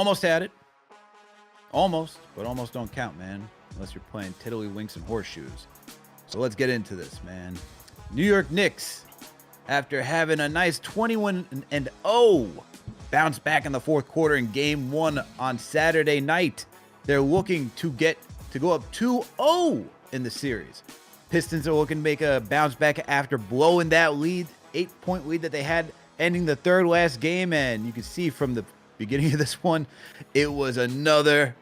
Almost had it. Almost, but almost don't count, man. Unless you're playing tiddlywinks and horseshoes. So let's get into this, man. New York Knicks, after having a nice 21-0 bounce back in the fourth quarter in game 1 on Saturday night, they're looking to go up 2-0 in the series. Pistons are looking to make a bounce back after blowing that lead, 8-point lead that they had ending the third last game. And you can see from the beginning of this one, it was another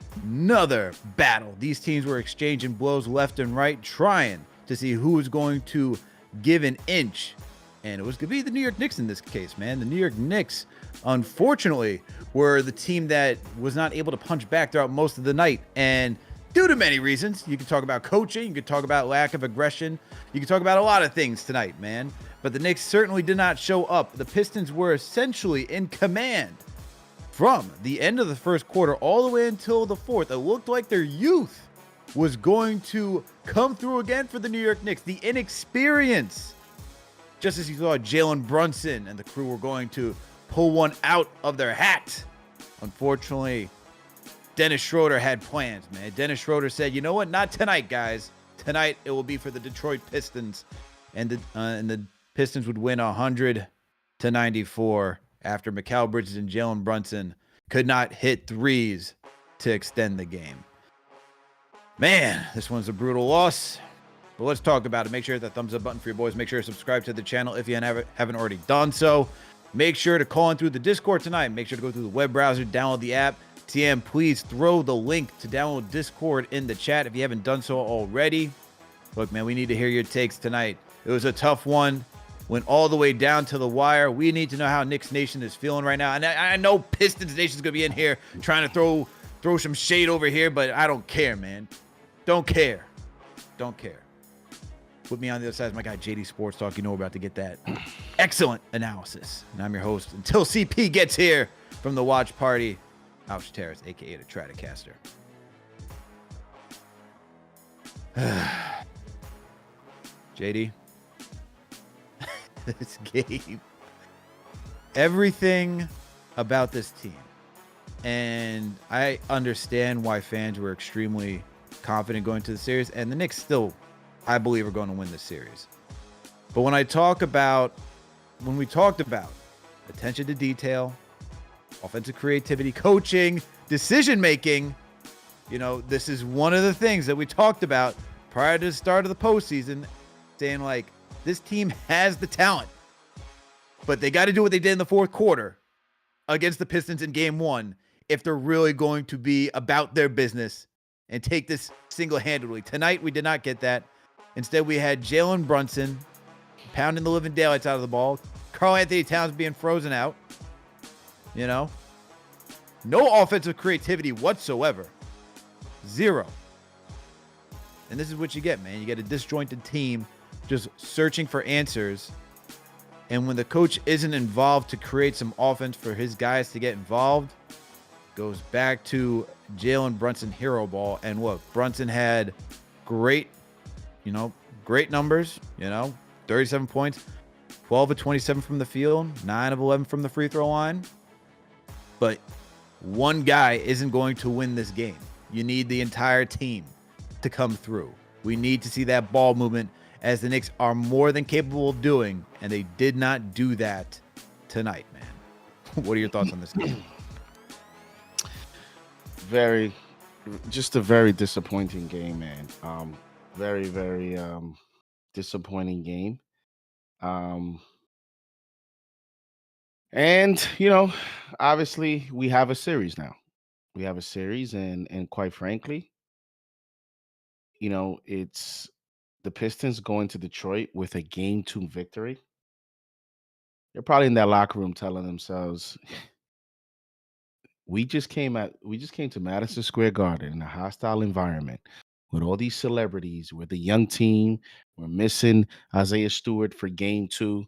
battle. These teams were exchanging blows left and right, trying to see who was going to give an inch. And it was going to be the New York Knicks in this case, man. The New York Knicks, unfortunately, were the team that was not able to punch back throughout most of the night. And due to many reasons, you can talk about coaching, you can talk about lack of aggression, you can talk about a lot of things tonight, man. But the Knicks certainly did not show up. The Pistons were essentially in command from the end of the first quarter all the way until the fourth. It looked like their youth was going to come through again for the New York Knicks. The inexperience, just as you thought Jalen Brunson and the crew were going to pull one out of their hat. Unfortunately, Dennis Schroeder had plans, man. Dennis Schroeder said, you know what? Not tonight, guys. Tonight, it will be for the Detroit Pistons. And the Pistons would win 100-94 after Mikal Bridges and Jalen Brunson could not hit threes to extend the game. Man, this one's a brutal loss. But let's talk about it. Make sure to hit that thumbs up button for your boys. Make sure to subscribe to the channel if you haven't already done so. Make sure to call in through the Discord tonight. Make sure to go through the web browser, download the app. TM, please throw the link to download Discord in the chat if you haven't done so already. Look, man, we need to hear your takes tonight. It was a tough one. Went all the way down to the wire. We need to know how Knicks Nation is feeling right now. And I know Pistons Nation is going to be in here trying to throw some shade over here, but I don't care, man. Don't care. Don't care. Put me on the other side is my guy, JD Sports Talk. You know we're about to get that excellent analysis. And I'm your host until CP gets here from the watch party, Ouch Terrace, a.k.a. the Stratocaster. JD, this game, everything about this team, and I understand why fans were extremely confident going to the series, and the Knicks still, I believe, are going to win this series. But when we talked about attention to detail, offensive creativity, coaching, decision-making, you know, this is one of the things that we talked about prior to the start of the postseason, saying, like, this team has the talent, but they got to do what they did in the fourth quarter against the Pistons in game 1 if they're really going to be about their business and take this single-handedly. Tonight, we did not get that. Instead, we had Jalen Brunson pounding the living daylights out of the ball. Karl-Anthony Towns being frozen out. You know? No offensive creativity whatsoever. Zero. And this is what you get, man. You get a disjointed team just searching for answers. And when the coach isn't involved to create some offense for his guys to get involved, goes back to Jalen Brunson hero ball. And look, Brunson had great numbers, 37 points, 12 of 27 from the field, 9 of 11 from the free throw line. But one guy isn't going to win this game. You need the entire team to come through. We need to see that ball movement, as the Knicks are more than capable of doing, and they did not do that tonight, man. What are your thoughts on this game? Just a very disappointing game, man. Very disappointing game. And obviously we have a series now. We have a series, and quite frankly, it's the Pistons going to Detroit with a game 2 victory. They're probably in that locker room telling themselves, we just came to Madison Square Garden in a hostile environment with all these celebrities. We're the young team. We're missing Isaiah Stewart for game 2.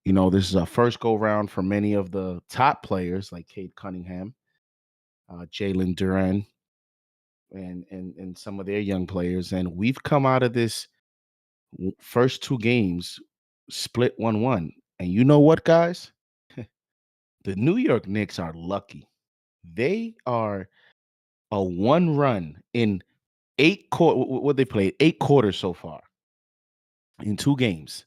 This is a first go round for many of the top players like Cade Cunningham, Jalen Duren, and some of their young players. And we've come out of this first 2 games split 1-1. And you know what, guys? The New York Knicks are lucky They are a one run in what they played 8 quarters so far in 2 games.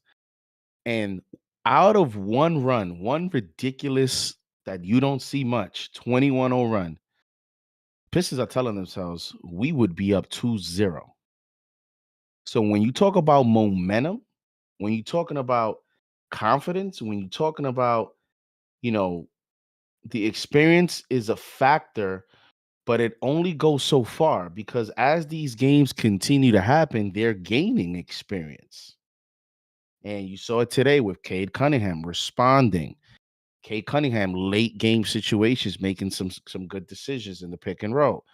And out of one run, one ridiculous that you don't see much, 21-0 run, Pistons are telling themselves we would be up 2-0. So when you talk about momentum, when you're talking about confidence, when you're talking about, you know, the experience is a factor, but it only goes so far because as these games continue to happen, they're gaining experience. And you saw it today with Cade Cunningham responding. Cade Cunningham, late game situations, making some good decisions in the pick and roll.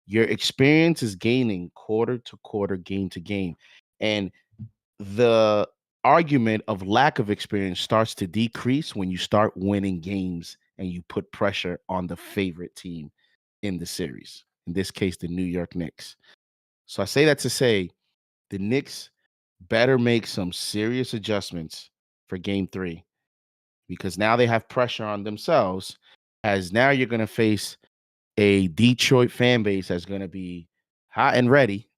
Your experience is gaining quarter to quarter, game to game. And the argument of lack of experience starts to decrease when you start winning games and you put pressure on the favorite team in the series. In this case, the New York Knicks. So I say that to say the Knicks better make some serious adjustments for game 3 because now they have pressure on themselves as now you're going to face a Detroit fan base that's going to be hot and ready.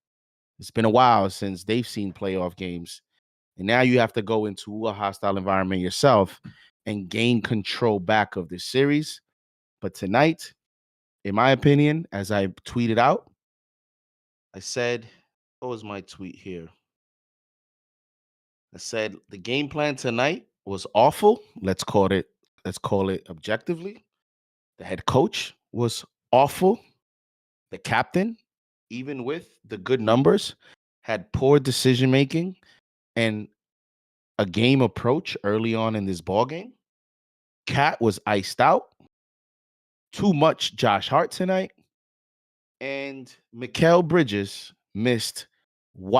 It's been a while since they've seen playoff games. And now you have to go into a hostile environment yourself and gain control back of this series. But tonight, in my opinion, as I tweeted out, I said, what was my tweet here? I said the game plan tonight was awful. Let's call it objectively. The head coach was awful. The captain, even with the good numbers, had poor decision making and a game approach early on in this ball game. Cat was iced out. Too much Josh Hart tonight. And Mikal Bridges missed.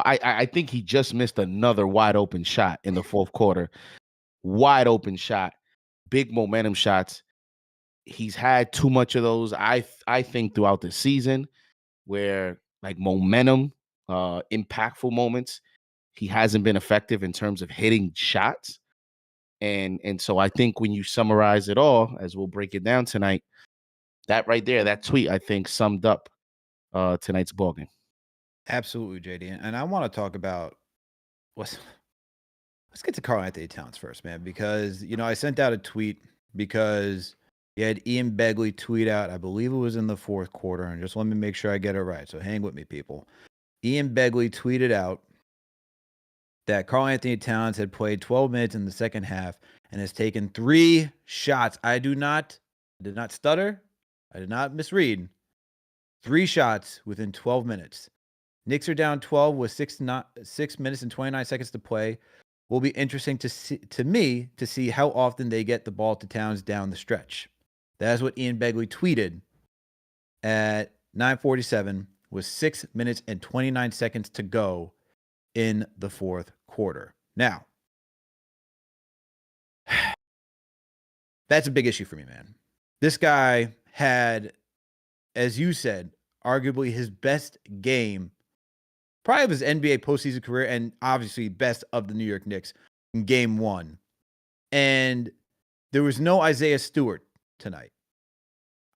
I think he just missed another wide open shot in the fourth quarter. Wide open shot, big momentum shots. He's had too much of those. I think throughout the season, where like momentum, impactful moments, he hasn't been effective in terms of hitting shots. And so I think when you summarize it all, as we'll break it down tonight, that right there, that tweet, I think summed up tonight's ballgame. Absolutely, JD. And I want to talk about let's get to Karl-Anthony Towns first, man, because I sent out a tweet because you had Ian Begley tweet out, I believe it was in the fourth quarter, and just let me make sure I get it right. So hang with me, people. Ian Begley tweeted out that Karl-Anthony Towns had played 12 minutes in the second half and has taken 3 shots. I did not stutter. I did not misread. 3 shots within 12 minutes. Knicks are down 12 with 6 minutes and 29 seconds to play. Will be interesting to see how often they get the ball to Towns down the stretch. That is what Ian Begley tweeted at 9:47 with 6 minutes and 29 seconds to go in the fourth quarter. Now, that's a big issue for me, man. This guy had, as you said, arguably his best game, probably of his NBA postseason career, and obviously best of the New York Knicks in game 1. And there was no Isaiah Stewart tonight.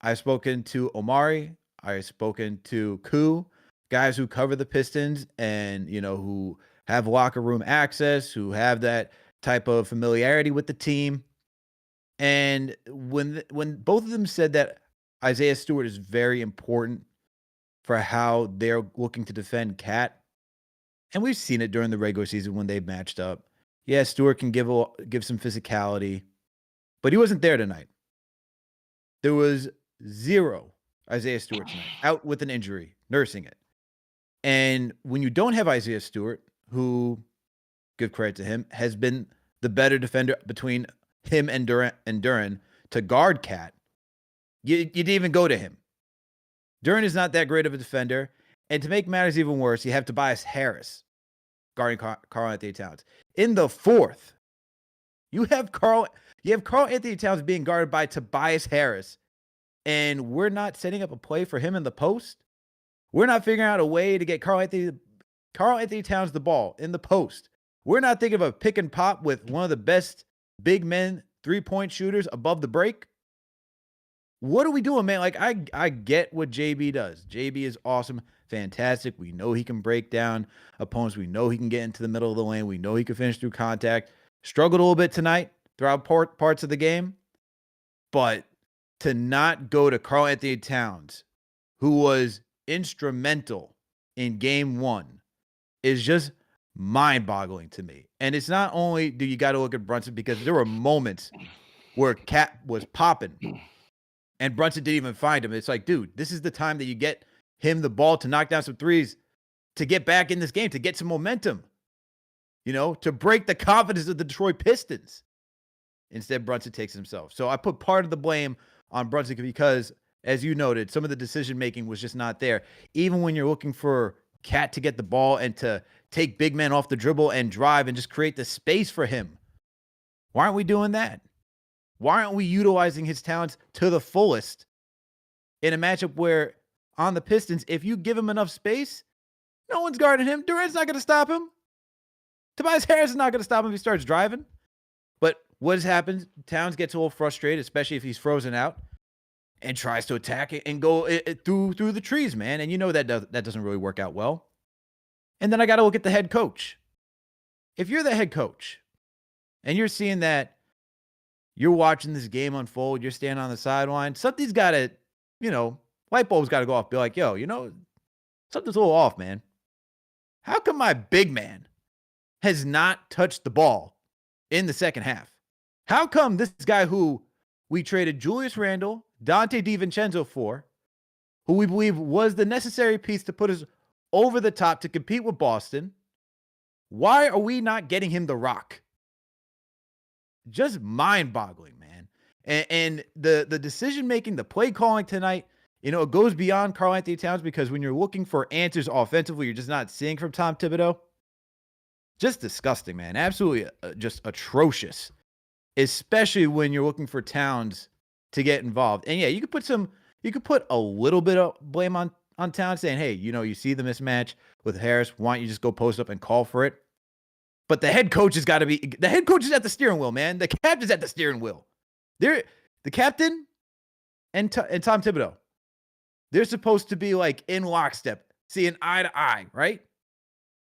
I've spoken to Omari. I've spoken to Koo, guys who cover the Pistons and, who have locker room access, who have that type of familiarity with the team. And when both of them said that Isaiah Stewart is very important for how they're looking to defend Cat, and we've seen it during the regular season when they've matched up. Yeah, Stewart can give some physicality, but he wasn't there tonight. There was 0 Isaiah Stewart tonight, out with an injury, nursing it. And when you don't have Isaiah Stewart, who, give credit to him, has been the better defender between him and Duran to guard Cat, you didn't even go to him. Duran is not that great of a defender. And to make matters even worse, you have Tobias Harris guarding Karl-Anthony Towns. In the fourth, you have Karl-Anthony Towns being guarded by Tobias Harris, and we're not setting up a play for him in the post. We're not figuring out a way to get Karl-Anthony Towns the ball in the post. We're not thinking of a pick and pop with one of the best big men 3-point shooters above the break. What are we doing, man? Like, I get what JB does. JB is awesome, fantastic. We know he can break down opponents. We know he can get into the middle of the lane. We know he can finish through contact. Struggled a little bit tonight throughout parts of the game. But to not go to Karl Anthony Towns, who was instrumental in game one, is just mind-boggling to me. And it's not only do you got to look at Brunson, because there were moments where Cat was popping and Brunson didn't even find him. It's like, dude, this is the time that you get him the ball to knock down some threes to get back in this game, to get some momentum, to break the confidence of the Detroit Pistons. Instead, Brunson takes himself. So I put part of the blame on Brunson because, as you noted, some of the decision-making was just not there. Even when you're looking for Cat to get the ball and to take big men off the dribble and drive and just create the space for him, why aren't we doing that? Why aren't we utilizing his talents to the fullest in a matchup where, on the Pistons, if you give him enough space, no one's guarding him. Durant's not going to stop him. Tobias Harris is not going to stop him if he starts driving. But what has happened? Towns gets a little frustrated, especially if he's frozen out, and tries to attack it and go through the trees, man. And that doesn't really work out well. And then I got to look at the head coach. If you're the head coach and you're seeing that, you're watching this game unfold, you're standing on the sideline, something's got to, light bulb's got to go off. Be like, yo, something's a little off, man. How come my big man has not touched the ball in the second half? How come this guy who we traded Julius Randle, Dante DiVincenzo for, who we believe was the necessary piece to put us over the top to compete with Boston, why are we not getting him the rock? Just mind-boggling, man. And the decision-making, the play calling tonight, it goes beyond Karl Anthony Towns, because when you're looking for answers offensively, you're just not seeing from Tom Thibodeau. Just disgusting, man. Absolutely just atrocious, especially when you're looking for Towns to get involved. And yeah, you could put a little bit of blame on Towns, saying, hey, you see the mismatch with Harris, why don't you just go post up and call for it? But the head coach is at the steering wheel, man. The captain's at the steering wheel. The captain and Tom Thibodeau, they're supposed to be like in lockstep, seeing eye to eye, right?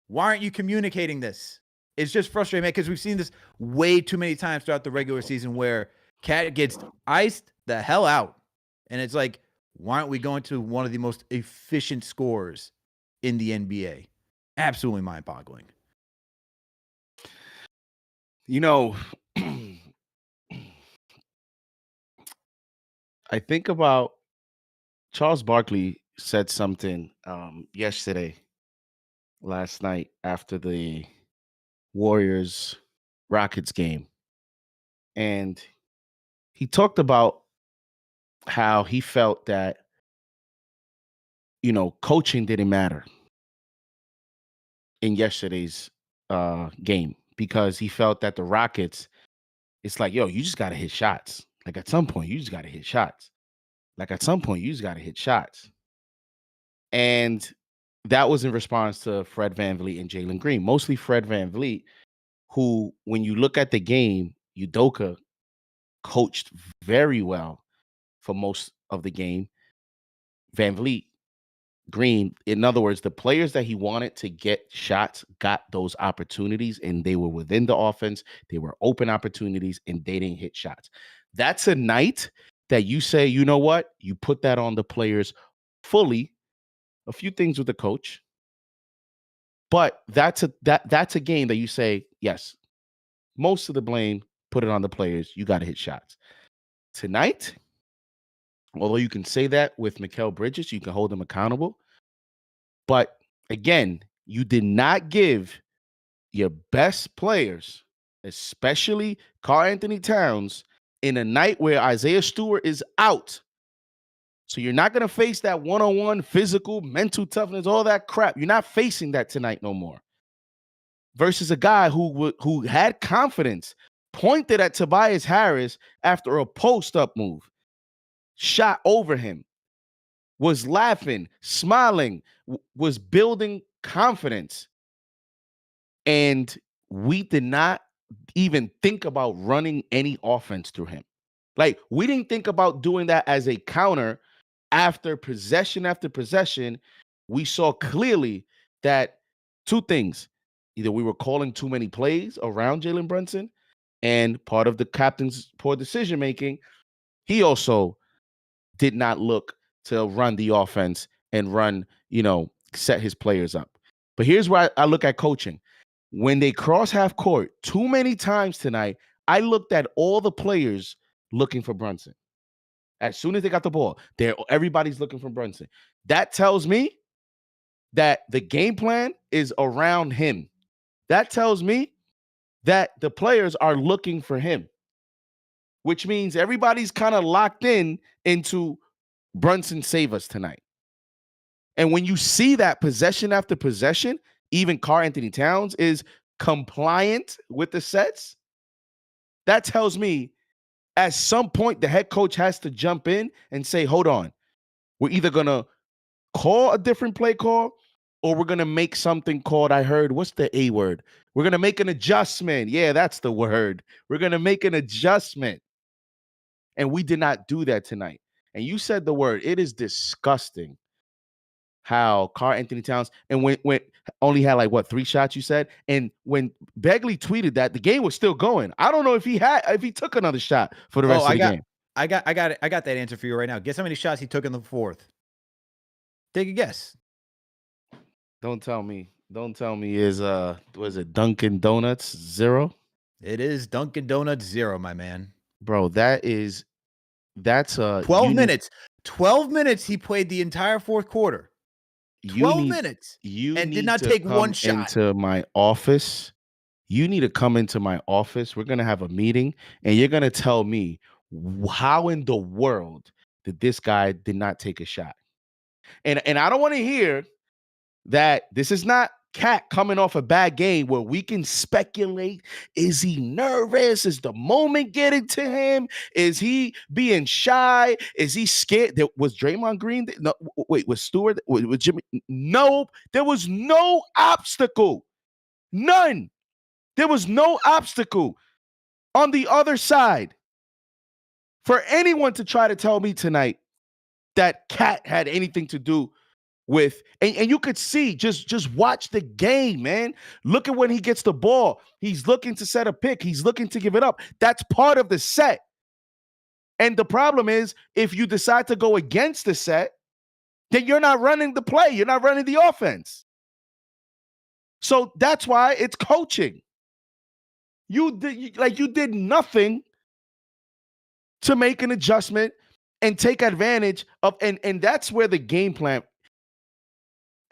Why aren't you communicating this? It's just frustrating, man, because we've seen this way too many times throughout the regular season where Cat gets iced the hell out. And it's like, why aren't we going to one of the most efficient scorers in the NBA? Absolutely mind-boggling. I think about Charles Barkley said something last night after the Warriors Rockets game. And he talked about how he felt that, coaching didn't matter in yesterday's game, because he felt that the Rockets, it's like, yo, you just got to hit shots. Like, at some point, you just got to hit shots. And that was in response to Fred VanVleet and Jalen Green, mostly Fred VanVleet, who, when you look at the game, Udoka coached very well for most of the game. VanVleet, Green, in other words, the players that he wanted to get shots got those opportunities, and they were within the offense. They were open opportunities, and they didn't hit shots. That's a night that you say, you know what? You put that on the players fully. A few things with the coach, but that's a game that you say, yes, most of the blame, put it on the players. You got to hit shots. Tonight, although you can say that with Mikal Bridges, you can hold him accountable. But again, you did not give your best players, especially Karl Anthony Towns, in a night where Isaiah Stewart is out. So you're not going to face that one-on-one physical, mental toughness, all that crap. You're not facing that tonight no more. Versus a guy who had confidence, pointed at Tobias Harris after a post-up move, shot over him, was laughing, smiling, was building confidence. And we did not even think about running any offense through him. Like, we didn't think about doing that as a counter after possession after possession. We saw clearly that two things. Either we were calling too many plays around Jalen Brunson, and part of the captain's poor decision making, he also did not look to run the offense and set his players up. But here's where I look at coaching. When they cross half court too many times tonight, I looked at all the players looking for Brunson. As soon as they got the ball, everybody's looking for Brunson. That tells me that the game plan is around him. That tells me that the players are looking for him, which means everybody's kind of locked into Brunson save us tonight. And when you see that possession after possession, even Karl-Anthony Towns is compliant with the sets, that tells me at some point the head coach has to jump in and say, hold on, we're either going to call a different play call or we're going to make something called, I heard, what's the A word? We're going to make an adjustment. Yeah, that's the word. We're going to make an adjustment. And we did not do that tonight. And you said the word. It is disgusting how Karl-Anthony Towns, and when only had like 3 shots, you said, and when Begley tweeted that, the game was still going. I don't know if he took another shot for the rest of the game. I got that answer for you right now. Guess how many shots he took in the fourth? Take a guess. Don't tell me is was it Dunkin' Donuts 0? It is Dunkin' Donuts 0, my man. Bro, that's 12 minutes. 12 minutes he played the entire fourth quarter. 12 minutes. And did not take one shot. Into my office. You need to come into my office. We're going to have a meeting and you're going to tell me how in the world did this guy did not take a shot. And I don't want to hear that this is not Cat coming off a bad game where we can speculate. Is he nervous? Is the moment getting to him? Is he being shy? Is he scared? Was Draymond Green? No, wait, was Stewart? Was Jimmy? No, there was no obstacle. None. There was no obstacle on the other side for anyone to try to tell me tonight that Cat had anything to do with, and you could see, just watch the game, man. Look at when he gets the ball. He's looking to set a pick. He's looking to give it up. That's part of the set. And the problem is, if you decide to go against the set, then you're not running the play. You're not running the offense. So that's why it's coaching. You did nothing to make an adjustment and take advantage of, and that's where the game plan.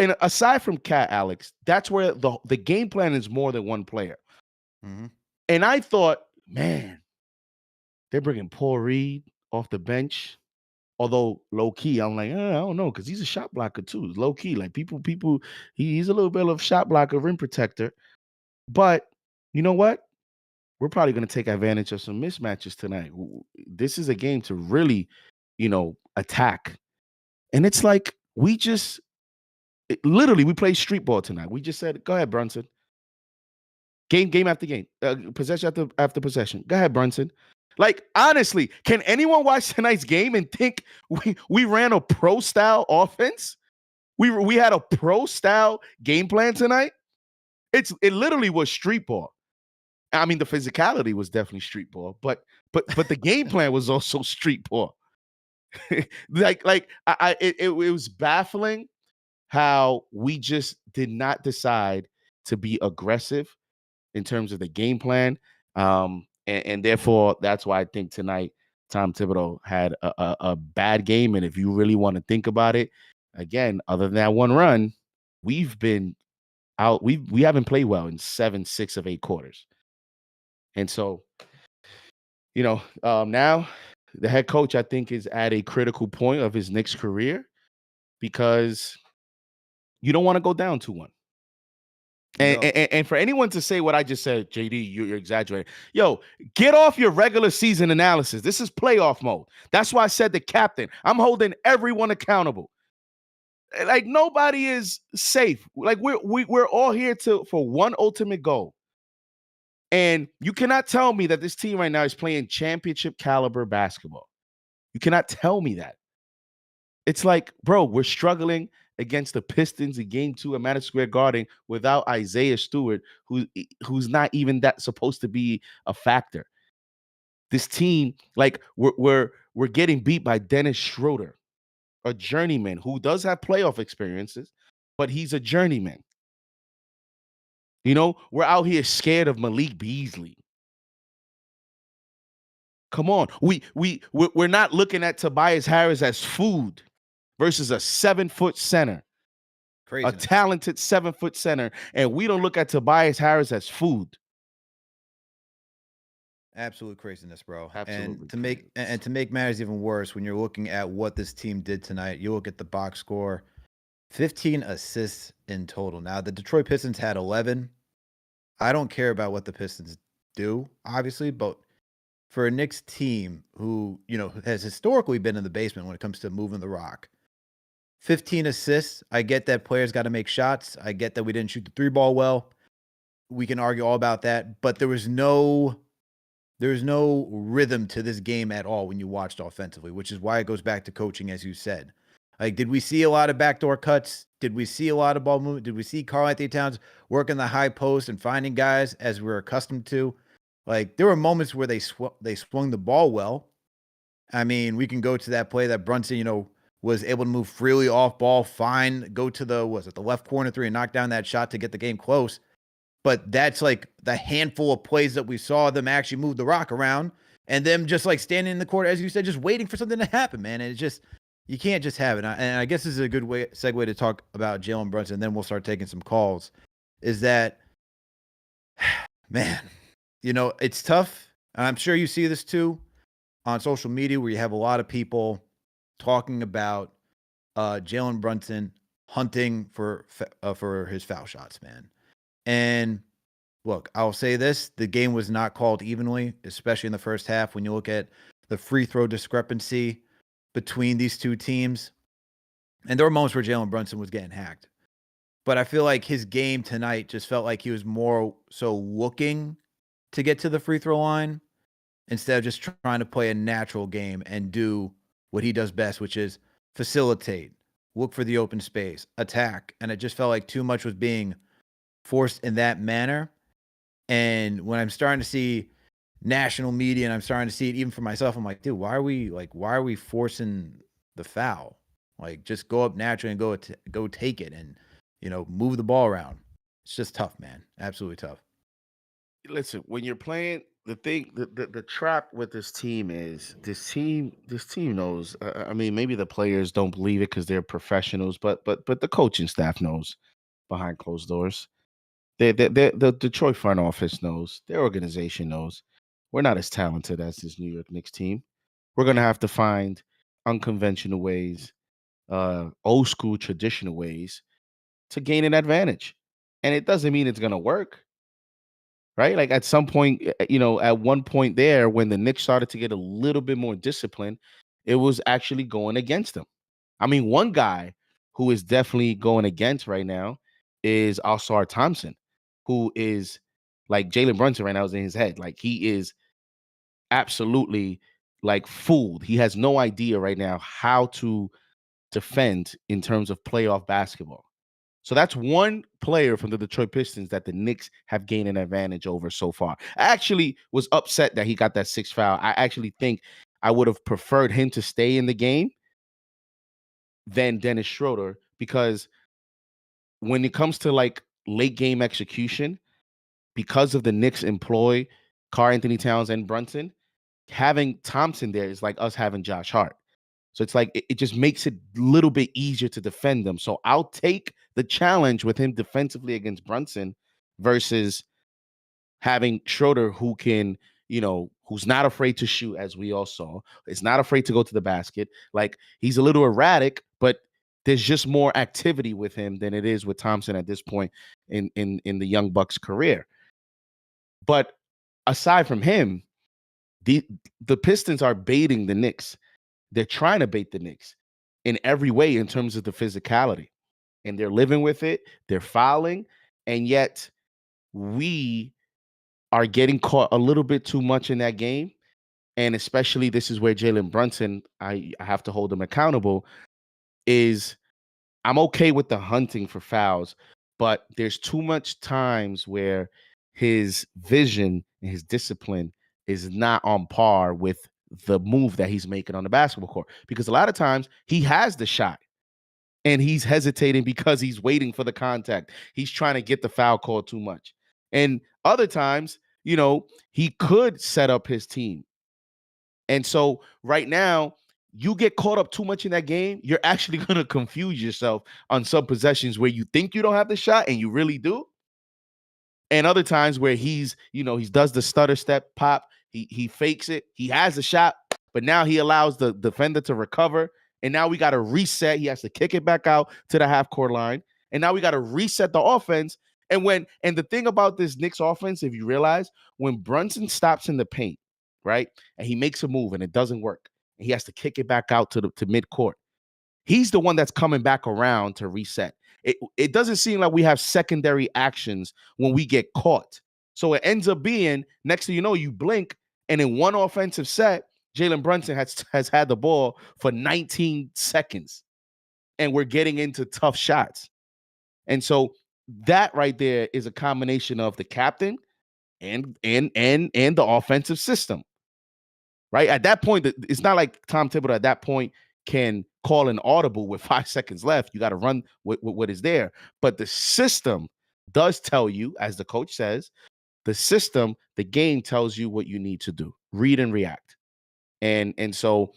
And aside from Cat, Alex, that's where the game plan is more than one player. Mm-hmm. And I thought, man, they're bringing Paul Reed off the bench. Although low key, I'm like, I don't know, because he's a shot blocker too. Low key, like people, he's a little bit of shot blocker, rim protector. But you know what? We're probably going to take advantage of some mismatches tonight. This is a game to really, attack. And it's like literally, we played street ball tonight. We just said, go ahead, Brunson. Game after game. Possession after possession. Go ahead, Brunson. Like, honestly, can anyone watch tonight's game and think we ran a pro-style offense? We had a pro-style game plan tonight? It literally was street ball. I mean, the physicality was definitely street ball, but the game plan was also street ball. It was baffling how we just did not decide to be aggressive in terms of the game plan. And therefore, that's why I think tonight Tom Thibodeau had a bad game. And if you really want to think about it, again, other than that one run, we've been out. We haven't played well in 6 of 8 quarters. And so, now the head coach, I think, is at a critical point of his Knicks career because you don't want to go down 2-1. And for anyone to say what I just said, JD, you're exaggerating. Yo, get off your regular season analysis. This is playoff mode. That's why I said the captain. I'm holding everyone accountable. Like, nobody is safe. Like, we're all here for one ultimate goal. And you cannot tell me that this team right now is playing championship caliber basketball. You cannot tell me that. It's like, bro, we're struggling against the Pistons in game 2 at Madison Square Garden without Isaiah Stewart, who's not even that supposed to be a factor. This team, like, we're getting beat by Dennis Schroeder, a journeyman who does have playoff experiences, but he's a journeyman. You know, we're out here scared of Malik Beasley. Come on. We're not looking at Tobias Harris as food versus a 7-foot center. Craziness. A talented 7-foot center, and we don't look at Tobias Harris as food. Absolute craziness, bro. Absolutely. And to make matters even worse, when you're looking at what this team did tonight, you look at the box score, 15 assists in total. Now, the Detroit Pistons had 11. I don't care about what the Pistons do, obviously, but for a Knicks team who, you know, has historically been in the basement when it comes to moving the rock, 15 assists. I get that players got to make shots. I get that we didn't shoot the 3-ball well. We can argue all about that, but there's no rhythm to this game at all when you watched offensively, which is why it goes back to coaching, as you said. Like, did we see a lot of backdoor cuts? Did we see a lot of ball movement? Did we see Karl-Anthony Towns working the high post and finding guys as we're accustomed to? Like, there were moments where they swung the ball well. I mean, we can go to that play that Brunson, you know, was able to move freely off ball, go to the left corner 3 and knock down that shot to get the game close. But that's like the handful of plays that we saw them actually move the rock around and them just like standing in the court, as you said, just waiting for something to happen, man. And it's just, you can't just have it. And I guess this is a good segue to talk about Jalen Brunson, and then we'll start taking some calls, is that, man, you know, it's tough. And I'm sure you see this too on social media where you have a lot of people talking about Jalen Brunson hunting for his foul shots, man. And look, I'll say this, the game was not called evenly, especially in the first half. When you look at the free throw discrepancy between these two teams, and there were moments where Jalen Brunson was getting hacked. But I feel like his game tonight just felt like he was more so looking to get to the free throw line instead of just trying to play a natural game and do what he does best, which is facilitate, look for the open space, attack. And it just felt like too much was being forced in that manner. And when I'm starting to see national media and I'm starting to see it even for myself, I'm like, dude, why are we forcing the foul? Like, just go up naturally and go take it and, you know, move the ball around. It's just tough, man. Absolutely tough. Listen, when you're playing, the trap with this team is this team knows. I mean, maybe the players don't believe it because they're professionals, but the coaching staff knows behind closed doors. The Detroit front office knows. Their organization knows. We're not as talented as this New York Knicks team. We're gonna have to find unconventional ways, old school traditional ways to gain an advantage, and it doesn't mean it's gonna work. Right? Like at some point, you know, at one point there, when the Knicks started to get a little bit more disciplined, it was actually going against them. I mean, one guy who is definitely going against right now is Alsar Thompson, who is like Jalen Brunson right now is in his head. Like he is absolutely like fooled. He has no idea right now how to defend in terms of playoff basketball. So that's one player from the Detroit Pistons that the Knicks have gained an advantage over so far. I actually was upset that he got that 6th foul. I actually think I would have preferred him to stay in the game than Dennis Schroeder, because when it comes to like late game execution, because of the Knicks employ Karl-Anthony Towns and Brunson, having Thompson there is like us having Josh Hart. So it's like it just makes it a little bit easier to defend them. So I'll take the challenge with him defensively against Brunson versus having Schroeder, who can, you know, who's not afraid to shoot, as we all saw. Is not afraid to go to the basket. Like, he's a little erratic, but there's just more activity with him than it is with Thompson at this point in the Young Bucks' career. But aside from him, the Pistons are baiting the Knicks. They're trying to bait the Knicks in every way in terms of the physicality. And they're living with it. They're fouling. And yet we are getting caught a little bit too much in that game. And especially this is where Jalen Brunson, I have to hold him accountable, is I'm okay with the hunting for fouls, but there's too much times where his vision and his discipline is not on par with the move that he's making on the basketball court. Because a lot of times he has the shot and he's hesitating because he's waiting for the contact. He's trying to get the foul call too much. And other times, he could set up his team. And so right now, you get caught up too much in that game, you're actually going to confuse yourself on some possessions where you think you don't have the shot and you really do. And other times where he does the stutter step pop, he fakes it, he has a shot, but now he allows the defender to recover. And now we got to reset. He has to kick it back out to the half court line. And now we got to reset the offense. And the thing about this Knicks offense, if you realize, when Brunson stops in the paint, right, and he makes a move and it doesn't work, and he has to kick it back out to midcourt, he's the one that's coming back around to reset. It doesn't seem like we have secondary actions when we get caught. So it ends up being, next thing you know, you blink, and in one offensive set, Jalen Brunson has had the ball for 19 seconds, and we're getting into tough shots. And so that right there is a combination of the captain and the offensive system. Right? At that point, it's not like Tom Thibodeau at that point can call an audible with 5 seconds left. You got to run with what is there. But the system does tell you, as the coach says, the game tells you what you need to do. Read and react. And so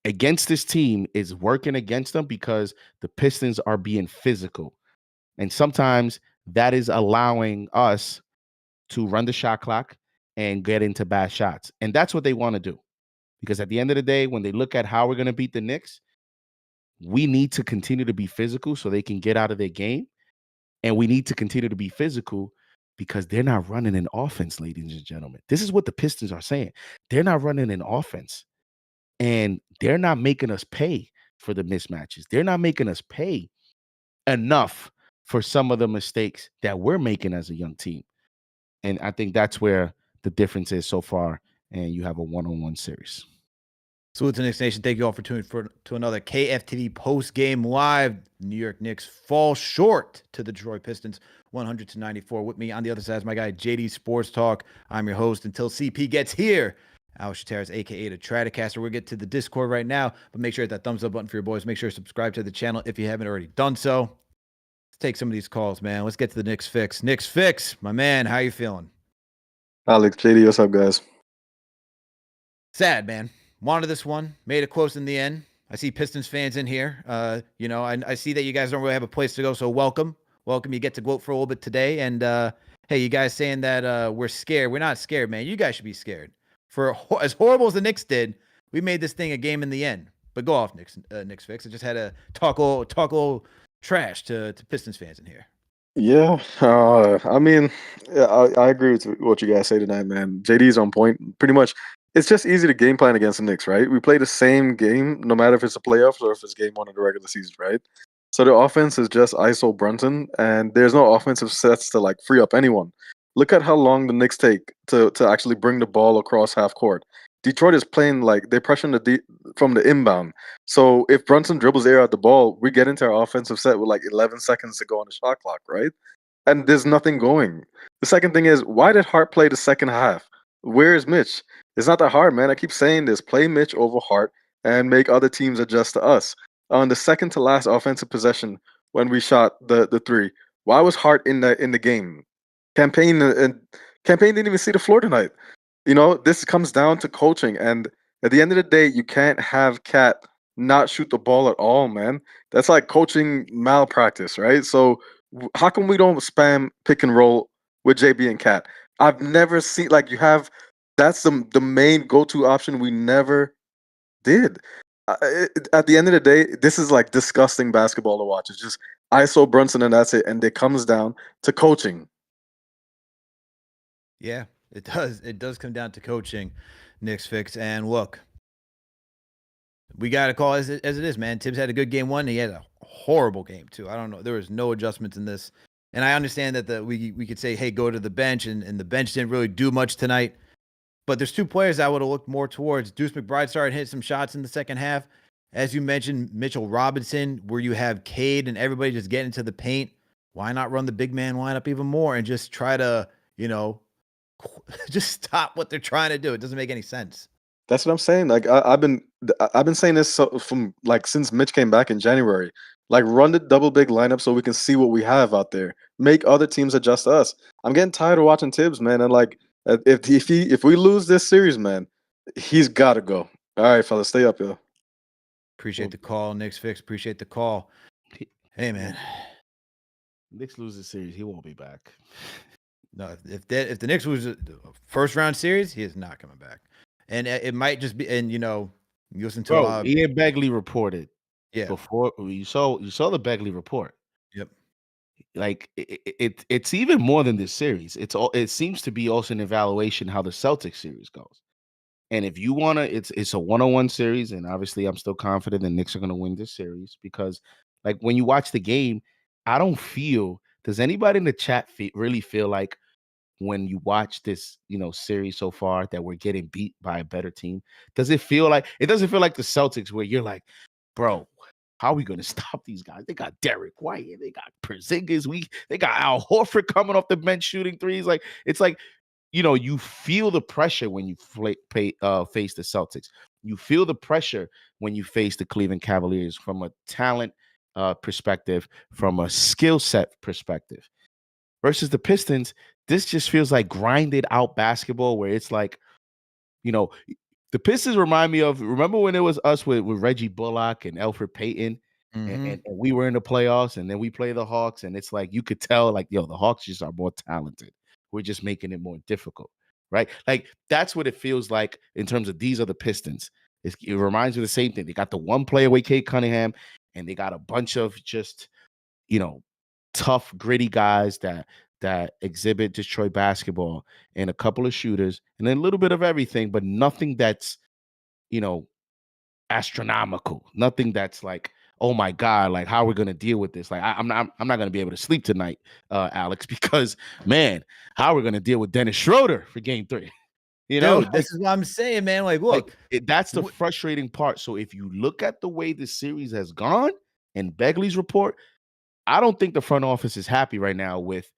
against this team is working against them because the Pistons are being physical. And sometimes that is allowing us to run the shot clock and get into bad shots. And that's what they want to do. Because at the end of the day, when they look at how we're going to beat the Knicks, we need to continue to be physical so they can get out of their game. And we need to continue to be physical because they're not running an offense, ladies and gentlemen. This is what the Pistons are saying. They're not running an offense. And they're not making us pay for the mismatches. They're not making us pay enough for some of the mistakes that we're making as a young team. And I think that's where the difference is so far. And you have a one-on-one series. Salute to Knicks Nation. Thank you all for tuning to another KFTV post-game live. New York Knicks fall short to the Detroit Pistons, 100-94. With me on the other side is my guy, JD Sports Talk. I'm your host until CP gets here. Alex Shateras, a.k.a. the Stratocaster. We'll get to the Discord right now, but make sure to hit that thumbs up button for your boys. Make sure to subscribe to the channel if you haven't already done so. Let's take some of these calls, man. Let's get to the Knicks Fix. Knicks Fix, my man, how you feeling? Alex, JD, what's up, guys? Sad, man. Wanted this one, made it close in the end. I see Pistons fans in here. I see that you guys don't really have a place to go, so welcome. You get to gloat for a little bit today. And, hey, you guys saying that we're scared. We're not scared, man. You guys should be scared. For as horrible as the Knicks did, we made this thing a game in the end. But go off, Knicks Fix. I just had to talk a little trash to Pistons fans in here. Yeah, I agree with what you guys say tonight, man. JD's on point. Pretty much, it's just easy to game plan against the Knicks, right? We play the same game, no matter if it's a playoffs or if it's game 1 of the regular season, right? So the offense is just ISO Brunson, and there's no offensive sets to like free up anyone. Look at how long the Knicks take to actually bring the ball across half court. Detroit is playing like they're pressuring from the inbound. So if Brunson dribbles air out the ball, we get into our offensive set with like 11 seconds to go on the shot clock, right? And there's nothing going. The second thing is, why did Hart play the second half? Where is Mitch? It's not that hard, man. I keep saying this. Play Mitch over Hart and make other teams adjust to us. On the second to last offensive possession when we shot the three, why was Hart in the game? Campaign didn't even see the floor tonight. This comes down to coaching, and at the end of the day, you can't have Cat not shoot the ball at all, man. That's like coaching malpractice, right? So how come we don't spam pick and roll with JB and Cat? I've never seen you have. That's the main go-to option. We never did. At the end of the day, this is like disgusting basketball to watch. It's just ISO Brunson and that's it. And it comes down to coaching. Yeah, it does. It does come down to coaching, Knicks Fix. And look, we got to call it as it is, man. Tibbs had a good game 1. He had a horrible game 2. I don't know. There was no adjustments in this. And I understand that we could say, hey, go to the bench, and the bench didn't really do much tonight. But there's two players I would have looked more towards. Deuce McBride started hitting some shots in the second half. As you mentioned, Mitchell Robinson, where you have Cade and everybody just getting into the paint. Why not run the big man lineup even more and just try to, just stop what they're trying to do? It doesn't make any sense. That's what I'm saying. Like I've been saying this from like since Mitch came back in January. Like run the double big lineup so we can see what we have out there. Make other teams adjust to us. I'm getting tired of watching Tibbs, man. And like if we lose this series, man, he's got to go. All right, fellas, stay up, yo. Appreciate the call, Knicks Fix. Appreciate the call. Hey, man. Knicks lose the series, he won't be back. No, if the Knicks lose the first round series, he is not coming back. And it might just be, and you listen to Ian Begley reported. Yeah. Before you saw the Begley report. Yep. Like it's even more than this series. It seems to be also an evaluation how the Celtics series goes. And if you want to, it's a 1-on-1 series, and obviously I'm still confident the Knicks are going to win this series because, like, when you watch the game, I don't feel. Does anybody in the chat really feel like when you watch this, series so far that we're getting beat by a better team? Does it feel like it doesn't feel like the Celtics where you're like, bro, how are we going to stop these guys? They got Derek White, they got Porzingis, they got Al Horford coming off the bench shooting threes. Like it's like, you feel the pressure when you face the Celtics. You feel the pressure when you face the Cleveland Cavaliers from a talent perspective, from a skill set perspective. Versus the Pistons, this just feels like grinded out basketball where it's like, the Pistons remind me of, remember when it was us with Reggie Bullock and Elfrid Payton, and we were in the playoffs, and then we play the Hawks, and it's like you could tell, like, the Hawks just are more talented. We're just making it more difficult, right? Like that's what it feels like in terms of these are the Pistons. It reminds me of the same thing. They got the one play away, Cade Cunningham, and they got a bunch of just, tough, gritty guys that exhibit Detroit basketball, and a couple of shooters, and then a little bit of everything, but nothing that's, astronomical. Nothing that's like, oh my God, like how are we going to deal with this? Like I'm not going to be able to sleep tonight, Alex, because man, how are we going to deal with Dennis Schroeder for Game 3? Dude, this is what I'm saying, man. Like, look, that's the frustrating part. So if you look at the way this series has gone and Begley's report, I don't think the front office is happy right now with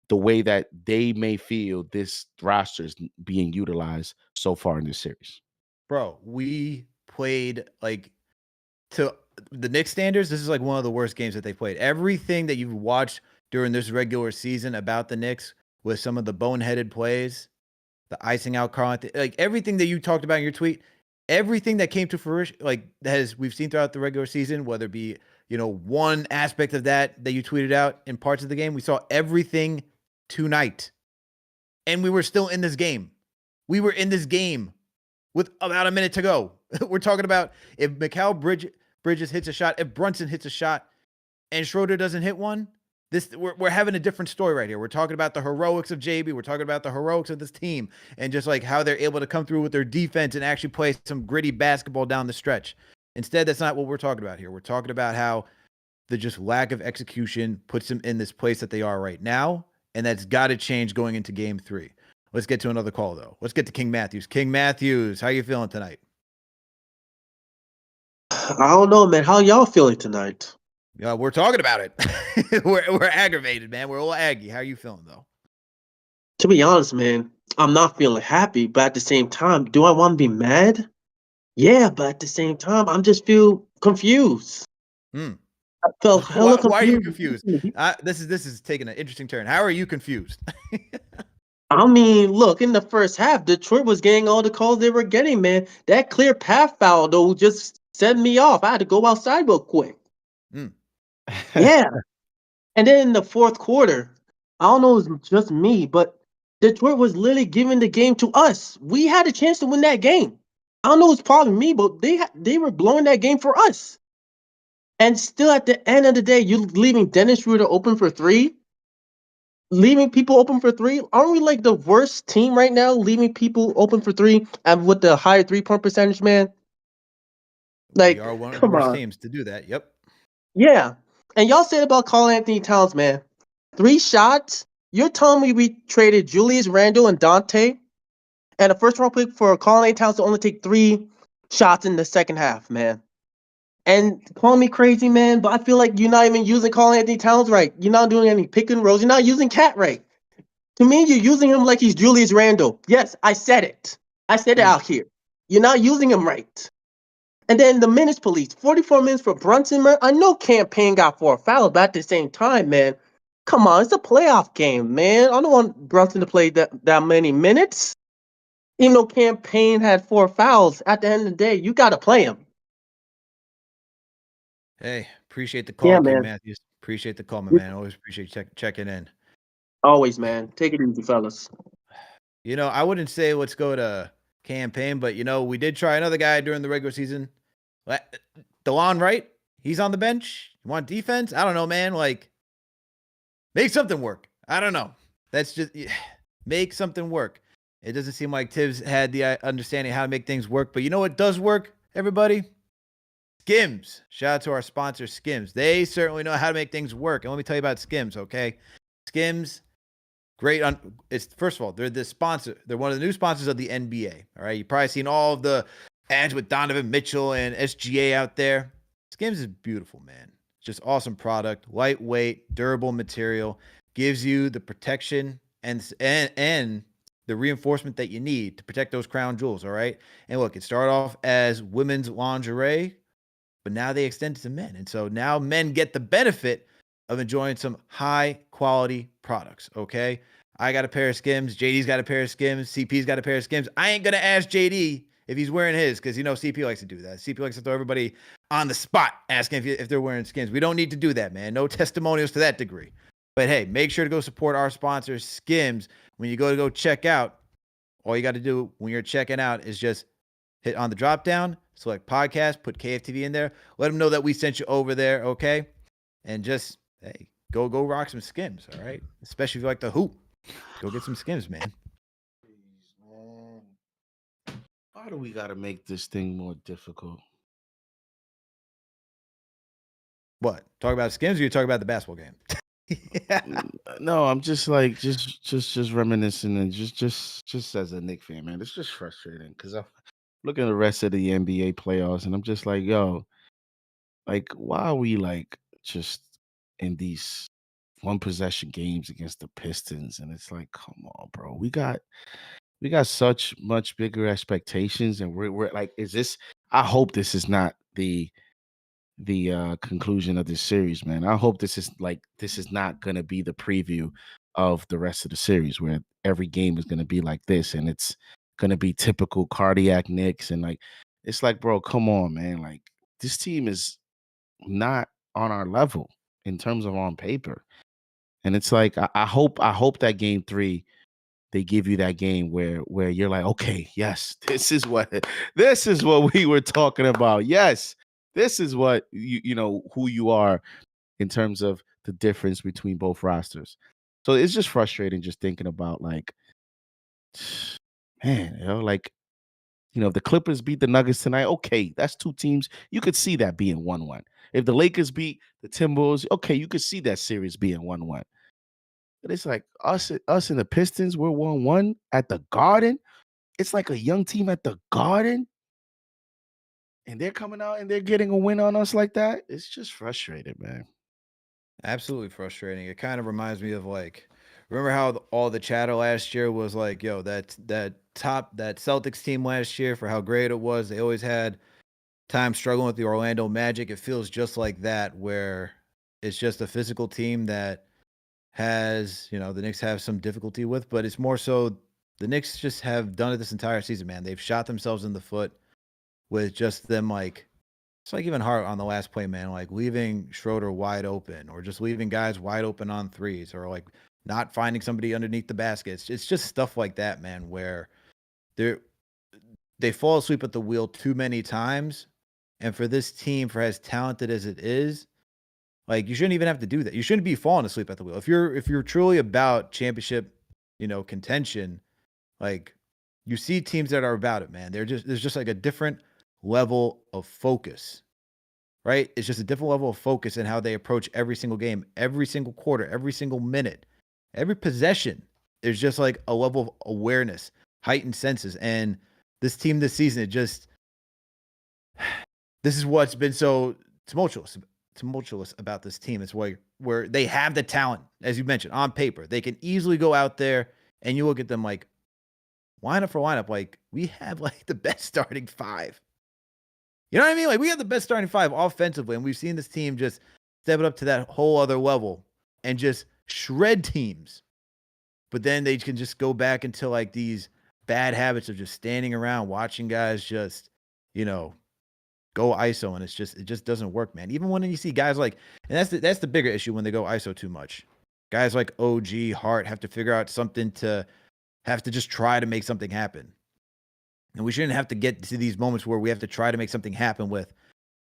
the way that they may feel this roster is being utilized so far in this series. Bro, we played like to the Knicks standards. This is like one of the worst games that they played. Everything that you've watched during this regular season about the Knicks with some of the boneheaded plays, the icing out call, like everything that you talked about in your tweet, everything that came to fruition, like we've seen throughout the regular season, whether it be, one aspect of that you tweeted out in parts of the game, we saw everything tonight. And we were still in this game. We were in this game with about a minute to go. We're talking about if Mikal Bridges hits a shot, if Brunson hits a shot, and Schroeder doesn't hit one, we're having a different story right here. We're talking about the heroics of JB. We're talking about the heroics of this team and just like how they're able to come through with their defense and actually play some gritty basketball down the stretch. Instead, that's not what we're talking about here. We're talking about how the just lack of execution puts them in this place that they are right now, and that's got to change going into Game 3. Let's get to another call, though. Let's get to King Matthews. King Matthews, how you feeling tonight? I don't know, man. How y'all feeling tonight? Yeah, we're talking about it. we're aggravated, man. We're all aggy. How are you feeling, though? To be honest, man, I'm not feeling happy, but at the same time, do I want to be mad? Yeah, but at the same time, I'm just feel confused. I felt hella confused. Why are you confused? This is taking an interesting turn. How are you confused? I mean, look, in the first half, Detroit was getting all the calls they were getting, man. That clear path foul, though, just set me off. I had to go outside real quick. Yeah. And then in the fourth quarter, I don't know if it was just me, but Detroit was literally giving the game to us. We had a chance to win that game. I don't know if it's probably me, but they were blowing that game for us. And still at the end of the day, you're leaving Dennis Schroeder open for 3? Leaving people open for 3? Aren't we like the worst team right now, leaving people open for 3 and with the higher 3-point percentage, man? Like, we are one of the worst teams to do that. Yep. Yeah. And y'all said about Karl Anthony Towns, man. 3 shots? You're telling me we traded Julius Randle and Dante and a first round pick for Karl-Anthony Towns to only take 3 shots in the second half, man. And call me crazy, man, but I feel like you're not even using Karl-Anthony Towns right. You're not doing any pick and rolls. You're not using Cat right. To me, you're using him like he's Julius Randle. Yes, I said it. I said it out here. You're not using him right. And then the minutes police, 44 minutes for Brunson, man. I know Campaign got 4 fouls, but at the same time, man, come on, it's a playoff game, man. I don't want Brunson to play that many minutes. Even though Campaign had 4 fouls, at the end of the day, you got to play him. Hey, appreciate the call, Yeah, King man. Matthews. Appreciate the call, my man. Always appreciate checking in. Always, man. Take it easy, fellas. You know, I wouldn't say let's go to Campaign, but, you know, we did try another guy during the regular season. DeLon Wright, he's on the bench. You want defense? I don't know, man. Like, make something work. I don't know. That's just make something work. It doesn't seem like Tibbs had the understanding how to make things work. But you know what does work, everybody? Skims. Shout out to our sponsor, Skims. They certainly know how to make things work. And let me tell you about Skims, okay? Skims, great. It's first of all, they're the sponsor. They're one of the new sponsors of the NBA. All right, you've probably seen all of the ads with Donovan Mitchell and SGA out there. Skims is beautiful, man. Just awesome product, lightweight, durable material, gives you the protection and the reinforcement that you need to protect those crown jewels. All right, and look, it started off as women's lingerie, but now they extend it to men, and so now men get the benefit of enjoying some high quality products. Okay. I got a pair of Skims. JD's got a pair of Skims. CP's got a pair of Skims. I ain't going to ask JD if he's wearing his because, you know, CP likes to do that. CP likes to throw everybody on the spot asking if they're wearing Skims. We don't need to do that, man. No testimonials to that degree. But hey, make sure to go support our sponsor, Skims. When you go check out, all you got to do when you're checking out is just hit on the drop down, select podcast, put KFTV in there. Let them know that we sent you over there, okay? And just, hey, go rock some Skims, all right? Especially if you like to hoop. Go get some Skims, man. Please, man. Why do we gotta make this thing more difficult? What? Talk about Skims or you talk about the basketball game? Yeah. No, I'm just like just reminiscing and just as a Knicks fan, man, it's just frustrating because I'm looking at the rest of the NBA playoffs and I'm just like, yo, like why are we like just in these one possession games against the Pistons? And it's like, come on, bro, we got such much bigger expectations, and we're like, is this? I hope this is not the conclusion of this series, man. I hope this is not going to be the preview of the rest of the series where every game is going to be like this and it's going to be typical cardiac Knicks and like it's like, bro, come on, man. Like this team is not on our level in terms of on paper. And it's like I hope that game 3 they give you that game where you're like, okay, yes, this is what we were talking about. Yes, this is what you know who you are in terms of the difference between both rosters. So it's just frustrating just thinking about like, man, you know, like, you know, if the Clippers beat the Nuggets tonight, okay, that's 2 teams. You could see that being 1-1. If the Lakers beat the Timberwolves, okay, you could see that series being 1-1. But it's like us and the Pistons, we're 1-1 at the Garden. It's like a young team at the Garden. And they're coming out and they're getting a win on us like that. It's just frustrating, man. Absolutely frustrating. It kind of reminds me of like, remember how all the chatter last year was like, yo, that Celtics team last year for how great it was. They always had time struggling with the Orlando Magic. It feels just like that, where it's just a physical team that has, you know, the Knicks have some difficulty with, but it's more so the Knicks just have done it this entire season, man. They've shot themselves in the foot with just them like, it's like even hard on the last play, man, like leaving Schroeder wide open or just leaving guys wide open on threes or like not finding somebody underneath the basket. It's just stuff like that, man, where they fall asleep at the wheel too many times. And for this team, for as talented as it is, like you shouldn't even have to do that. You shouldn't be falling asleep at the wheel. If you're truly about championship, you know, contention, like you see teams that are about it, man. There's just like a different level of focus right? It's just a different level of focus in how they approach every single game, every single quarter, every single minute, every possession. There's just like a level of awareness, heightened senses. And this team this season, this is what's been so tumultuous about this team. It's where they have the talent, as you mentioned, on paper. They can easily go out there and you look at them like lineup for lineup, like we have like the best starting five. You know what I mean? Like we have the best starting five offensively, and we've seen this team just step it up to that whole other level and just shred teams. But then they can just go back into like these bad habits of just standing around watching guys just, go ISO, and it just doesn't work, man. Even when you see guys like, and that's the bigger issue when they go ISO too much. Guys like OG, Hart have to figure out something to have to just try to make something happen. And we shouldn't have to get to these moments where we have to try to make something happen with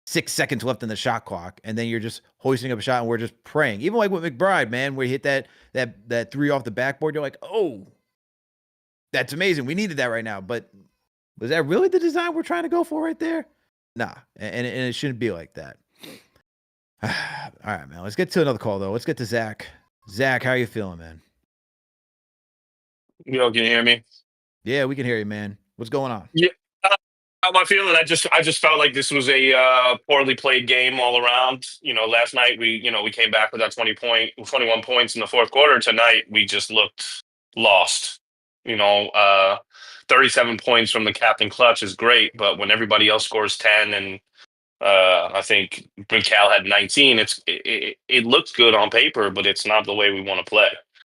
6 seconds left in the shot clock, and then you're just hoisting up a shot and we're just praying. Even like with McBride, man, where he hit that three off the backboard, you're like, oh, that's amazing. We needed that right now. But was that really the design we're trying to go for right there? Nah, and it shouldn't be like that. All right, man. Let's get to another call, though. Let's get to Zach. Zach, how are you feeling, man? Can you hear me? Yeah, we can hear you, man. What's going on? Yeah. How am I feeling? I just felt like this was a poorly played game all around. Last night we came back with that 21 points in the fourth quarter. Tonight we just looked lost. 37 points from the captain clutch is great, but when everybody else scores 10 and I think Cal had 19, it looks good on paper, but it's not the way we want to play.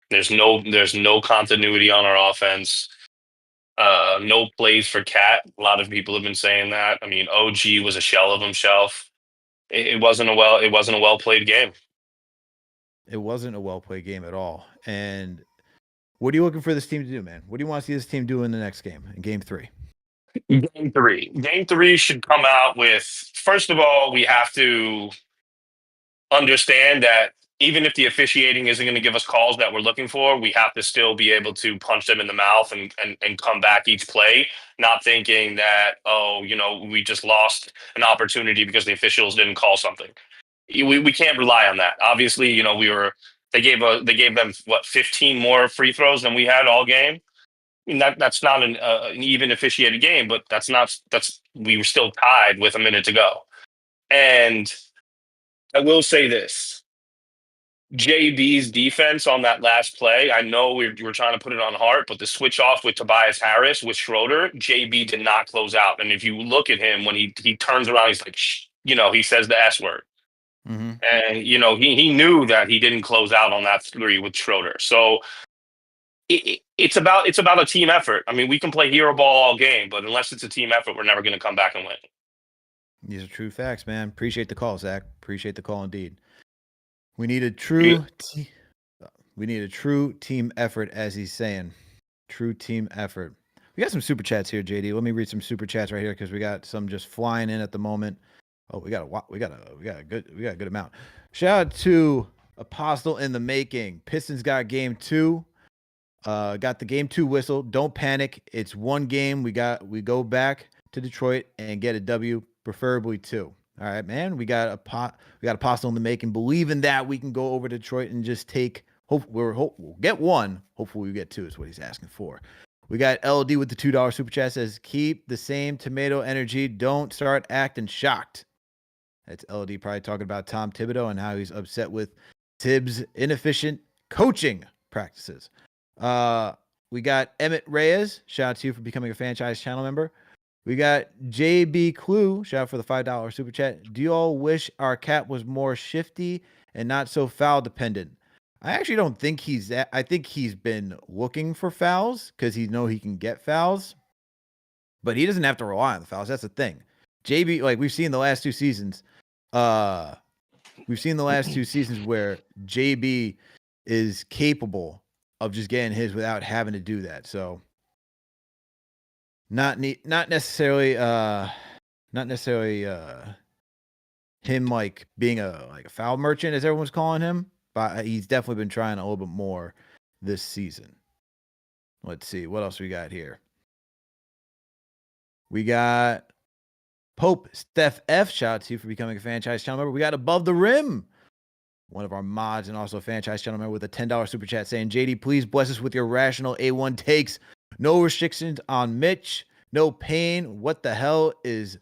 There's no continuity on our offense. No plays for Cat. A lot of people have been saying that. I mean, OG was a shell of himself. It wasn't a well played game. It wasn't a well played game at all. And what are you looking for this team to do, man? What do you want to see this team do in the next game, in game 3? Game three should come out with, first of all, we have to understand that even if the officiating isn't going to give us calls that we're looking for, we have to still be able to punch them in the mouth and come back each play, not thinking that, we just lost an opportunity because the officials didn't call something. We can't rely on that. Obviously, they gave them 15 more free throws than we had all game. I mean, that's not an even officiated game, but we were still tied with a minute to go. And I will say this. JB's defense on that last play, I know we're trying to put it on Hart, but the switch off with Tobias Harris with Schroeder, JB did not close out. And if you look at him, when he turns around, he's like, he says the S word. Mm-hmm. And, he knew that he didn't close out on that three with Schroeder. So it's about a team effort. I mean, we can play hero ball all game, but unless it's a team effort, we're never going to come back and win. These are true facts, man. Appreciate the call, Zach. Appreciate the call indeed. We need a true team effort, as he's saying. True team effort. We got some super chats here, JD. Let me read some super chats right here because we got some just flying in at the moment. Oh, we got a good amount. Shout out to Apostle in the making. Pistons got game 2. Got the game 2 whistle. Don't panic. It's one game. We go back to Detroit and get a W, preferably 2. All right, man. We got Apostle in the making. Believe in that we can go over to Detroit and just take. We'll get 1. Hopefully we get 2 is what he's asking for. We got LD with the $2 super chat, says keep the same tomato energy. Don't start acting shocked. That's LD probably talking about Tom Thibodeau and how he's upset with Tibbs' inefficient coaching practices. We got Emmett Reyes. Shout out to you for becoming a franchise channel member. We got JB Clue. Shout out for the $5 super chat. Do you all wish our Cat was more shifty and not so foul dependent? I actually don't think he's that. I think he's been looking for fouls because he can get fouls, but he doesn't have to rely on the fouls. That's the thing. JB, like we've seen the last 2 seasons. We've seen the last 2 seasons where JB is capable of just getting his without having to do that. So not necessarily him like being a foul merchant as everyone's calling him, but he's definitely been trying a little bit more this season. Let's see what else we got here. We got Pope Steph F, shout out to you for becoming a franchise channel member. We got Above the Rim, one of our mods and also a franchise channel member, with a $10 super chat saying, JD, please bless us with your rational A1 takes. No restrictions on Mitch. No pain. What the hell is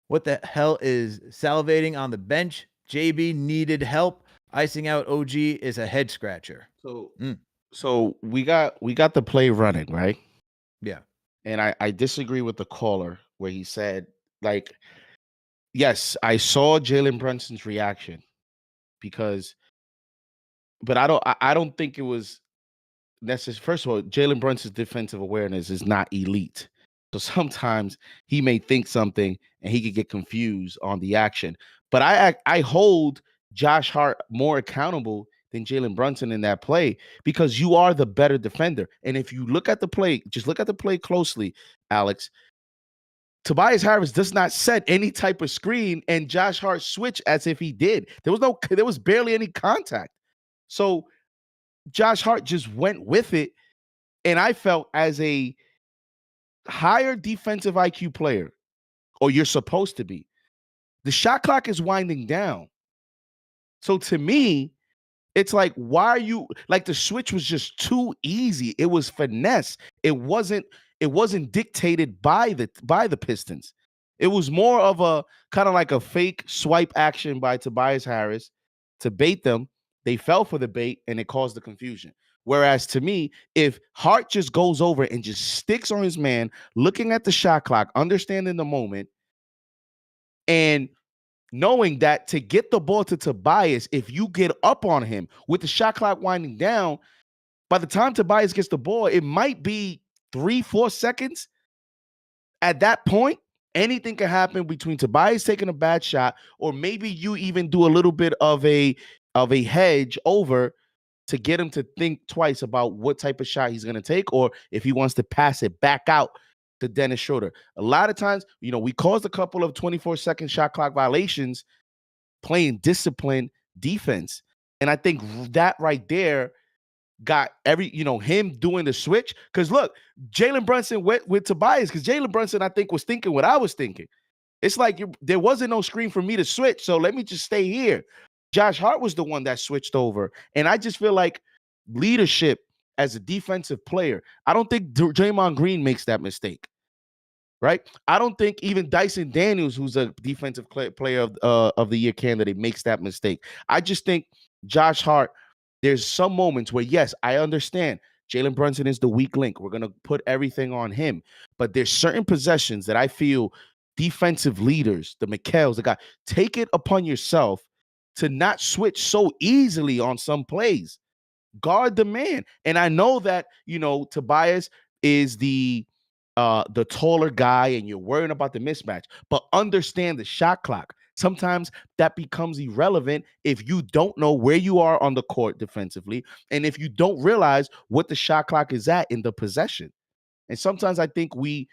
salivating on the bench? JB needed help. Icing out OG is a head scratcher. So we got the play running, right? Yeah. And I disagree with the caller where he said, like, yes, I saw Jalen Brunson's reaction but I don't think it was necessary. First of all, Jalen Brunson's defensive awareness is not elite. So sometimes he may think something and he could get confused on the action. But I hold Josh Hart more accountable than Jalen Brunson in that play because you are the better defender. And if you look at the play, just look at the play closely, Alex. Tobias Harris does not set any type of screen, and Josh Hart switched as if he did. There was barely any contact. So Josh Hart just went with it. And I felt as a higher defensive IQ player, or you're supposed to be, the shot clock is winding down. So to me, it's like, why are you like the switch was just too easy? It was finesse. It wasn't dictated by the Pistons. It was more of a kind of like a fake swipe action by Tobias Harris to bait them. They fell for the bait and it caused the confusion. Whereas to me, if Hart just goes over and just sticks on his man, looking at the shot clock, understanding the moment, and knowing that to get the ball to Tobias, if you get up on him with the shot clock winding down, by the time Tobias gets the ball, it might be 3-4 seconds. At that point, anything can happen between Tobias taking a bad shot, or maybe you even do a little bit of a hedge over to get him to think twice about what type of shot he's going to take, or if he wants to pass it back out to Dennis Schroeder. A lot of times, we caused a couple of 24-second shot clock violations playing disciplined defense. And I think that right there got him doing the switch. Because look, Jalen Brunson went with Tobias because Jalen Brunson, I think, was thinking what I was thinking. It's like there wasn't no screen for me to switch, so let me just stay here. Josh Hart was the one that switched over. And I just feel like leadership as a defensive player, I don't think Draymond Green makes that mistake, right? I don't think even Dyson Daniels, who's a defensive player of the year candidate, makes that mistake. I just think Josh Hart, there's some moments where, yes, I understand Jalen Brunson is the weak link. We're going to put everything on him. But there's certain possessions that I feel defensive leaders, the McHale's, the guy, take it upon yourself to not switch so easily on some plays. Guard the man. And I know that, Tobias is the taller guy and you're worrying about the mismatch, but understand the shot clock. Sometimes that becomes irrelevant if you don't know where you are on the court defensively and if you don't realize what the shot clock is at in the possession. And sometimes I think we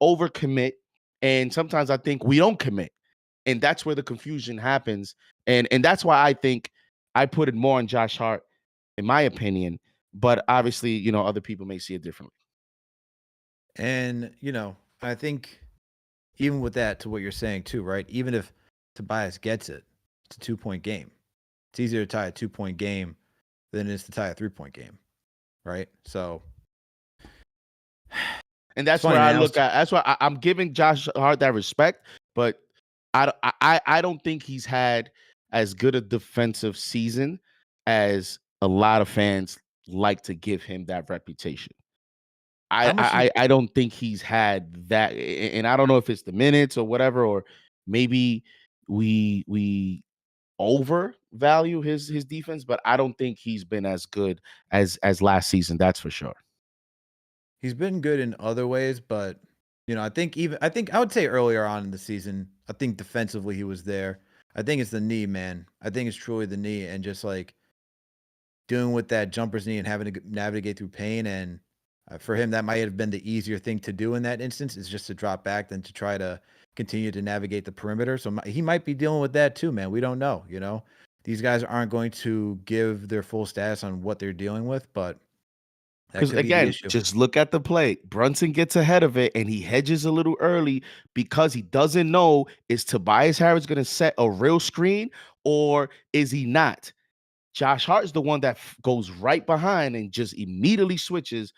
overcommit and sometimes I think we don't commit. And that's where the confusion happens. And that's why I think I put it more on Josh Hart, in my opinion. But obviously, other people may see it differently. And, I think even with that, to what you're saying too, right? Even if Tobias gets it, it's a 2-point game. It's easier to tie a 2-point game than it is to tie a 3-point game, right? So, and that's where I look at. That's why I'm giving Josh Hart that respect, but I don't think he's had as good a defensive season as a lot of fans like to give him that reputation. I don't think he's had that, and I don't know if it's the minutes or whatever, or maybe we overvalue his defense, but I don't think he's been as good as last season. That's for sure. He's been good in other ways, but I think I would say earlier on in the season, I think defensively he was there. I think it's the knee, man. I think it's truly the knee, and just like doing with that jumper's knee and having to navigate through pain. And for him, that might have been the easier thing to do in that instance, is just to drop back than to try to continue to navigate the perimeter. So he might be dealing with that too, man. We don't know. These guys aren't going to give their full status on what they're dealing with, but That Because could be the again, issue. just look at the play. Brunson gets ahead of it and he hedges a little early because he doesn't know, is Tobias Harris going to set a real screen or is he not? Josh Hart's the one that goes right behind and just immediately switches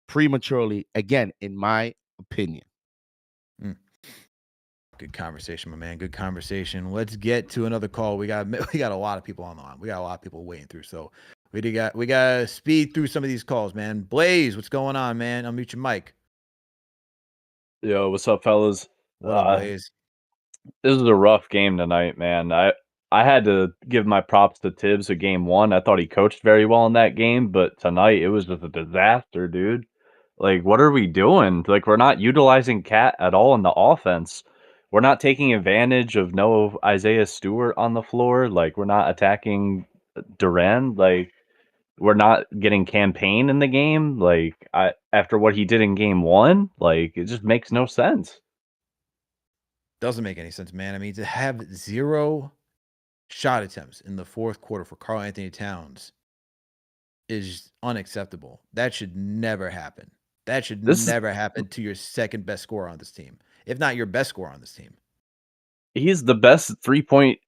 prematurely, again, in my opinion. Good conversation, my man. Good conversation. Let's get to another call. We got a lot of people on the line. We got a lot of people waiting through. So we got to speed through some of these calls, man. Blaze, what's going on, man? Unmute your mic. Yo, what's up, fellas? What up, Blaze? This is a rough game tonight, man. I had to give my props to Tibbs at game one. I thought he coached very well in that game, but tonight it was just a disaster, dude. Like, what are we doing? Like, we're not utilizing Cat at all in the offense. We're not taking advantage of no Isaiah Stewart on the floor. Like, we're not attacking Duran. Like, we're not getting campaign in the game. Like, after what he did in game one, like, it just makes no sense. Doesn't make any sense, man. I mean, to have 0 shot attempts in the fourth quarter for Karl Anthony Towns is unacceptable. That should never happen. That should never happen to your second best scorer on this team, if not your best scorer on this team. He's the best 3-point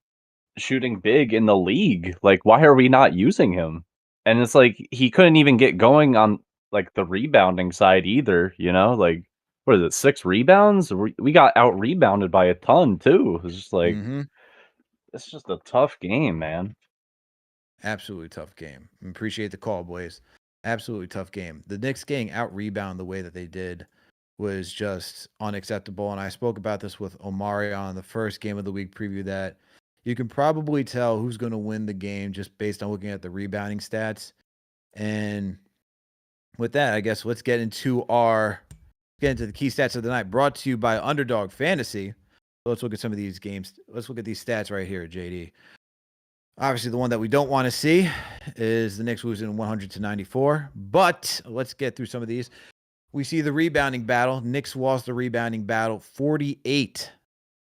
shooting big in the league. Like, why are we not using him? And it's like he couldn't even get going on like the rebounding side either, you know? Like, what is it, 6 rebounds? We got out rebounded by a ton too. It's just like it's just a tough game, man. Absolutely tough game. Appreciate the call, boys. Absolutely tough game. The Knicks getting out rebound the way that they did was just unacceptable. And I spoke about this with Omari on the first game of the week preview, that you can probably tell who's going to win the game just based on looking at the rebounding stats. And with that, I guess let's get into the key stats of the night, brought to you by Underdog Fantasy. So let's look at some of these games. Let's look at these stats right here, JD. Obviously, the one that we don't want to see is the Knicks losing 100-94. But let's get through some of these. We see the rebounding battle. Knicks lost the rebounding battle 48.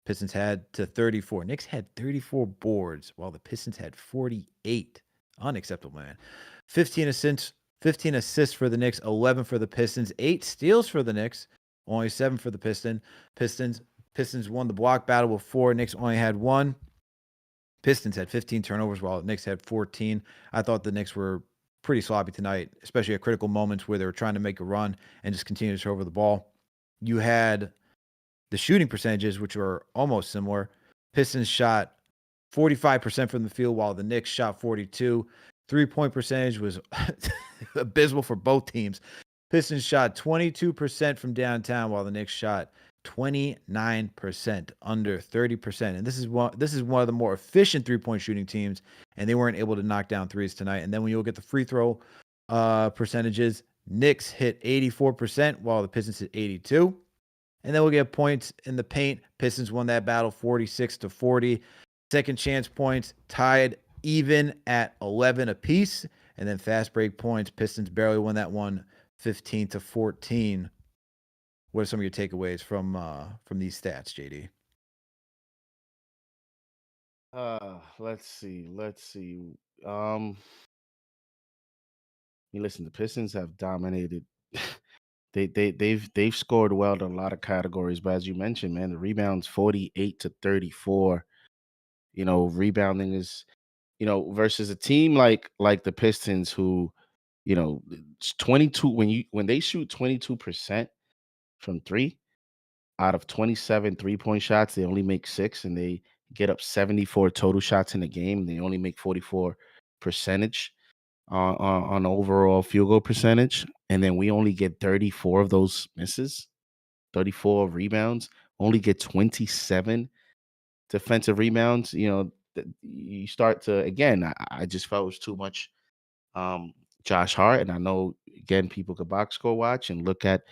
Pistons had to 34. Knicks had 34 boards while the Pistons had 48. Unacceptable, man. 15 assists for the Knicks, 11 for the Pistons, 8 steals for the Knicks, only 7 for the Pistons won the block battle with 4. Knicks only had 1. Pistons had 15 turnovers while the Knicks had 14. I thought the Knicks were pretty sloppy tonight, especially at critical moments where they were trying to make a run and just continue to turn over the ball. You had the shooting percentages, which were almost similar. Pistons shot 45% from the field while the Knicks shot 42%. 3-point percentage was abysmal for both teams. Pistons shot 22% from downtown while the Knicks shot 29%, under 30%. And this is one of the more efficient 3-point shooting teams, and they weren't able to knock down threes tonight. And then when you look at the free throw percentages, Knicks hit 84% while the Pistons hit 82%. And then we'll get points in the paint. Pistons won that battle 46-40. Second chance points tied even at 11 apiece. And then fast break points, Pistons barely won that one 15-14. What are some of your takeaways from these stats, JD? Let's see. Listen, the Pistons have dominated. They've scored well in a lot of categories, but as you mentioned, man, the rebounds 48-34. Rebounding is, versus a team like the Pistons who, it's 22 when they shoot 22% from 3 out of 27 3-point shots, they only make 6, and they get up 74 total shots in the game. They only make 44% on overall field goal percentage, and then we only get 34 of those misses, 34 rebounds, only get 27 defensive rebounds. You start to, again, I just felt it was too much Josh Hart, and I know, again, people could box score watch and look at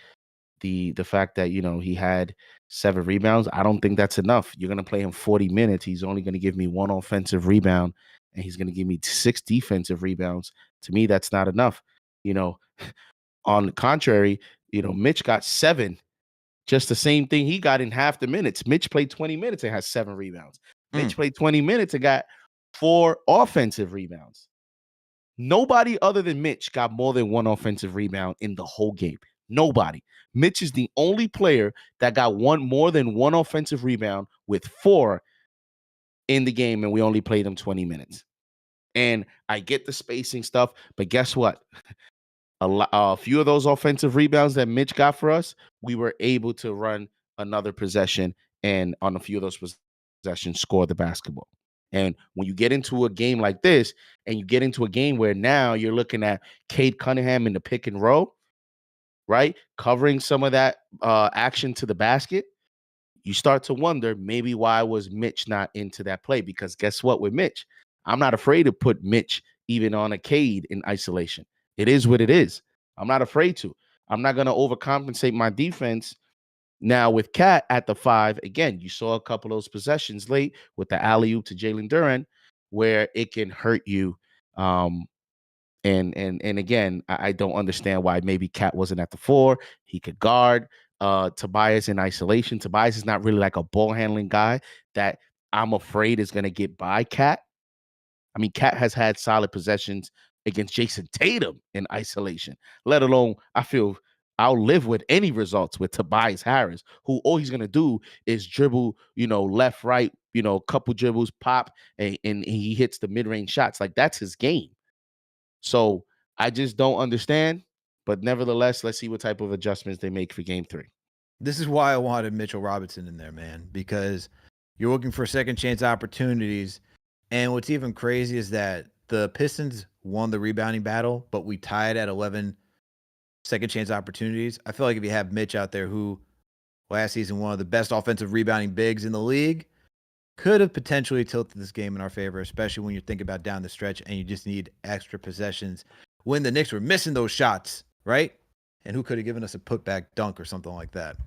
the fact that he had 7 rebounds. I don't think that's enough. You're going to play him 40 minutes. He's only going to give me 1 offensive rebound, and he's going to give me 6 defensive rebounds. To me, that's not enough. On the contrary, Mitch got 7, just the same thing he got in half the minutes. Mitch played 20 minutes and had 7 rebounds. Mitch played 20 minutes and got 4 offensive rebounds. Nobody other than Mitch got more than one offensive rebound in the whole game. Nobody. Mitch is the only player that got more than one offensive rebound with 4 in the game, and we only played him 20 minutes. And I get the spacing stuff, but guess what? A few of those offensive rebounds that Mitch got for us, we were able to run another possession, and on a few of those possessions, score the basketball. And when you get into a game like this, and you get into a game where now you're looking at Cade Cunningham in the pick and roll, right? Covering some of that action to the basket, you start to wonder maybe why was Mitch not into that play? Because guess what with Mitch? I'm not afraid to put Mitch even on a Cade in isolation. It is what it is. I'm not afraid to. I'm not going to overcompensate my defense. Now with Cat at the 5, again, you saw a couple of those possessions late with the alley-oop to Jalen Duren where it can hurt you. And again, I don't understand why maybe Cat wasn't at the 4. He could guard Tobias in isolation. Tobias is not really like a ball handling guy that I'm afraid is going to get by Cat. I mean, Cat has had solid possessions against Jason Tatum in isolation, let alone I'll live with any results with Tobias Harris, who all he's going to do is dribble, left, right, couple dribbles, pop, and he hits the mid-range shots. Like, that's his game. So I just don't understand. But nevertheless, let's see what type of adjustments they make for game 3. This is why I wanted Mitchell Robinson in there, man, because you're looking for second chance opportunities. And what's even crazy is that the Pistons won the rebounding battle, but we tied at 11 second chance opportunities. I feel like if you have Mitch out there, who last season one of the best offensive rebounding bigs in the league, could have potentially tilted this game in our favor, especially when you're thinking about down the stretch and you just need extra possessions when the Knicks were missing those shots, right? And who could have given us a putback dunk or something like that?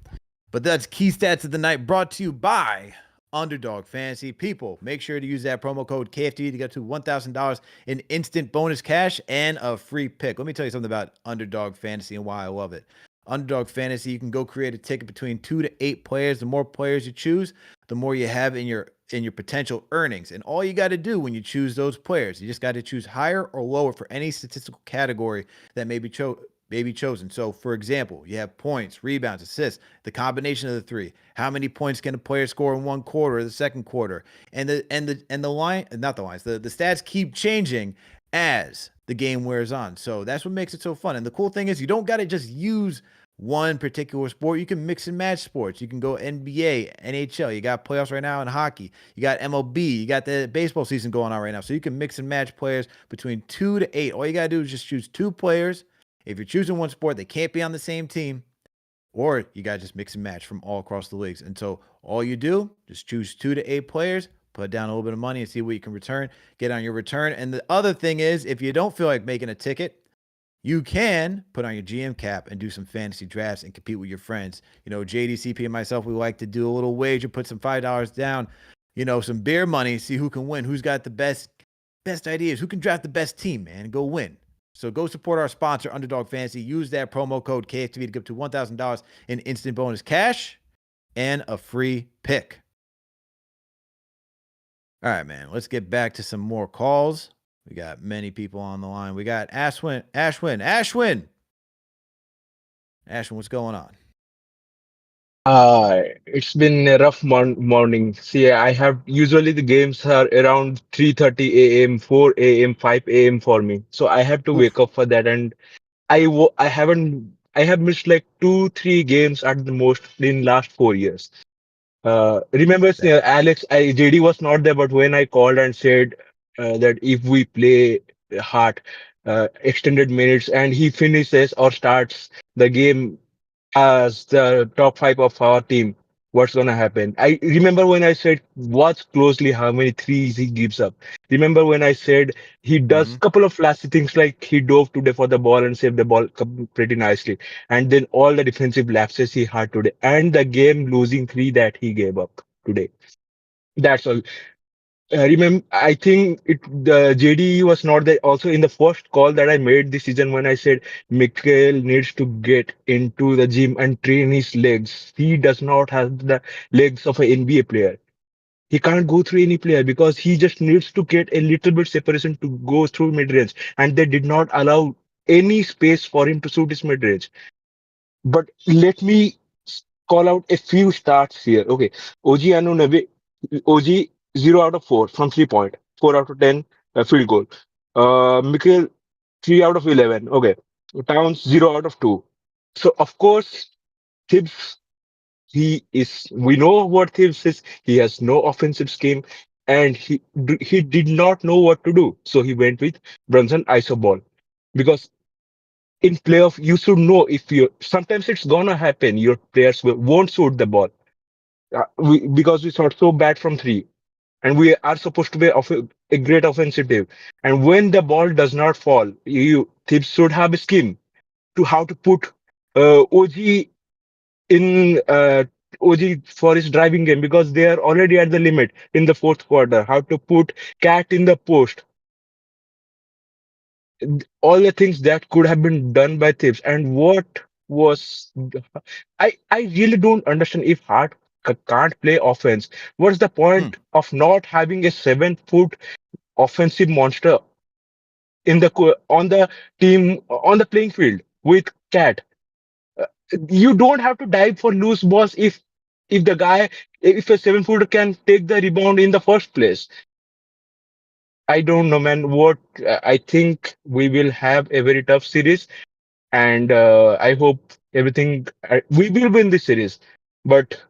But that's Key Stats of the Night, brought to you by Underdog Fantasy. People, make sure to use that promo code KFTV to get to $1,000 in instant bonus cash and a free pick. Let me tell you something about Underdog Fantasy and why I love it. Underdog Fantasy, you can go create a ticket between 2 to 8 players. The more players you choose, the more you have in your potential earnings. And all you got to do when you choose those players, you just got to choose higher or lower for any statistical category that may be chosen. So, for example, you have points, rebounds, assists, the combination of the 3. How many points can a player score in one quarter or the second quarter? And the stats keep changing as the game wears on. So that's what makes it so fun. And the cool thing is you don't got to just use one particular sport. You can mix and match sports. You can go NBA, NHL. You got playoffs right now in hockey. You got MLB. You got the baseball season going on right now. So you can mix and match players between 2 to 8. All you got to do is just choose 2 players. If you're choosing one sport, they can't be on the same team. Or you got to just mix and match from all across the leagues. And so all you do, just choose 2 to 8 players, put down a little bit of money and see what you can return, get on your return. And the other thing is, if you don't feel like making a ticket, you can put on your GM cap and do some fantasy drafts and compete with your friends. JDCP and myself, we like to do a little wager, put some $5 down, some beer money, see who can win, who's got the best ideas, who can draft the best team, man, and go win. So go support our sponsor, Underdog Fantasy. Use that promo code KFTV to get up to $1,000 in instant bonus cash and a free pick. All right, man, let's get back to some more calls. We got many people on the line. We got Ashwin. Ashwin, what's going on? It's been a rough morning. See, I have usually the games are around 3:30 a.m., 4 a.m., 5 a.m. for me. So I have to wake up for that, and I have missed like 2-3 games at the most in last 4 years. Remember, Alex, JD was not there, but when I called and said that if we play hard, extended minutes, and he finishes or starts the game as the top 5 of our team, what's gonna happen? I remember when I said watch closely how many threes he gives up. Remember when I said he does couple of flashy things like he dove today for the ball and saved the ball pretty nicely, and then all the defensive lapses he had today, and the game losing 3 that he gave up today. That's all. Remember, I think the JD was not there also in the first call that I made this season when I said Mikhail needs to get into the gym and train his legs. He does not have the legs of an NBA player. He can't go through any player because he just needs to get a little bit separation to go through mid range, and they did not allow any space for him to shoot his mid range. But let me call out a few stats here. Okay, OG Anunoby, OG 0 out of 4 from 3 point, 4 out of 10 field goal. Mikhail 3 out of 11. Okay, Towns 0 out of 2. So of course, Tibbs, we know what Tibbs is. He has no offensive scheme, and he did not know what to do. So he went with Brunson iso ball, because in playoff you should know, if you sometimes it's gonna happen, your players won't shoot the ball, because we shot so bad from three, and we are supposed to be a great offensive team. And when the ball does not fall, you Tibbs should have a scheme to how to put OG in OG for his driving game, because they are already at the limit in the fourth quarter. How to put Cat in the post, all the things that could have been done by Thibs. And what was I really don't understand, if Hart can't play offense, what's the point of not having a 7 foot offensive monster in the on the team, on the playing field with Cat? Uh, You don't have to dive for loose balls if the guy, if a 7 footer can take the rebound in the first place. I don't know, man. What I think we will have a very tough series, and I hope everything. We will win this series, but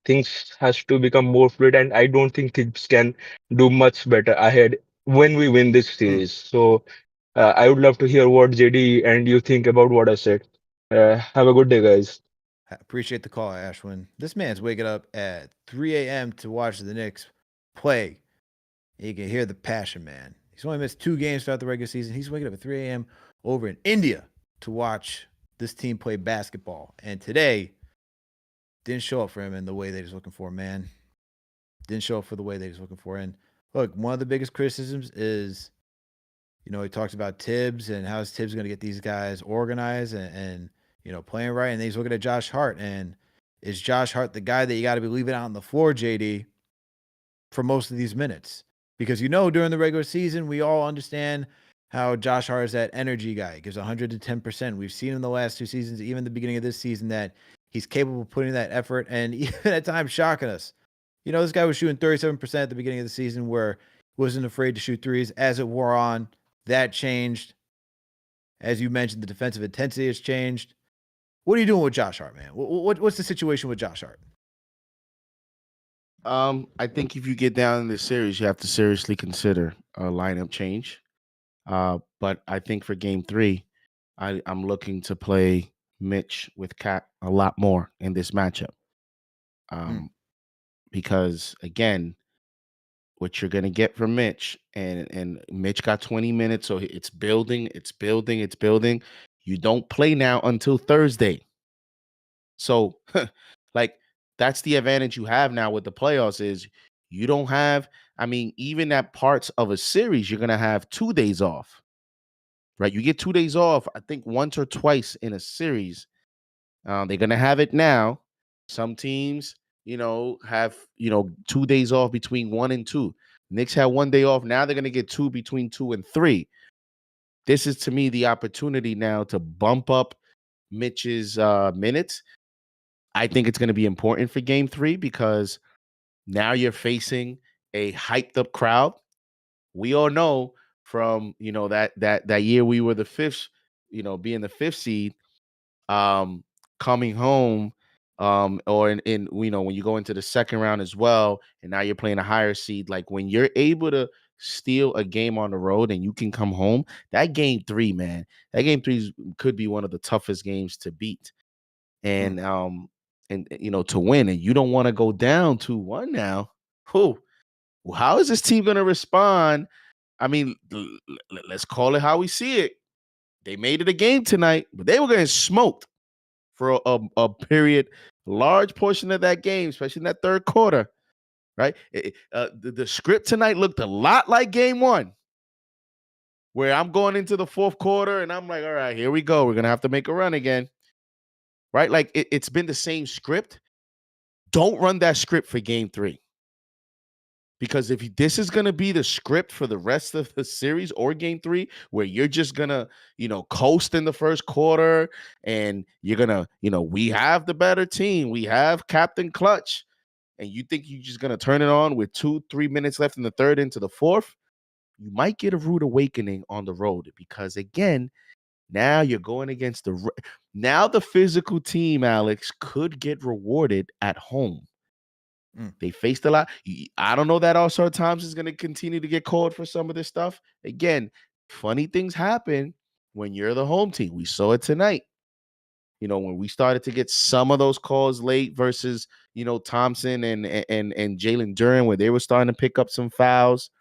things has to become more fluid, and I don't think things can do much better ahead when we win this series. So I would love to hear what JD and you think about what I said. Have a good day, guys. I appreciate the call, Ashwin. This man's waking up at 3 a.m. to watch the Knicks play. You can hear the passion, man. He's only missed 2 games throughout the regular season. He's waking up at 3 a.m. over in India to watch this team play basketball. And today didn't show up for him in the way that he's looking for, man. Didn't show up for the way that he's looking for. And look, one of the biggest criticisms is, he talks about Tibbs and how is Tibbs going to get these guys organized and playing right. And then he's looking at Josh Hart. And is Josh Hart the guy that you got to be leaving out on the floor, JD, for most of these minutes? Because during the regular season, we all understand how Josh Hart is that energy guy. He gives 110%. We've seen in the last 2 seasons, even the beginning of this season, that he's capable of putting that effort and even at times shocking us. This guy was shooting 37% at the beginning of the season, where he wasn't afraid to shoot threes. As it wore on, that changed. As you mentioned, the defensive intensity has changed. What are you doing with Josh Hart, man? What's the situation with Josh Hart? I think if you get down in this series, you have to seriously consider a lineup change. But I think for game 3, I'm looking to play Mitch with Cat a lot more in this matchup. Because again, what you're gonna get from Mitch, and Mitch got 20 minutes, so it's building. You don't play now until Thursday. So like, that's the advantage you have now with the playoffs, is you don't have, even at parts of a series, you're gonna have 2 days off. Right? You get 2 days off, I think once or twice in a series. They're gonna have it now. Some teams, have 2 days off between 1 and 2. Knicks had 1 day off. Now they're gonna get 2 between 2 and 3. This is, to me, the opportunity now to bump up Mitch's minutes. I think it's going to be important for game 3, because now you're facing a hyped up crowd. We all know from, that year we were the 5th, being the 5th seed, coming home, or in when you go into the second round as well, and now you're playing a higher seed. Like, when you're able to steal a game on the road and you can come home, that game 3, man, that game 3 could be one of the toughest games to beat. And to win, and you don't want to go down 2-1 now. How is this team going to respond? Let's call it how we see it. They made it a game tonight, but they were getting smoked for a period, large portion of that game, especially in that third quarter, right? The script tonight looked a lot like game 1, where I'm going into the fourth quarter and I'm like, all right, here we go. We're going to have to make a run again, right? Like, it's been the same script. don't run that script for game 3. Because if this is going to be the script for the rest of the series or game 3, where you're just going to, coast in the first quarter and you're going to, we have the better team. We have Captain Clutch. And you think you're just going to turn it on with 2-3 minutes left in the third into the fourth, you might get a rude awakening on the road. Because again, now you're going against the physical team, Alex, could get rewarded at home. They faced a lot. I don't know that All-Star Times is going to continue to get called for some of this stuff. Again, funny things happen when you're the home team. We saw it tonight. When we started to get some of those calls late versus, Thompson and Jalen Duren, where they were starting to pick up some fouls.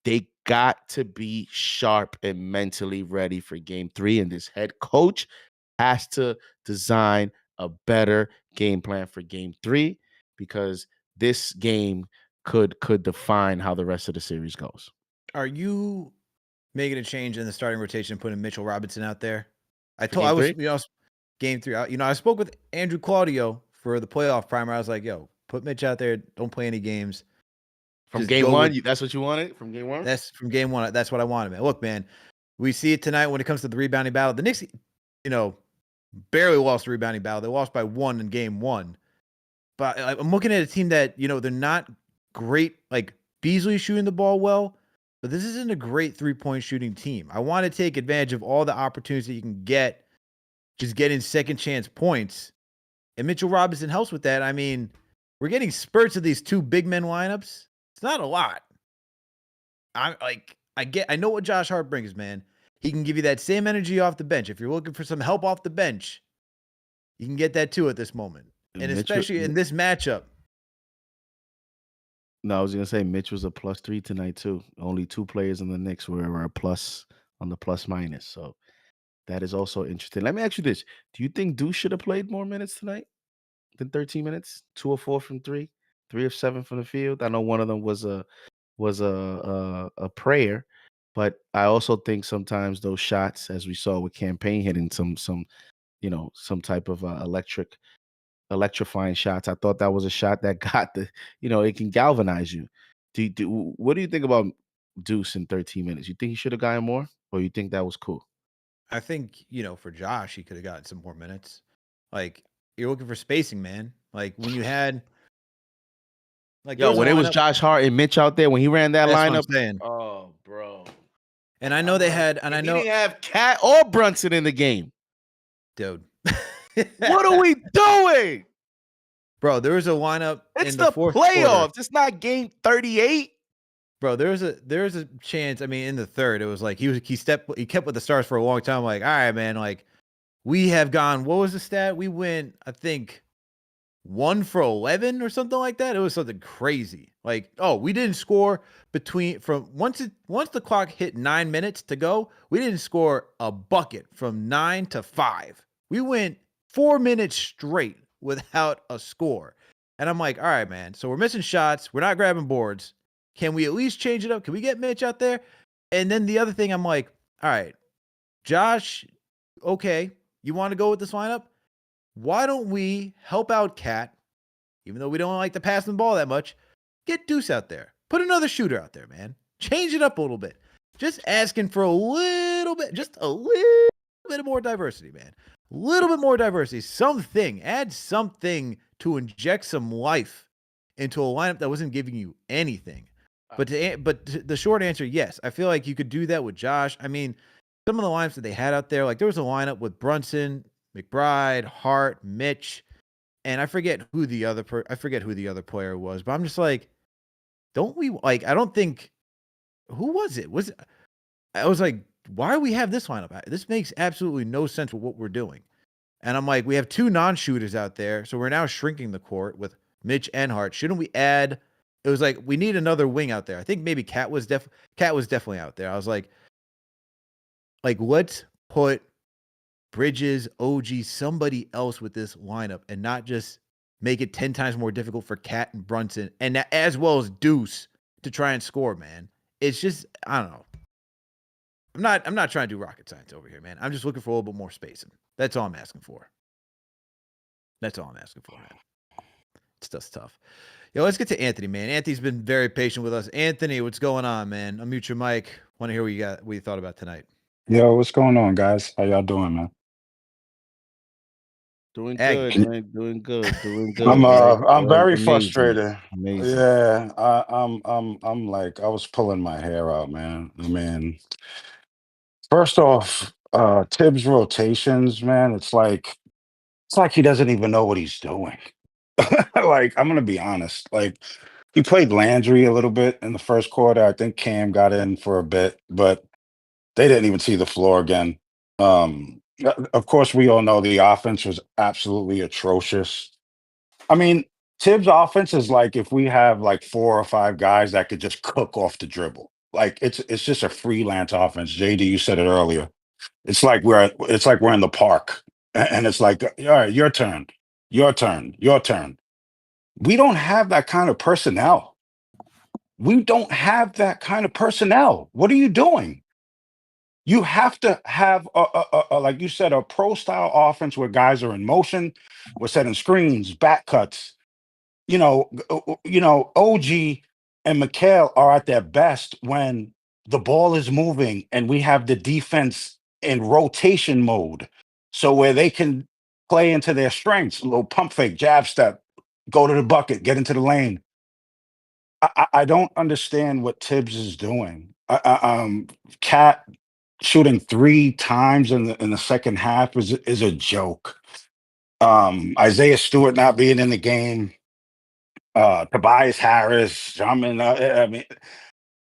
They got to be sharp and mentally ready for game 3. And this head coach has to design a better game plan for game 3, because this game could define how the rest of the series goes. Are you making a change in the starting rotation, putting Mitchell Robinson out there? I game 3. I spoke with Andrew Claudio for the playoff primer. I was like, yo, put Mitch out there. Don't play any games. From game 1, that's what you wanted? From game 1? That's from game 1. That's what I wanted, man. Look, man, we see it tonight when it comes to the rebounding battle. The Knicks, barely lost the rebounding battle. They lost by 1 in game 1. But I'm looking at a team that, they're not great. Like, Beasley shooting the ball well, but this isn't a great 3-point shooting team. I want to take advantage of all the opportunities that you can get, just getting second chance points. And Mitchell Robinson helps with that. I mean, we're getting spurts of these 2 big men lineups. It's not a lot. I know what Josh Hart brings, man. He can give you that same energy off the bench. If you're looking for some help off the bench, you can get that too at this moment. And especially in this matchup. No, I was going to say Mitch was a +3 tonight too. Only 2 players in the Knicks were a plus on the plus minus. So that is also interesting. Let me ask you this. Do you think Deuce should have played more minutes tonight than 13 minutes? 2 of 4 from 3, 3 of 7 from the field. I know one of them was a prayer, but I also think sometimes those shots, as we saw with Campaign hitting some type of electrifying shots. I thought that was a shot that got it can galvanize you. What do you think about Deuce in 13 minutes? You think he should have gotten more, or you think that was cool? I think, for Josh, he could have gotten some more minutes. Like, you're looking for spacing, man. Like, when you had when it was Josh Hart and Mitch out there, when he ran that lineup. What I'm saying. Oh, bro. And I know they had, and I know he didn't have Cat or Brunson in the game. Dude. What are we doing? Bro, there was a lineup in the fourth playoffs. quarter. It's not game 38. Bro, there's a chance. I mean, in the third, it was like he kept with the stars for a long time. Like, all right, man, like we have gone. What was the stat? We went, I think, 1 for 11 or something like that. It was something crazy. Like, we didn't score once the clock hit 9 minutes to go. We didn't score a bucket from 9 to 5. We went 4 minutes straight without a score. And I'm like, all right, man. So we're missing shots. We're not grabbing boards. Can we at least change it up? Can we get Mitch out there? And then the other thing, I'm like, all right, Josh, okay, you want to go with this lineup? Why don't we help out Cat, even though we don't like to pass the ball that much? Get Deuce out there. Put another shooter out there, man. Change it up a little bit. Just asking for a little bit, just a little bit more diversity, man. A little bit more diversity. Something. Add something to inject some life into a lineup that wasn't giving you anything. But the short answer, yes. I feel like you could do that with Josh. I mean, some of the lineups that they had out there, like there was a lineup with Brunson, McBride, Hart, Mitch, and I forget who the other player was. But I'm just like, don't we like? I don't think. Who was it? I was like, why do we have this lineup? This makes absolutely no sense with what we're doing. And I'm like, we have 2 non-shooters out there, so we're now shrinking the court with Mitch and Hart. Shouldn't we add? It was like we need another wing out there. I think maybe Cat was definitely out there. I was like let's put Bridges, OG, somebody else with this lineup, and not just make it 10 times more difficult for Cat and Brunson, and as well as Deuce to try and score, man. It's just, I don't know. I'm not trying to do rocket science over here, man. I'm just looking for a little bit more spacing. That's all I'm asking for. That's all I'm asking for, man. It's just tough. Yo, let's get to Anthony, man. Anthony's been very patient with us. Anthony, what's going on, man? Unmute your mic. Want to hear what you thought about tonight. Yo, what's going on, guys? How y'all doing, man? Doing Aggie. good, man. Doing good. Doing good. I'm Like very amazing. frustrated. Amazing. Yeah, I'm like I was pulling my hair out, man. I mean, first off, Tibbs rotations, man. It's like he doesn't even know what he's doing. Like, I'm gonna be honest. Like, he played Landry a little bit in the first quarter. I think Cam got in for a bit, but they didn't even see the floor again. Of course, we all know the offense was absolutely atrocious. I mean, Tibbs' offense is like if we have like 4 or 5 guys that could just cook off the dribble. Like it's just a freelance offense. JD, you said it earlier. It's like we're in the park, and it's like, all right, your turn, your turn, your turn. We don't have that kind of personnel. We don't have that kind of personnel. What are you doing? You have to have, like you said, a pro style offense where guys are in motion. We're setting screens, back cuts. OG and Mikhail are at their best when the ball is moving and we have the defense in rotation mode. So where they can play into their strengths, a little pump fake, jab step, go to the bucket, get into the lane. I don't understand what Tibbs is doing. Cat shooting 3 times in the second half is a joke. Isaiah Stewart not being in the game, Tobias Harris, I mean,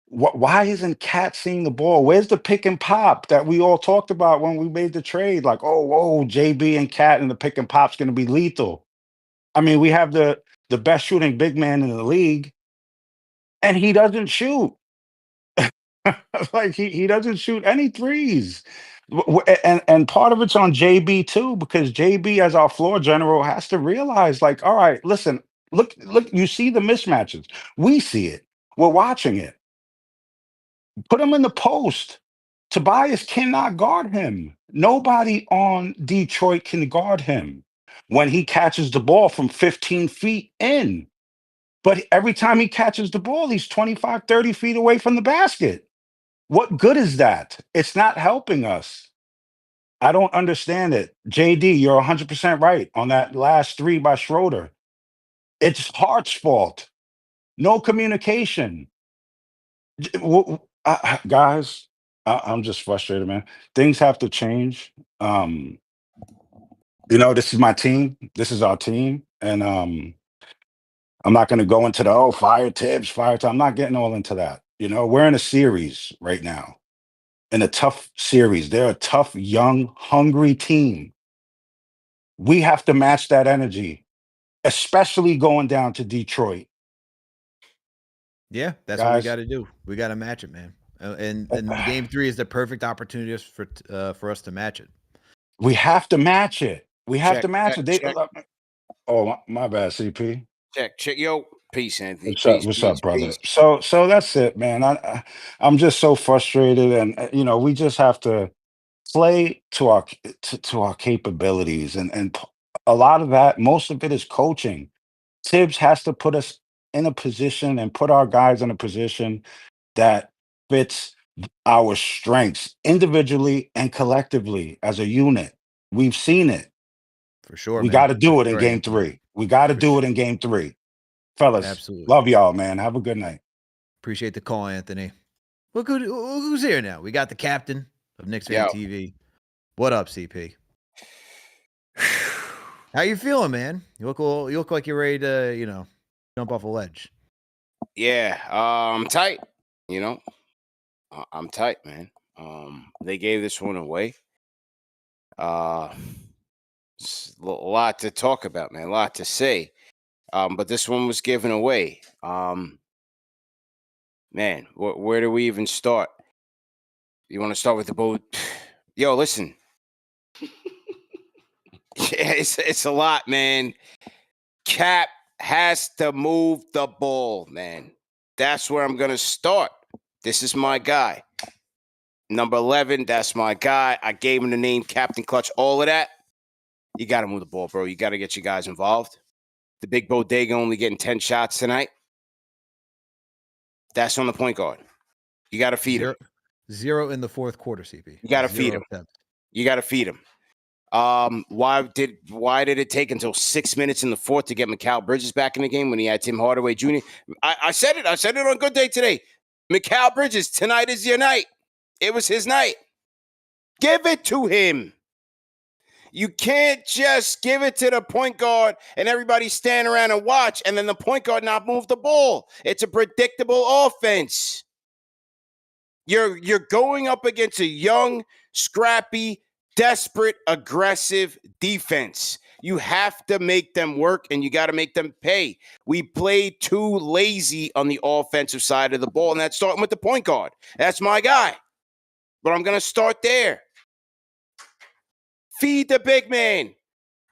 why isn't Cat seeing the ball? Where's the pick and pop that we all talked about when we made the trade? Like, oh, JB and Cat and the pick and pop's going to be lethal. I mean, we have the best shooting big man in the league, and he doesn't shoot. Like he doesn't shoot any threes. And part of it's on JB too, because JB as our floor general has to realize, like, all right, listen, look, you see the mismatches. We see it. We're watching it. Put him in the post. Tobias cannot guard him. Nobody on Detroit can guard him when he catches the ball from 15 feet in. But every time he catches the ball, he's 25, 30 feet away from the basket. What good is that? It's not helping us. I don't understand it. JD, you're 100% right on that last 3 by Schroeder. It's Hart's fault. No communication. Guys, I'm just frustrated, man. Things have to change. This is my team. This is our team. And I'm not going to go into the, fire Tibbs, fire time. I'm not getting all into that. We're in a series right now. In a tough series. They're a tough, young, hungry team. We have to match that energy, especially going down to Detroit. Yeah, that's what we got to do. We got to match it, man. And game 3 is the perfect opportunity for us to match it. We have to match it. We have to match it. Check. Oh, my bad, CP. Check. Yo, peace, Anthony. What's up, brother? So that's it, man. I'm just so frustrated, and we just have to play to our capabilities, and a lot of that, most of it is coaching. Tibbs has to put us in a position and put our guys in a position that fits our strengths individually and collectively as a unit. We've seen it. For sure, We man. got to do For it in sure, game Anthony. 3. We got to For do sure. it in game 3. Fellas, Absolutely. love y'all, man. Have a good night. Appreciate the call, Anthony. Look who's here now. We got the captain of KnicksFanTV. What up, CP? How you feeling, man? You look like you're ready to, jump off a ledge. Yeah, I'm tight. I'm tight, man. They gave this one away. It's a lot to talk about, man. A lot to say. But this one was given away. Man, where do we even start? You want to start with the boat? Yo, listen. Yeah, it's a lot, man. Cap has to move the ball, man. That's where I'm going to start. This is my guy. Number 11, that's my guy. I gave him the name Captain Clutch, all of that. You got to move the ball, bro. You got to get your guys involved. The big bodega only getting 10 shots tonight. That's on the point guard. You got to feed him. Zero in the fourth quarter, CP. You got to feed him. You got to feed him. Why did it take until 6 minutes in the fourth to get Mikal Bridges back in the game when he had Tim Hardaway Jr.? I said it. I said it on Good Day today. Mikal Bridges, tonight is your night. It was his night. Give it to him. You can't just give it to the point guard and everybody stand around and watch and then the point guard not move the ball. It's a predictable offense. You're going up against a young, scrappy, desperate, aggressive defense. You have to make them work and you got to make them pay. We played too lazy on the offensive side of the ball, and that's starting with the point guard. That's my guy. But I'm going to start there. Feed the big man.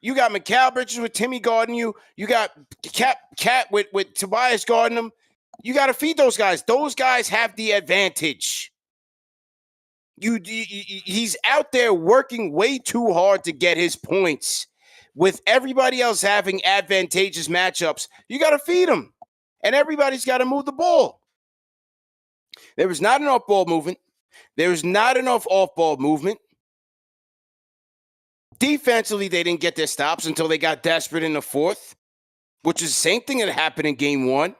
You got Mikal Bridges with Timmy guarding you. You got Cat with Tobias guarding him. You got to feed those guys. Those guys have the advantage. He's out there working way too hard to get his points. With everybody else having advantageous matchups, you got to feed him. And everybody's got to move the ball. There was not enough ball movement. There was not enough off-ball movement. Defensively, they didn't get their stops until they got desperate in the fourth, which is the same thing that happened in game one.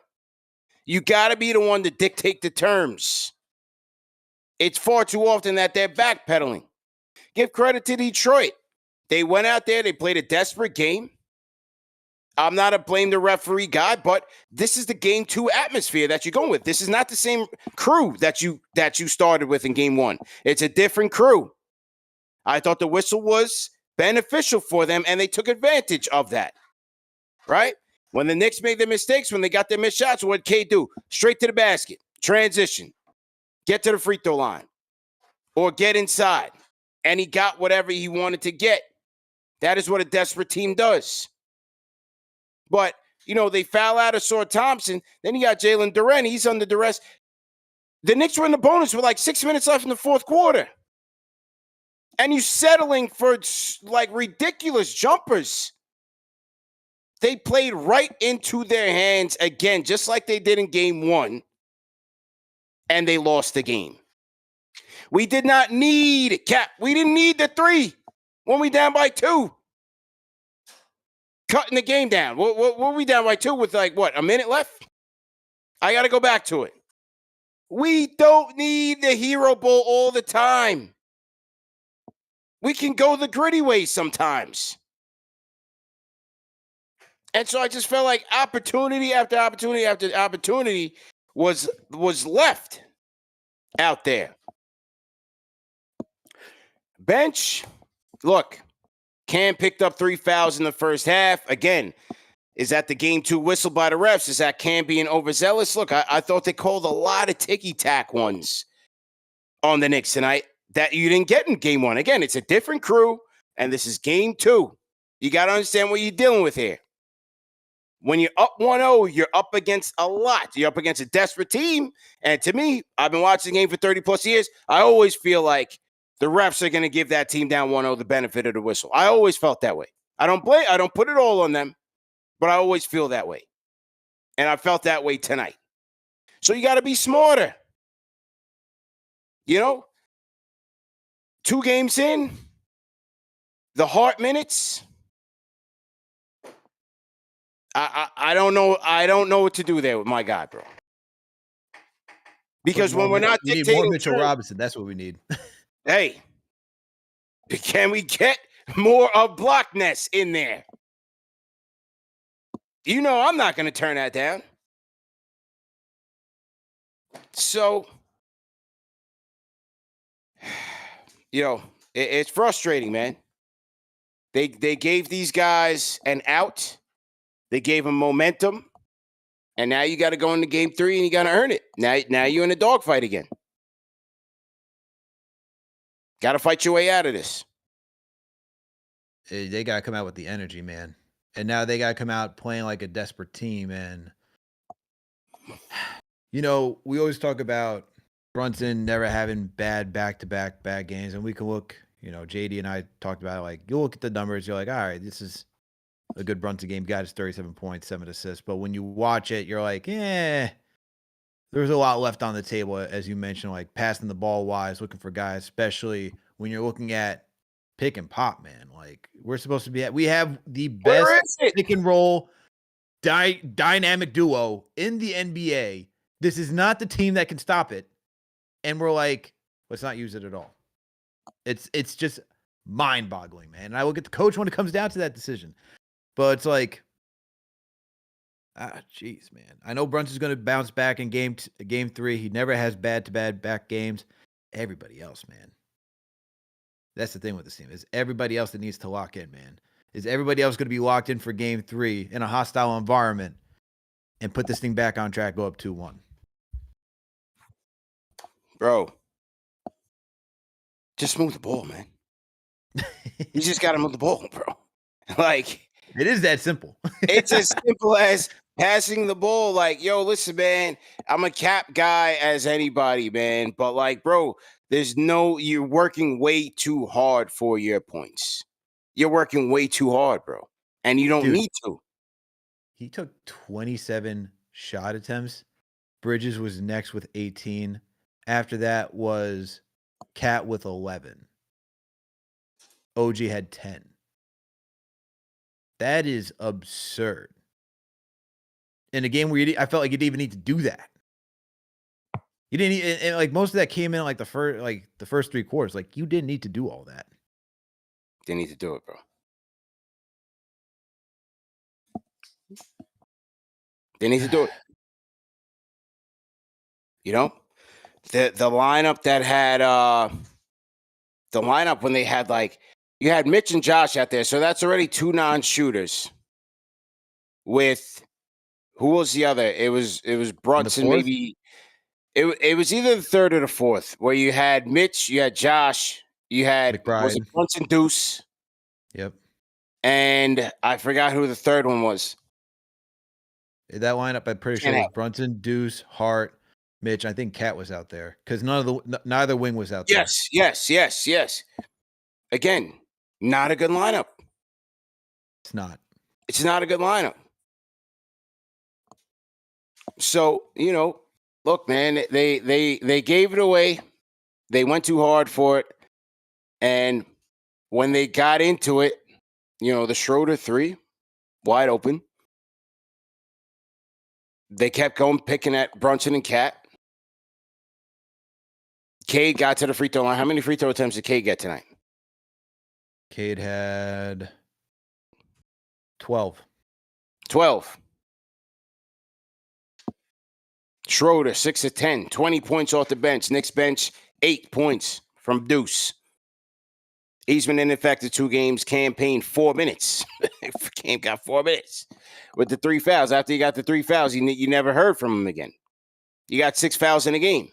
You got to be the one to dictate the terms. It's far too often that they're backpedaling. Give credit to Detroit. They went out there, they played a desperate game. I'm not a blame the referee guy, but this is the game two atmosphere that you're going with. This is not the same crew that you started with in game one. It's a different crew. I thought the whistle was beneficial for them, and they took advantage of that, right? When the Knicks made their mistakes, when they got their missed shots, what did K do? Straight to the basket, transition, get to the free throw line, or get inside. And he got whatever he wanted to get. That is what a desperate team does. But, they foul out of Sword Thompson. Then you got Jalen Duren. He's under duress. The Knicks were in the bonus with like 6 minutes left in the fourth quarter. And you settling for like ridiculous jumpers. They played right into their hands again, just like they did in game one. And they lost the game. We did not need, Cap, we didn't need the three when we down by 2. Cutting the game down. What were we down by 2 with a minute left? I got to go back to it. We don't need the hero ball all the time. We can go the gritty way sometimes. And so I just felt like opportunity after opportunity after opportunity was left out there. Bench, look, Cam picked up 3 fouls in the first half. Again, is that the game 2 whistle by the refs? Is that Cam being overzealous? Look, I thought they called a lot of ticky-tack ones on the Knicks tonight that you didn't get in game 1. Again, it's a different crew, and this is game 2. You got to understand what you're dealing with here. When you're up 1-0, you're up against a lot. You're up against a desperate team. And to me, I've been watching the game for 30-plus years. I always feel like the refs are going to give that team down 1-0 the benefit of the whistle. I always felt that way. I don't put it all on them, but I always feel that way. And I felt that way tonight. So you got to be smarter. 2 games in, the Hart minutes, I don't know. I don't know what to do there with my guy, bro. Because when we're not dictating, we need more Mitchell Robinson. That's what we need. Hey, can we get more of Blockness in there? I'm not going to turn that down. So, it's frustrating, man. They gave these guys an out. They gave them momentum. And now you got to go into game 3 and you got to earn it. Now you're in a dogfight again. Got to fight your way out of this. They got to come out with the energy, man. And now they got to come out playing like a desperate team. And, we always talk about Brunson never having bad back-to-back bad games. And we can look, You know, JD and I talked about it. Like, you look at the numbers, you're like, all right, this is a good Brunson game. Got his 37 points, 7 assists. But when you watch it, you're like, there's a lot left on the table, as you mentioned, like passing the ball wise, looking for guys, especially when you're looking at pick and pop, man. Like, we're supposed to be we have the Where best is it? pick and roll dynamic duo in the NBA. This is not the team that can stop it. And we're like, let's not use it at all. It's just mind-boggling, man. And I look at the coach when it comes down to that decision. But it's like, jeez, man. I know Brunson's going to bounce back in game 3. He never has bad-to-bad back games. Everybody else, man. That's the thing with this team. Is everybody else that needs to lock in, man. Is everybody else going to be locked in for game 3 in a hostile environment and put this thing back on track, go up 2-1? Bro, just move the ball, man. You just got to move the ball, bro. Like, it is that simple. it's as simple as passing the ball. Like, yo, listen, man, I'm a cap guy as anybody, man. But, like, bro, you're working way too hard for your points. You're working way too hard, bro. And you don't need to. He took 27 shot attempts. Bridges was next with 18. After that was Cat with 11. OG had 10. That is absurd. In a game where I felt like you didn't even need to do that. You didn't, and like most of that came in like the first 3 quarters. Like, you didn't need to do all that. Didn't need to do it, bro. They need to do it. You know, the lineup that had the lineup when they had, like, you had Mitch and Josh out there, so that's already 2 non-shooters. With who was the other? It was Brunson, maybe. It was either the 3rd or the 4th, where you had Mitch, you had Josh, you had was it Brunson, Deuce? Yep. And I forgot who the 3rd one was. That lineup, I'm pretty sure, was Brunson, Deuce, Hart, Mitch. I think Cat was out there because neither wing was out there. Yes. Again, not a good lineup. It's not. It's not a good lineup. So, you know, look, man, they gave it away. They went too hard for it. And when they got into it, you know, the Schroeder 3, wide open. They kept going, picking at Brunson and Cat. Cade got to the free throw line. How many free throw attempts did Cade get tonight? Cade had 12. 12. Schroeder, 6 of 10, 20 points off the bench. Knicks bench, 8 points from Deuce. He's been ineffective 2 games. Campaign 4 minutes. Cam got 4 minutes with the 3 fouls. After he got the 3 fouls, you never heard from him again. You got 6 fouls in a game.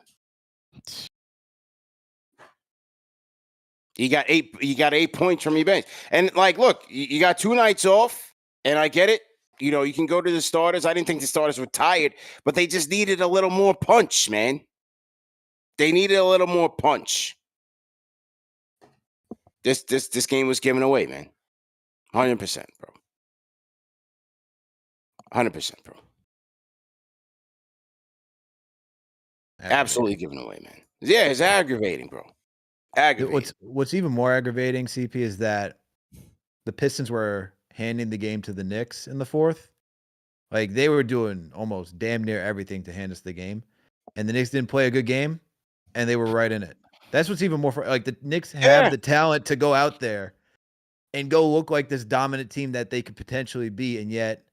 You got 8 points from your bench. And, like, look, you got 2 nights off, and I get it. You know, you can go to the starters. I didn't think the starters were tired, but they just needed a little more punch, man. They needed a little more punch. This game was given away, man. 100%, bro. 100%, bro. Absolutely given away, man. Yeah, it's aggravating, bro. Aggravating. What's even more aggravating, CP, is that the Pistons were handing the game to the Knicks in the 4th. Like, they were doing almost damn near everything to hand us the game. And the Knicks didn't play a good game, and they were right in it. That's what's even more like, the Knicks have the talent to go out there and go look like this dominant team that they could potentially be, and yet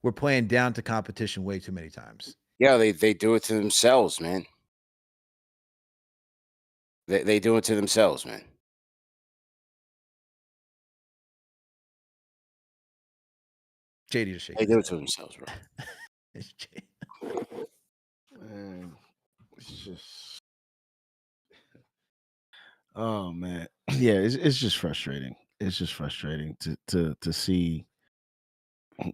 we're playing down to competition way too many times. Yeah, they do it to themselves, man. They do it to themselves, man. JD to shake. They do it to themselves, bro. Man, it's just, oh man, yeah, it's just frustrating. It's just frustrating to see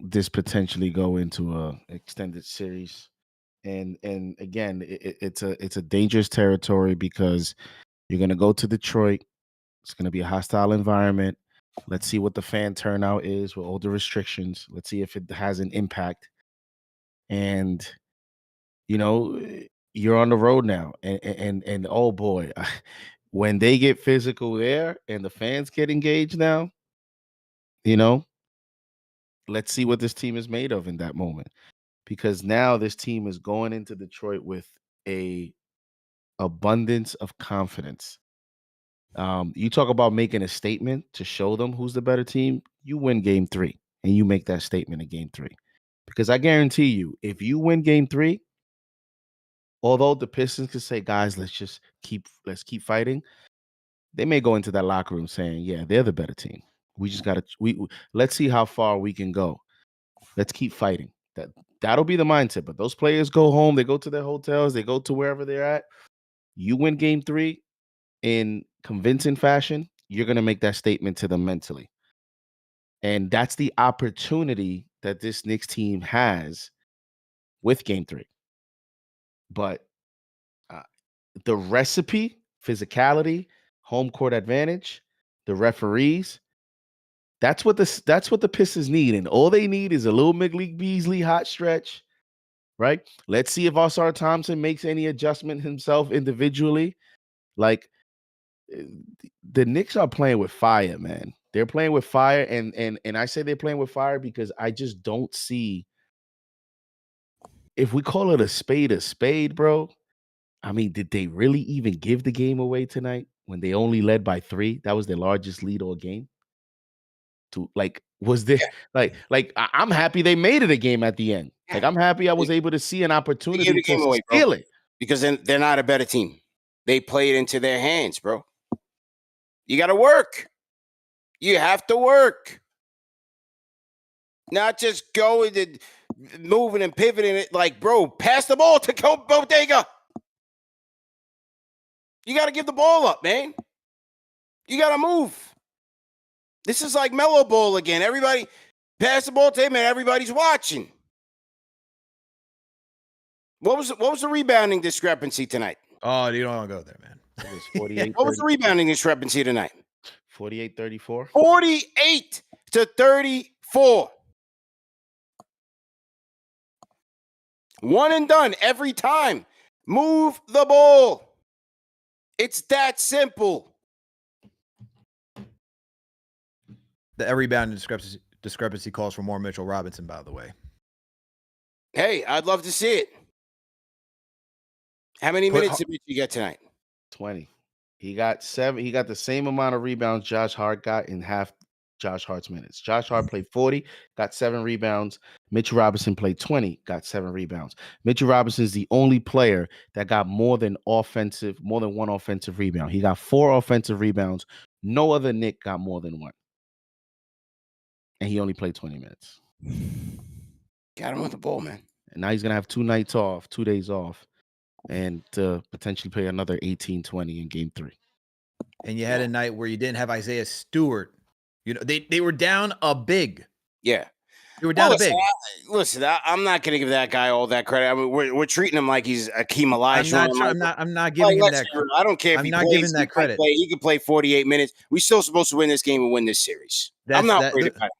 this potentially go into a extended series, and again, it's a dangerous territory because you're gonna go to Detroit It's going to be a hostile environment. Let's see what the fan turnout is with all the restrictions. Let's see if it has an impact. And, you know, you're on the road now. And oh boy, when they get physical there and the fans get engaged now, you know, let's see what this team is made of in that moment. Because now this team is going into Detroit with a abundance of confidence. You talk about making a statement to show them who's the better team. You win game 3 and you make that statement in game 3. Because I guarantee you, if you win game 3, although the Pistons could say, guys, let's keep fighting, they may go into that locker room saying, yeah, they're the better team. We just gotta let's see how far we can go. Let's keep fighting. That'll be the mindset. But those players go home, they go to their hotels, they go to wherever they're at. You win game 3 in convincing fashion, you're going to make that statement to them mentally. And that's the opportunity that this Knicks team has with game 3. But the recipe, physicality, home court advantage, the referees, that's what the Pistons need. And all they need is a little Malik Beasley hot stretch, right? Let's see if Oscar Thompson makes any adjustment himself individually. Like, the Knicks are playing with fire, man. They're playing with fire, and I say they're playing with fire because I just don't see, if we call it a spade, bro. I mean, did they really even give the game away tonight when they only led by 3? That was their largest lead all game. Was there I'm happy they made it a game at the end. Like, I'm happy I was able to see an opportunity to steal it. Because then they're not a better team. They play it into their hands, bro. You got to work. You have to work. Not just going and moving and pivoting it. Like, bro, pass the ball to Bodega. You got to give the ball up, man. You got to move. This is like Mellow Ball again. Everybody pass the ball to him, and everybody's watching. What was the rebounding discrepancy tonight? Oh, you don't want to go there, man. It was 48. What was the rebounding discrepancy tonight? 48-34. 48-34. One and done every time. Move the ball. It's that simple. The rebound discrepancy calls for more Mitchell Robinson, by the way. Hey, I'd love to see it. How many minutes did you get tonight? 20. He got 7. He got the same amount of rebounds Josh Hart got in half Josh Hart's minutes. Josh Hart played 40, got 7 rebounds. Mitchell Robinson played 20, got 7 rebounds. Mitchell Robinson is the only player that got more than one offensive rebound. He got 4 offensive rebounds. No other Knick got more than 1. And he only played 20 minutes. Got him with the ball, man. And now he's going to have 2 days off, and to potentially play another 18-20 in game 3. And you had a night where you didn't have Isaiah Stewart. You know, they were down a big. Yeah. They were down a big. Listen, I'm not going to give that guy all that credit. I mean, we're treating him like he's Akeem Olajuwon. I'm not giving him that credit. I don't care if I'm he not plays, giving that credit. He can play 48 minutes. We're still supposed to win this game and win this series. I'm not worried about it.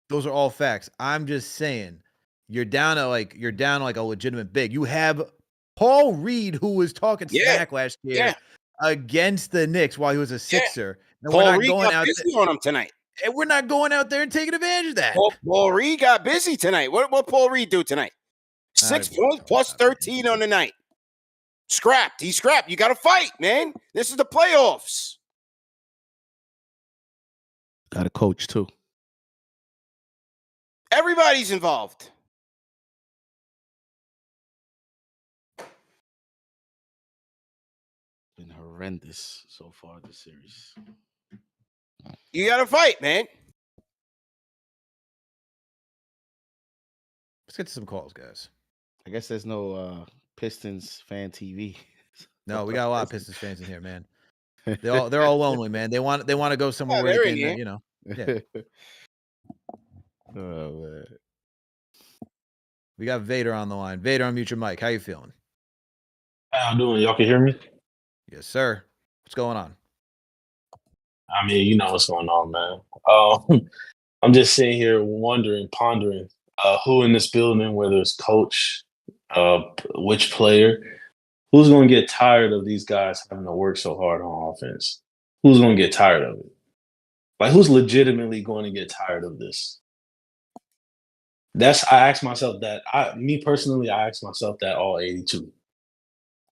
Those are all facts. I'm just saying, you're down to like a legitimate big. You have Paul Reed, who was talking smack last year against the Knicks while he was a Sixer. And Paul Reed got busy on him tonight. And we're not going out there and taking advantage of that. Paul Reed got busy tonight. What Paul Reed do tonight? 6 points plus 13 on the night. Scrapped. He scrapped. You got to fight, man. This is the playoffs. Got a coach, too. Everybody's involved. Been horrendous so far this series. You got to fight, man. Let's get to some calls, guys. I guess there's no Pistons fan TV. No, we got a lot of Pistons fans in here, man. They're all lonely, man. They want to go somewhere where they can, Yeah. Oh man. We got Vader on the line. Vader, unmute your mic. How you feeling? How y'all doing? Y'all can hear me? Yes, sir. What's going on? I mean, you know what's going on, man. I'm just sitting here wondering, pondering, who in this building, whether it's coach, which player, who's going to get tired of these guys having to work so hard on offense? Who's going to get tired of it? Like, who's legitimately going to get tired of this? I ask myself that. Me personally, I ask myself that all 82.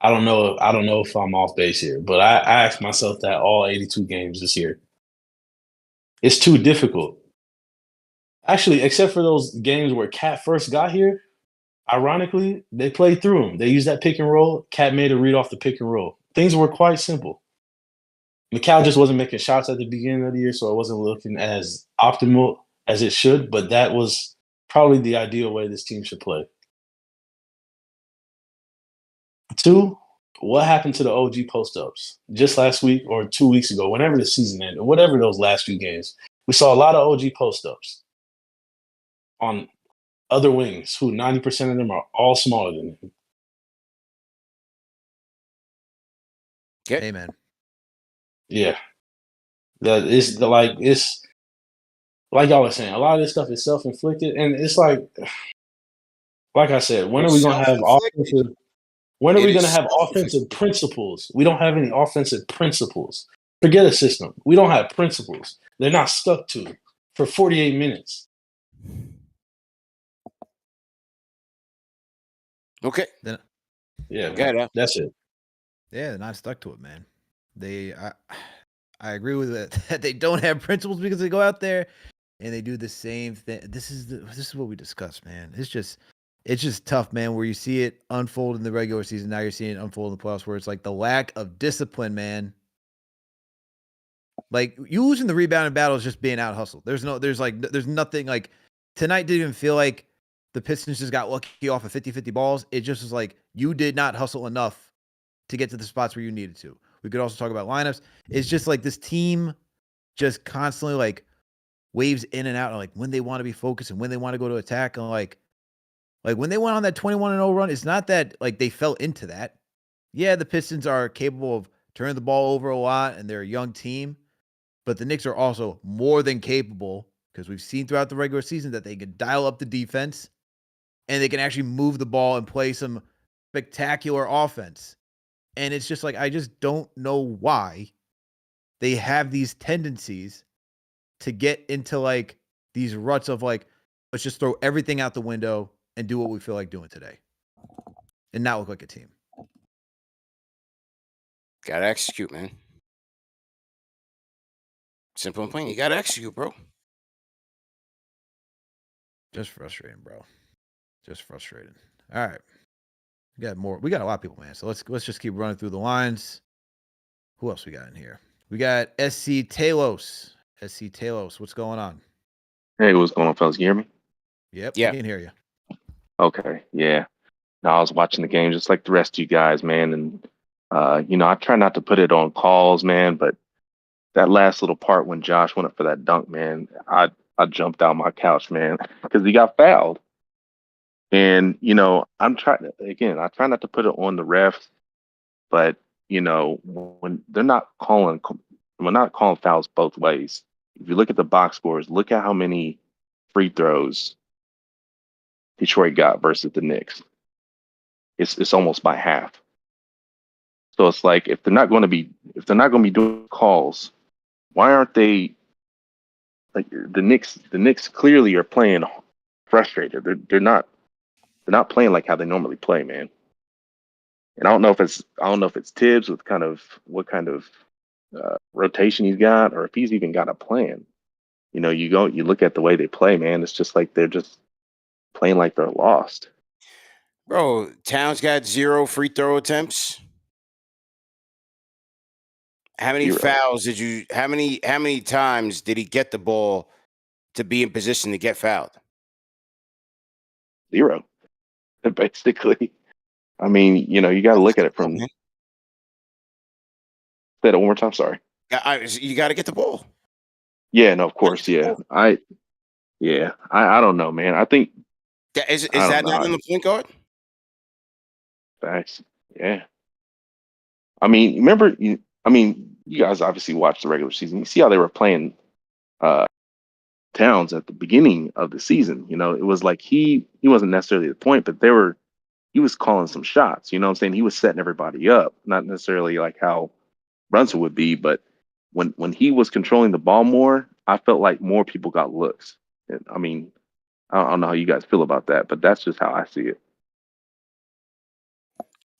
I don't know if I'm off base here, but I ask myself that all 82 games this year. It's too difficult. Actually, except for those games where Cat first got here, ironically, they played through him. They used that pick and roll. Cat made a read off the pick and roll. Things were quite simple. Mikal just wasn't making shots at the beginning of the year, so it wasn't looking as optimal as it should, but that was probably the ideal way this team should play. 2, what happened to the OG post-ups? Just last week or 2 weeks ago, whenever the season ended, whatever those last few games, we saw a lot of OG post-ups on other wings who 90% of them are all smaller than him. Okay. Amen. Yeah. It's like y'all were saying, a lot of this stuff is self-inflicted, and it's like I said, when are we gonna have offensive? When are we gonna have offensive principles? We don't have any offensive principles. Forget a system. We don't have principles. They're not stuck to for 48 minutes. Okay. Yeah, that's it. Yeah, they're not stuck to it, man. I agree with it that they don't have principles because they go out there and they do the same thing. This is what we discussed, man. It's just tough, man, where you see it unfold in the regular season. Now you're seeing it unfold in the playoffs where it's like the lack of discipline, man. Like, you losing the rebounding battle is just being out hustled. There's nothing like tonight didn't even feel like the Pistons just got lucky off of 50-50 balls. It just was like you did not hustle enough to get to the spots where you needed to. We could also talk about lineups. It's just like this team just constantly like waves in and out, like when they want to be focused and when they want to go to attack. And like when they went on that 21-0 run, it's not that like they fell into that. Yeah, the Pistons are capable of turning the ball over a lot and they're a young team, but the Knicks are also more than capable, because we've seen throughout the regular season that they can dial up the defense and they can actually move the ball and play some spectacular offense. And it's just like, I just don't know why they have these tendencies to get into like these ruts of like, let's just throw everything out the window and do what we feel like doing today and not look like a team. Gotta execute, man. Simple and plain. You gotta execute, bro. Just frustrating, bro. Just frustrating. All right. We got a lot of people, man. So let's just keep running through the lines. Who else we got in here? We got SC Telos. SC Telos, what's going on? Hey, what's going on, fellas? You hear me? Yep, Yeah. we can hear you. Okay, yeah. No, I was watching the game just like the rest of you guys, man. And, I try not to put it on calls, man, but that last little part when Josh went up for that dunk, man, I jumped out my couch, man, because he got fouled. And, I try not to put it on the refs, but, when we're not calling fouls both ways. If you look at the box scores, look at how many free throws Detroit got versus the Knicks. It's almost by half. So it's like if they're not going to be doing calls, why aren't they like the Knicks? The Knicks clearly are playing frustrated. They're not playing like how they normally play, man. And I don't know if it's Tibbs with what kind of rotation he's got, or if he's even got a plan. You look at the way they play, man. It's just like they're just playing like they're lost. Bro, Towns got 0 free throw attempts. How many 0. fouls did you? How many times did he get the ball to be in position to get fouled? 0, basically. I mean, you got to look at it from. Man. Say that one more time. Sorry. You got to get the ball. Yeah, no, of course, yeah. I don't know, man. I think Is that not on the point guard? facts. Yeah. I mean, remember, you guys obviously watched the regular season. You see how they were playing Towns at the beginning of the season. You know, it was like he wasn't necessarily the point, but he was calling some shots. You know what I'm saying? He was setting everybody up, not necessarily like how Brunson would be, but when he was controlling the ball more, I felt like more people got looks. And, I mean, I don't know how you guys feel about that, but that's just how I see it.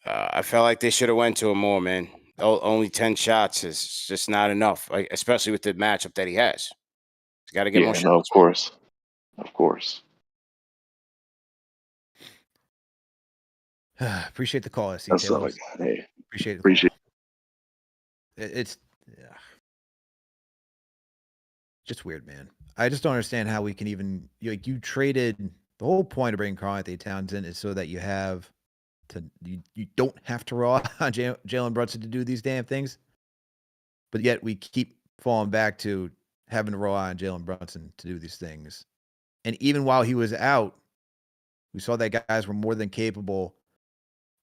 I felt like they should have went to him more, man. Only 10 shots is just not enough, like, especially with the matchup that he has. He's got to get more shots. No, of course. Of course. Appreciate the call, SC That's Taylors. hey, Appreciate it. appreciate It's just weird, man. I just don't understand how we can even like you traded the whole point of bringing Karl-Anthony Towns in is so that you don't have to rely on Jalen Brunson to do these damn things. But yet we keep falling back to having to rely on Jalen Brunson to do these things. And even while he was out, we saw that guys were more than capable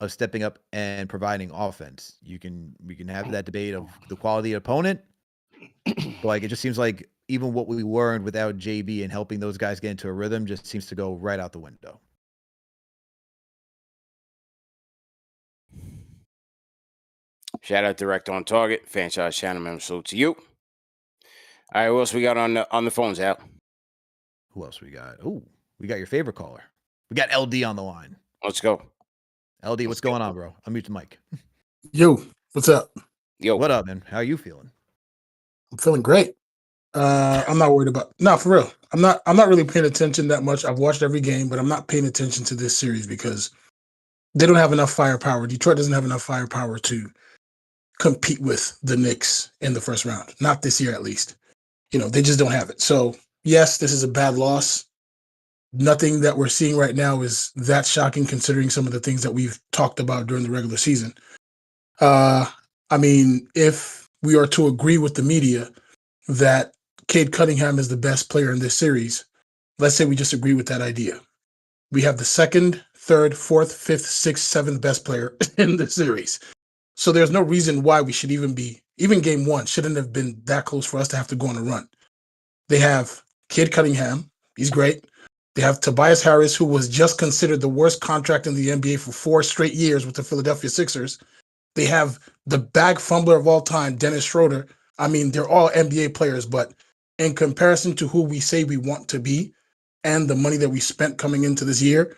of stepping up and providing offense. We can have that debate of the quality of opponent, but like it just seems like even what we learned without JB and helping those guys get into a rhythm just seems to go right out the window. Shout out Direct on Target, franchise channel member. So to you. All right, who else we got on the phones, Al? Who else we got? Oh, we got your favorite caller. We got LD on the line. Let's go. LD, what's going on, bro? Unmute the mic. Yo, what's up? Yo. What up, man? How are you feeling? I'm feeling great. I'm not worried about for real. I'm not really paying attention that much. I've watched every game, but I'm not paying attention to this series because they don't have enough firepower. Detroit doesn't have enough firepower to compete with the Knicks in the first round. Not this year, at least. You know, they just don't have it. So, yes, this is a bad loss. Nothing that we're seeing right now is that shocking considering some of the things that we've talked about during the regular season. I mean, if we are to agree with the media that Cade Cunningham is the best player in this series, let's say we just agree with that idea. We have the second, third, fourth, fifth, sixth, seventh best player in the series. So there's no reason why we should even game one shouldn't have been that close for us to have to go on a run. They have Cade Cunningham. He's great. They have Tobias Harris, who was just considered the worst contract in the NBA for 4 straight years with the Philadelphia Sixers. They have the bag fumbler of all time, Dennis Schroeder. I mean, they're all NBA players, but in comparison to who we say we want to be and the money that we spent coming into this year,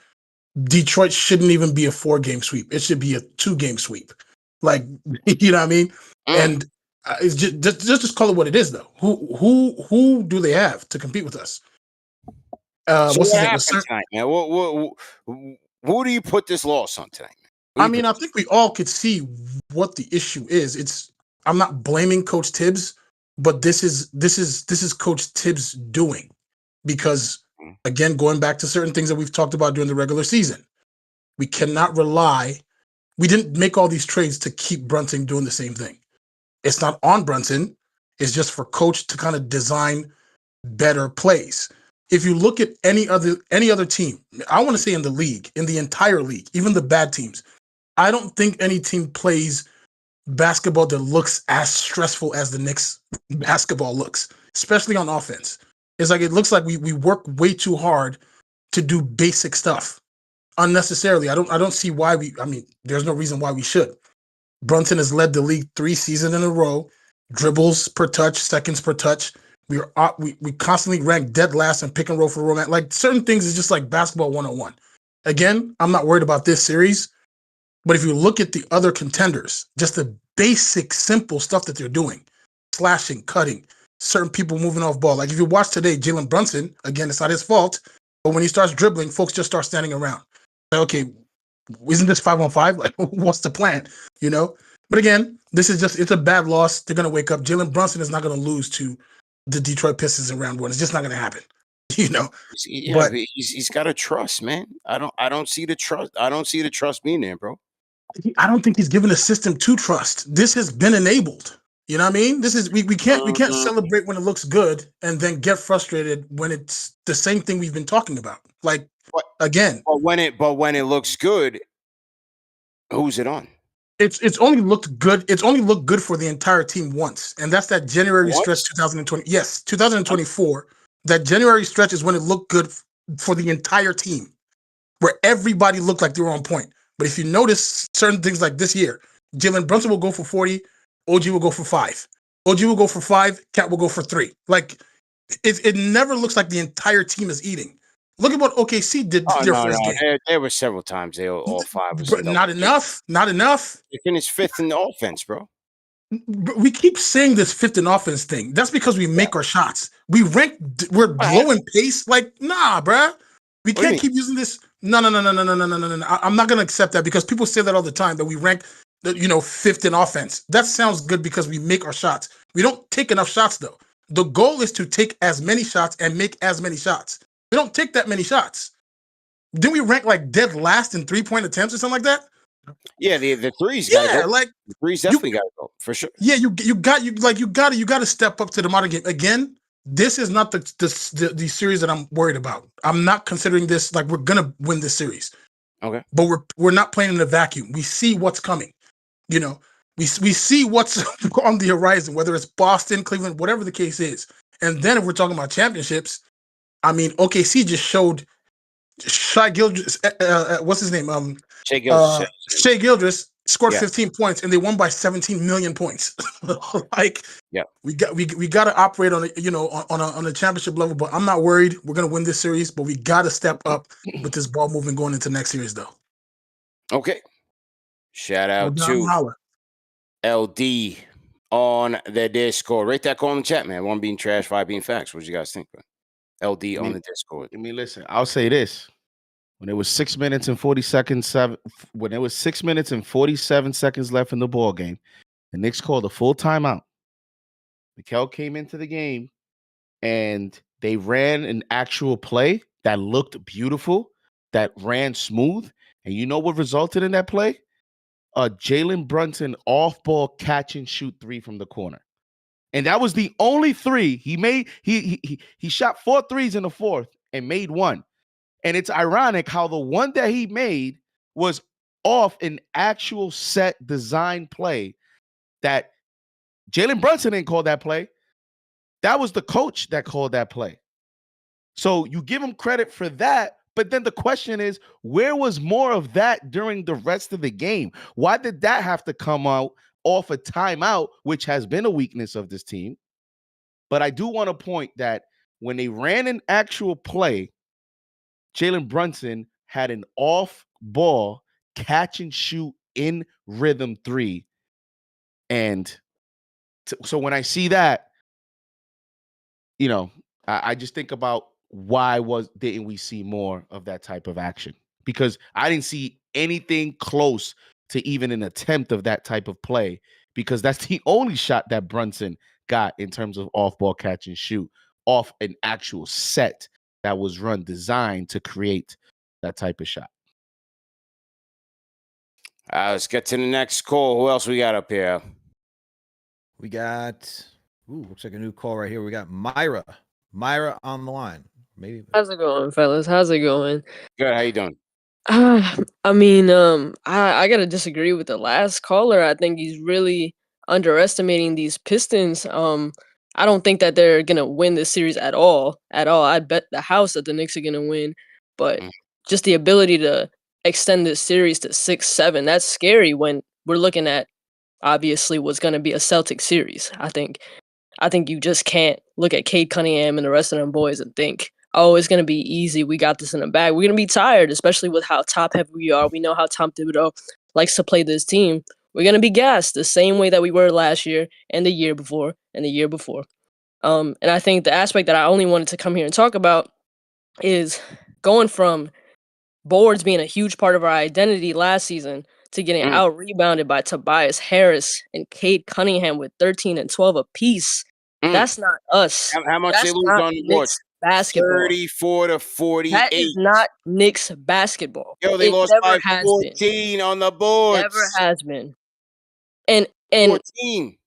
Detroit shouldn't even be a 4-game sweep. It should be a 2-game sweep. Like, you know what I mean? And it's just call it what it is, though. Who do they have to compete with us? So what's what his name? happened tonight, man? Who do you put this loss on tonight? I mean, I think we all could see what the issue is. I'm not blaming Coach Tibbs, but this is Coach Tibbs' doing, because again, going back to certain things that we've talked about during the regular season, we cannot rely. We didn't make all these trades to keep Brunson doing the same thing. It's not on Brunson. It's just for Coach to kind of design better plays. If you look at any other team, I want to say in the league, in the entire league, even the bad teams, I don't think any team plays basketball that looks as stressful as the Knicks basketball looks, especially on offense. It's like it looks like we work way too hard to do basic stuff unnecessarily. I don't see why there's no reason why we should. Brunson has led the league 3 seasons in a row, dribbles per touch, seconds per touch. We constantly rank dead last in pick and roll for romance. Like certain things is just like basketball 101. Again, I'm not worried about this series, but if you look at the other contenders, just the basic, simple stuff that they're doing, slashing, cutting, certain people moving off ball. Like if you watch today, Jalen Brunson, again, it's not his fault, but when he starts dribbling, folks just start standing around. Like, okay, isn't this 5-on-5? Like, what's the plan? You know? But again, it's a bad loss. They're going to wake up. Jalen Brunson is not going to lose to the Detroit Pistons in round 1. It's just not going to happen. You know? Yeah, but he's got to trust, man. I don't see the trust. I don't see the trust being there, bro. I don't think he's given the system to trust. This has been enabled. You know what I mean? This is we can't celebrate when it looks good and then get frustrated when it's the same thing we've been talking about. Like again. But when it looks good, who's it on? It's only looked good. It's only looked good for the entire team once, and that's that January stretch Once? 2020. Yes, 2024. That January stretch is when it looked good for the entire team, where everybody looked like they were on point. But if you notice certain things like this year, Jalen Brunson will go for 40, OG will go for 5. OG will go for 5, Cat will go for 3. Like it never looks like the entire team is eating. Look at what OKC did Oh their no, first no. game. There were several times they all 5 was But in double not enough. Not enough. They finished 5th in the offense, bro. We keep saying this fifth in offense thing. That's because we make our shots. We're low in pace. Like, nah, bruh. We can't keep using this. No. I'm not gonna accept that because people say that all the time that we rank, fifth in offense. That sounds good because we make our shots. We don't take enough shots though. The goal is to take as many shots and make as many shots. We don't take that many shots. Didn't we rank like dead last in 3-point attempts or something like that? Yeah, the threes gotta go. Like the threes definitely gotta go for sure. Yeah, you got to step up to the modern game. Again, this is not the series that I'm worried about. I'm not considering this like we're gonna win this series. Okay. But we're not playing in a vacuum. We see what's coming. We see what's on the horizon, whether it's Boston, Cleveland, whatever the case is. And then if we're talking about championships, I mean, OKC just showed Shai Gilgeous, what's his name? Shai Gilgeous scored 15 points and they won by 17 million points. Like, we got to operate on on a championship level. But I'm not worried. We're gonna win this series, but we got to step up with this ball movement going into next series, though. Okay. Shout out to LD on the Discord. Rate that call in the chat, man. 1 being trash, 5 being facts. What do you guys think, man? LD on the Discord. I mean, listen, I'll say this. When it was 6 minutes and 40 seconds, when it was 6 minutes and 47 seconds left in the ball game, the Knicks called a full timeout. Mikel came into the game and they ran an actual play that looked beautiful, that ran smooth. And you know what resulted in that play? A Jalen Brunson off-ball catch and shoot 3 from the corner. And that was the only 3 he made. He shot 4 threes in the fourth and made 1. And it's ironic how the one that he made was off an actual set design play that Jalen Brunson didn't call that play. That was the coach that called that play. So you give him credit for that. But then the question is, where was more of that during the rest of the game? Why did that have to come out off a timeout, which has been a weakness of this team? But I do want to point that when they ran an actual play, Jalen Brunson had an off-ball catch and shoot in rhythm 3. And so when I see that, I just think about why didn't we see more of that type of action? Because I didn't see anything close to even an attempt of that type of play, because that's the only shot that Brunson got in terms of off-ball catch and shoot off an actual set that was run designed to create that type of shot. Let's get to the next call. Who else we got up here? We got, looks like a new call right here. We got Myra. Myra on the line. Maybe. How's it going, fellas? How's it going? Good. How you doing? I mean, I gotta disagree with the last caller. I think he's really underestimating these Pistons. I don't think that they're gonna win this series at all. I bet the house that the Knicks are gonna win, but just the ability to extend this series to 6-7, that's scary when we're looking at obviously what's gonna be a Celtic series. I think you just can't look at Cade Cunningham and the rest of them boys and think, oh, it's gonna be easy. We got this in the bag. We're gonna be tired, especially with how top heavy we are. We know how Tom Thibodeau likes to play this team. We're gonna be gassed the same way that we were last year and the year before and the year before. And I think the aspect that I only wanted to come here and talk about is going from boards being a huge part of our identity last season to getting out rebounded by Tobias Harris and Cade Cunningham with 13 and 12 apiece. That's not us. How much That's they lose not on the board? Knicks basketball. 34-48. That is not Knicks basketball. Yo, they lost by 14 on the boards. Never has been. And 14.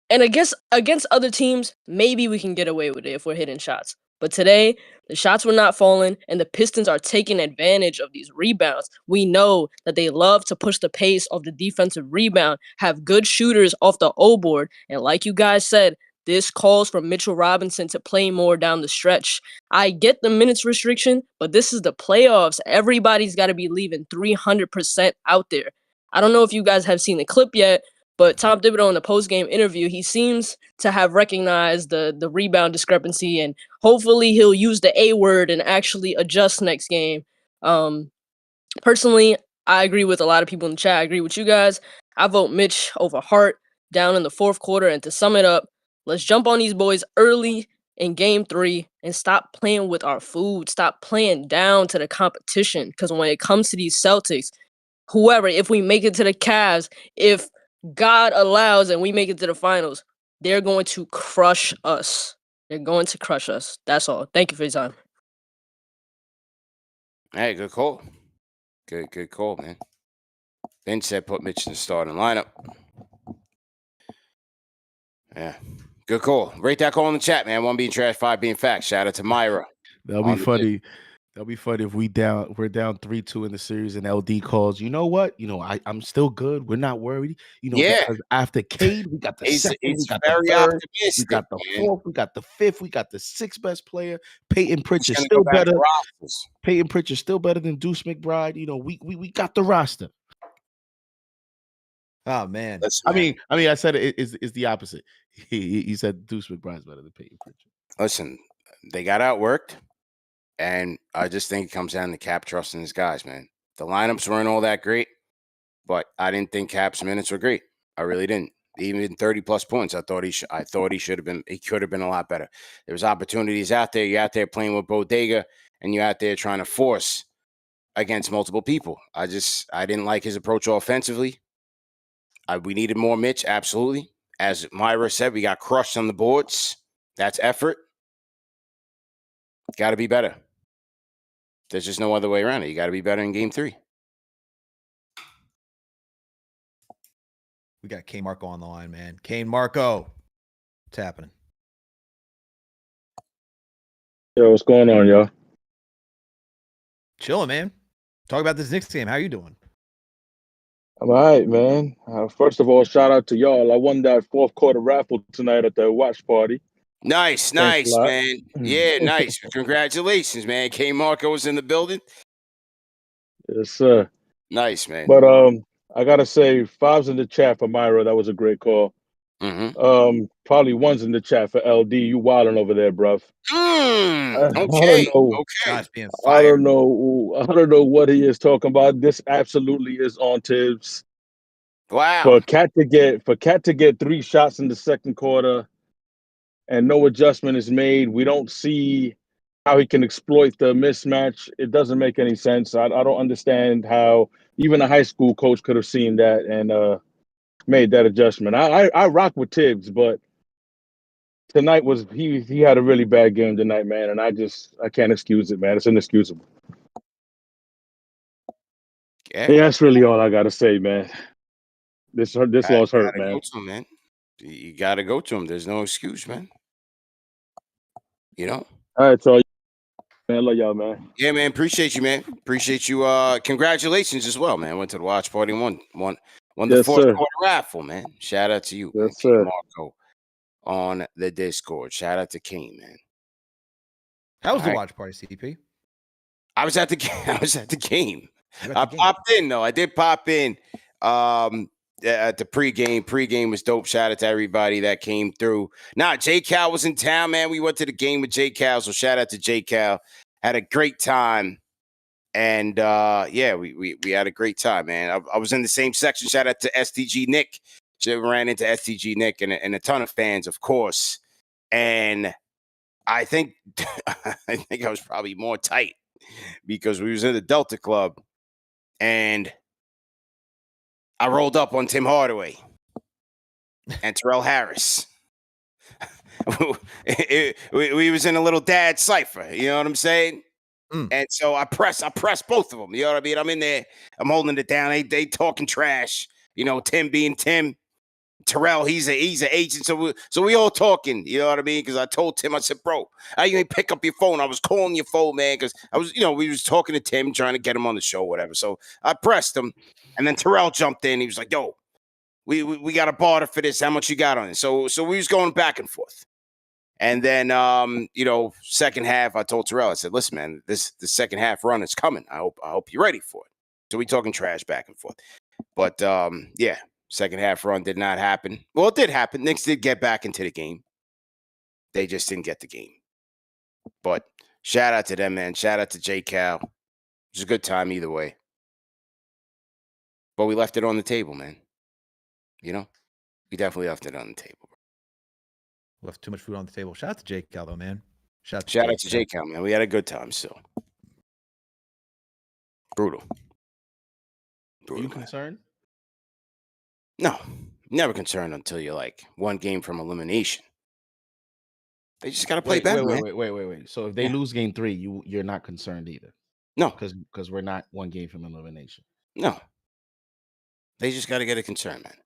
And against other teams, maybe we can get away with it if we're hitting shots. But today, the shots were not falling, and the Pistons are taking advantage of these rebounds. We know that they love to push the pace of the defensive rebound, have good shooters off the O board, and like you guys said, this calls for Mitchell Robinson to play more down the stretch. I get the minutes restriction, but this is the playoffs. Everybody's got to be leaving 300% out there. I don't know if you guys have seen the clip yet, but Tom Thibodeau in the post-game interview, he seems to have recognized the rebound discrepancy, and hopefully he'll use the A word and actually adjust next game. Personally, I agree with a lot of people in the chat. I agree with you guys. I vote Mitch over Hart down in the fourth quarter. And to sum it up, let's jump on these boys early in game 3 and stop playing with our food. Stop playing down to the competition. Because when it comes to these Celtics, whoever, if we make it to the Cavs, if God allows and we make it to the finals, they're going to crush us. They're going to crush us. That's all. Thank you for your time. Hey, good call. Good call, man. Ben said put Mitch in the starting lineup. Yeah. Good call. Rate that call in the chat, man. 1 being trash, 5 being facts. Shout out to Myra. That'll be funny. That'll be funny if we're down 3-2 in the series and LD calls. You know what? I'm still good. We're not worried. Because after Cade, we got the second, we got the third, we got the fourth, we got the fifth, we got the sixth best player. Peyton Pritchard still better. Peyton Pritchard still better than Deuce McBride. We got the roster. Oh man. I mean, I said it's the opposite. He said Deuce McBride's better than Peyton Pritchard. Listen, they got outworked. And I just think it comes down to Cap trusting his guys, man. The lineups weren't all that great, but I didn't think Cap's minutes were great. I really didn't. Even 30+ points, I thought he should have been. He could have been a lot better. There was opportunities out there. You're out there playing with Bodega, and you're out there trying to force against multiple people. I didn't like his approach offensively. We needed more Mitch, absolutely. As Myra said, we got crushed on the boards. That's effort. Got to be better. There's just no other way around it. You got to be better in game 3. We got Marko on the line, man. Marko. What's happening? Yo, what's going on, y'all? Chilling, man. Talk about this Knicks game. How you doing? I'm all right, man. First of all, shout out to y'all. I won that fourth quarter raffle tonight at the watch party. Nice, man. Yeah, nice. Congratulations, man. Marko was in the building. Yes, sir. Nice, man. But I gotta say, 5's in the chat for Myra. That was a great call. Mm-hmm. Probably 1's in the chat for LD. You wilding over there, bruv. Okay. I don't know what he is talking about. This absolutely is on Tibbs. Wow. For Cat to get 3 shots in the second quarter and no adjustment is made, we don't see how he can exploit the mismatch. It doesn't make any sense. I don't understand how even a high school coach could have seen that and made that adjustment. I rock with Tibbs, but tonight he had a really bad game tonight, man, and I can't excuse it, man. It's inexcusable. Yeah, that's really all I gotta say, man. This loss hurt, man. Go to him, man. You gotta go to him. There's no excuse, man. All right, so man, love y'all, man. Yeah, man. Appreciate you, man. Appreciate you. Congratulations as well, man. Went to the watch party, won the fourth quarter raffle, man. Shout out to you, man. Yes, sir. Marko on the Discord. Shout out to Kane, man. How was the watch party, CP? I was at the game. I popped in though. I did pop in. At the pregame. Pregame was dope. Shout out to everybody that came through. J Cal was in town, man. We went to the game with J Cal, so shout out to J Cal. Had a great time. And we had a great time, man. I was in the same section. Shout out to STG Nick. Ran into STG Nick and a ton of fans, of course. And I think I was probably more tight because we was in the Delta Club and I rolled up on Tim Hardaway and Terrell Harris. we was in a little dad cipher, you know what I'm saying? And so I press both of them. You know what I mean? I'm in there. I'm holding it down. They talking trash. Tim being Tim. Terrell, he's an agent, so we all talking. You know what I mean? Because I told Tim, I said, bro, I didn't pick up your phone. I was calling your phone, man, because I was, we was talking to Tim, trying to get him on the show, whatever. So I pressed him, and then Terrell jumped in. He was like, yo, we got a barter for this. How much you got on it? So we was going back and forth. And then, second half, I told Terrell, I said, listen, man, the second half run is coming. I hope you're ready for it. So we talking trash back and forth. But, second half run did not happen. Well, it did happen. Knicks did get back into the game. They just didn't get the game. But shout out to them, man. Shout out to J. Cal. It was a good time either way. But we left it on the table, man. We definitely left it on the table. Left too much food on the table. Shout out to J. Cal, though, man. Shout out to J. Cal, man. We had a good time still. Brutal. Are you concerned? No, never concerned until you're like one game from elimination. They just got to play better, man. Wait. So if they lose game 3, you're not concerned either? No. Because we're not one game from elimination. No. They just got to get a concern, man.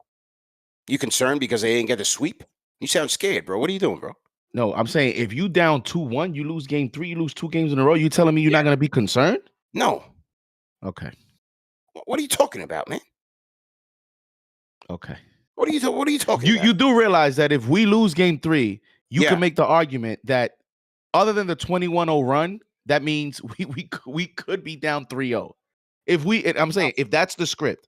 You concerned because they didn't get a sweep? You sound scared, bro. What are you doing, bro? No, I'm saying if you down 2-1, you lose game 3, you lose 2 games in a row, you telling me you're not going to be concerned? No. Okay. What are you talking about, man? Okay. What are you talking about? You do realize that if we lose game 3, you can make the argument that other than the 21-0 run, that means we could be down 3-0. I'm saying if that's the script,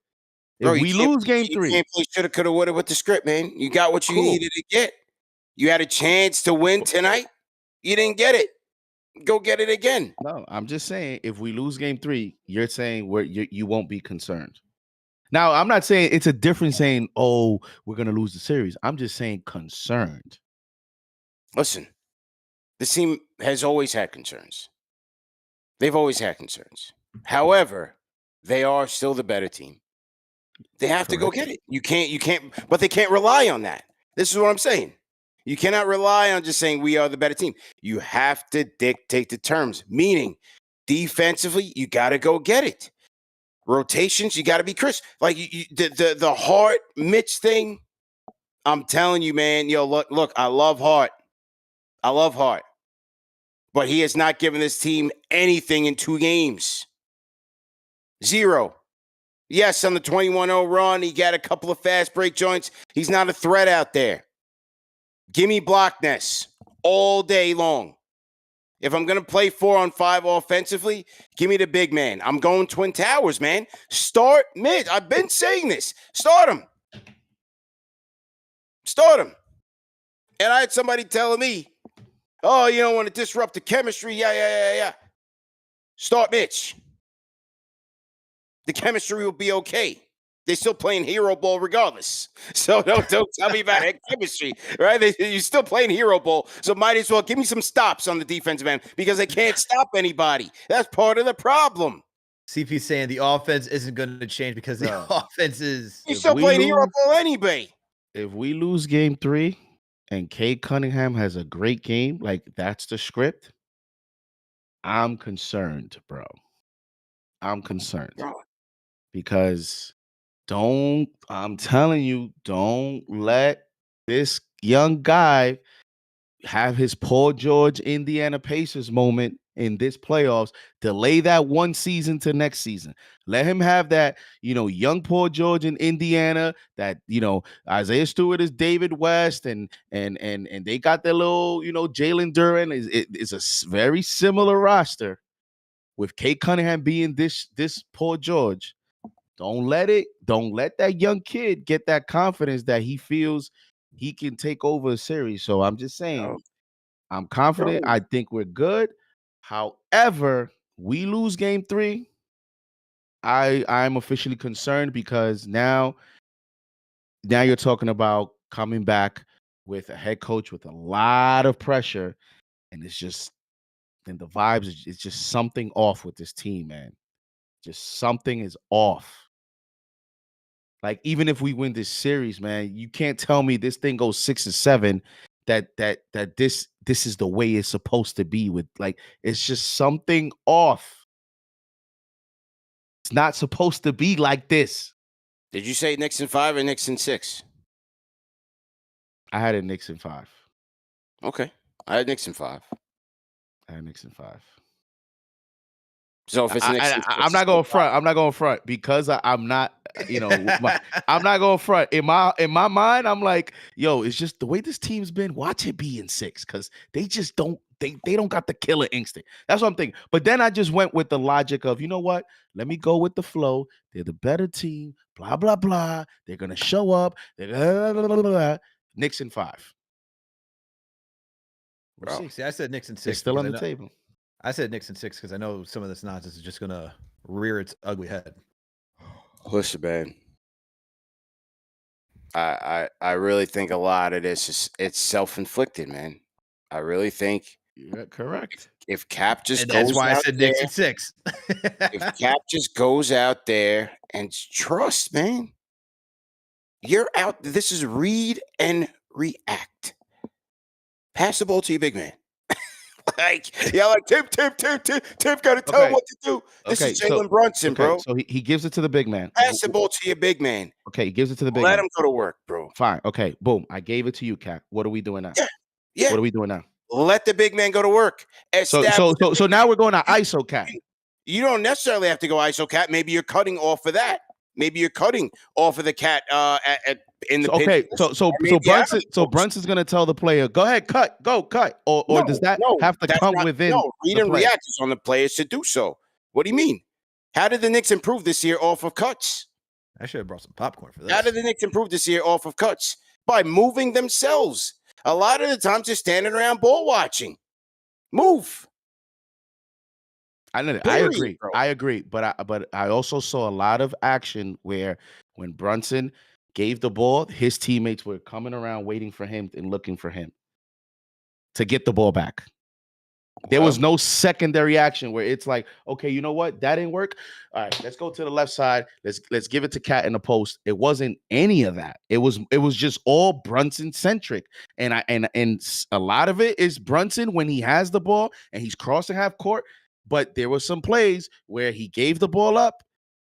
bro, if we lose game 3, you can't play shoulda, coulda, woulda with the script, man. You got what you needed to get. You had a chance to win tonight. You didn't get it. Go get it again. No, I'm just saying if we lose game 3, you're saying you won't be concerned. Now, I'm not saying it's a difference saying, oh, we're going to lose the series. I'm just saying concerned. Listen, this team has always had concerns. They've always had concerns. However, they are still the better team. They have to go get it. You can't, but they can't rely on that. This is what I'm saying. You cannot rely on just saying we are the better team. You have to dictate the terms, meaning defensively, you got to go get it. Rotations, you got to be crisp. Like the Hart Mitch thing, I'm telling you, man. Yo, look, I love Hart. But he has not given this team anything in 2 games. 0. Yes, on the 21-0 run, he got a couple of fast break joints. He's not a threat out there. Give me Blockness all day long. If I'm going to play 4-on-5 offensively, give me the big man. I'm going Twin Towers, man. Start Mitch. I've been saying this. Start him. And I had somebody telling me, oh, you don't want to disrupt the chemistry. Yeah. Start Mitch. The chemistry will be okay. They're still playing hero ball regardless. So don't tell me about that chemistry, right? You're still playing hero ball. So might as well give me some stops on the defensive end because they can't stop anybody. That's part of the problem. CP saying the offense isn't going to change because the offense is. You're still playing hero ball anyway. If we lose game 3 and Cade Cunningham has a great game, like that's the script, I'm concerned, bro. I'm concerned. Because I'm telling you, don't let this young guy have his Paul George Indiana Pacers moment in this playoffs. Delay that one season to next season. Let him have that, young Paul George in Indiana, that, Isaiah Stewart is David West and they got their little, Jalen Duren is a very similar roster with Cade Cunningham being this Paul George. Don't let that young kid get that confidence that he feels he can take over a series. So I'm just saying, I'm confident. I think we're good. However, we lose game 3. I'm officially concerned because now you're talking about coming back with a head coach with a lot of pressure, and the vibes is just something off with this team, man. Just something is off. Like, even if we win this series, man, you can't tell me this thing goes 6-7 that this is the way it's supposed to be. With like, it's just something off. It's not supposed to be like this. Did you say Knicks in 5 or Knicks in 6? I had it Knicks in 5. Okay. I had Knicks in 5. I had Knicks in 5. So if it's Knicks in 6, I'm not going front. I'm not going front because I'm not. I'm not going front. In my mind, I'm like, yo, it's just the way this team's been. Watch it be in 6 because they just don't. They don't got the killer instinct. That's what I'm thinking. But then I just went with the logic of, you know what? Let me go with the flow. They're the better team. Blah blah blah. They're gonna show up. Blah, blah, blah, blah. Knicks in 5. We'll see. See, I said Knicks in 6. It's still on the table. I said Knicks in 6 because I know some of this nonsense is just gonna rear its ugly head. Listen, man. I really think a lot of this is it's self-inflicted, man. I really think you're correct. If Cap just and that's goes why I out said there, Knicks in 6. if Cap just goes out there and trust, man, you're out. This is read and react. Pass the ball to your big man. Like Tip got to tell him what to do. This is Jalen Brunson, bro. So he gives it to the big man. Pass the ball to your big man. Okay, he gives it to the big Let man. him go to work, bro. Fine. Okay, boom. I gave it to you, Cap. What are we doing now? Yeah. What are we doing now? Let the big man go to work. So now we're going to ISO Cap. You don't necessarily have to go ISO Cap. Maybe you're cutting off of that. Maybe you're cutting off of the cat in the okay. pitch. So Brunson's gonna tell the player, go ahead, cut, or does that have to come within? No, read and react is on the players to do so. What do you mean? How did the Knicks improve this year off of cuts? I should have brought some popcorn for this. How did the Knicks improve this year off of cuts? By moving themselves. A lot of the times they're standing around ball watching. Move. I agree, but I also saw a lot of action where when Brunson gave the ball, his teammates were coming around waiting for him and looking for him to get the ball back. There was no secondary action where it's like, okay, you know what? That didn't work. All right, let's go to the left side. Let's give it to Cat in the post. It wasn't any of that. It was just all Brunson centric. And a lot of it is Brunson when he has the ball and he's crossing half court. But there were some plays where he gave the ball up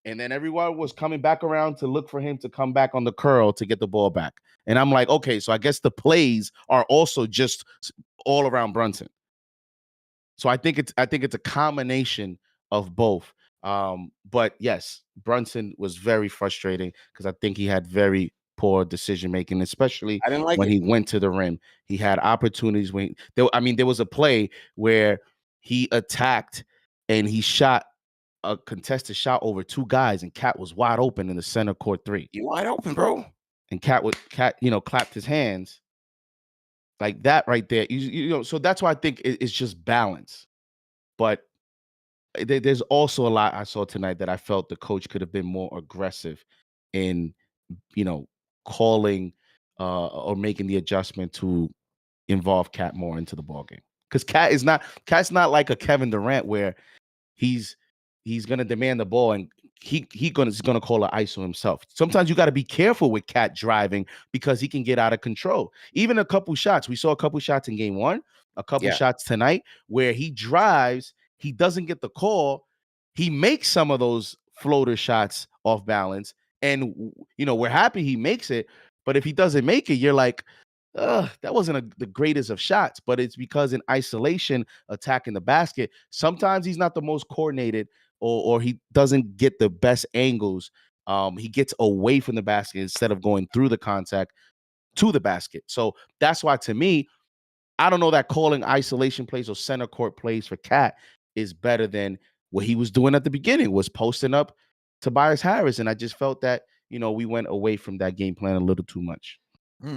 and then everyone was coming back around to look for him to come back on the curl to get the ball back. And I'm like, okay, so I guess the plays are also just all around Brunson. So I think it's a combination of both. But yes, Brunson was very frustrating because I think he had very poor decision making, especially when he went to the rim. He had opportunities there was a play where he attacked and he shot a contested shot over 2 guys, and Cat was wide open in the center court 3. You wide open, bro. And Cat clapped his hands. Like that right there. So that's why I think it's just balance. But there's also a lot I saw tonight that I felt the coach could have been more aggressive in, calling or making the adjustment to involve Cat more into the ballgame. Because Cat's not like a Kevin Durant where he's gonna demand the ball and he's gonna call an ISO himself. Sometimes you got to be careful with Cat driving because he can get out of control. Even a couple shots, we saw a couple shots in game 1, a couple shots tonight where he drives, he doesn't get the call, he makes some of those floater shots off balance, and we're happy he makes it. But if he doesn't make it, you're like, that wasn't the greatest of shots. But it's because in isolation, attacking the basket, sometimes he's not the most coordinated. Or he doesn't get the best angles. He gets away from the basket instead of going through the contact to the basket. So that's why, to me, I don't know that calling isolation plays or center court plays for Cat is better than what he was doing at the beginning, was posting up Tobias Harris. And I just felt that, we went away from that game plan a little too much.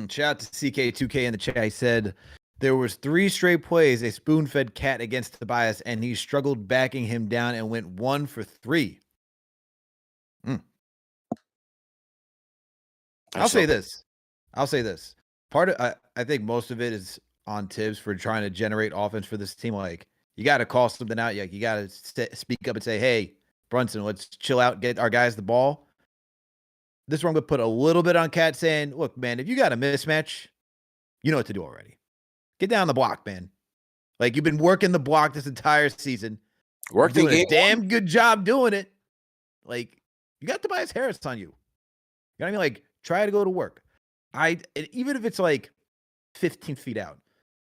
Shout out to CK2K in the chat. He said, there was 3 straight plays a spoon-fed Cat against Tobias, and he struggled backing him down and went 1 for 3. I'll say this. Part of I think most of it is on Tibbs for trying to generate offense for this team. Like, you got to call something out. You got to speak up and say, hey, Brunson, let's chill out, get our guys the ball. This one I'm going to put a little bit on Cat saying, look, man, if you got a mismatch, you know what to do already. Get down the block, man. Like, you've been working the block this entire season. Worked doing a damn good job doing it. Like, you got Tobias Harris on you. You know what I mean? Like, try to go to work. Even if it's like 15 feet out.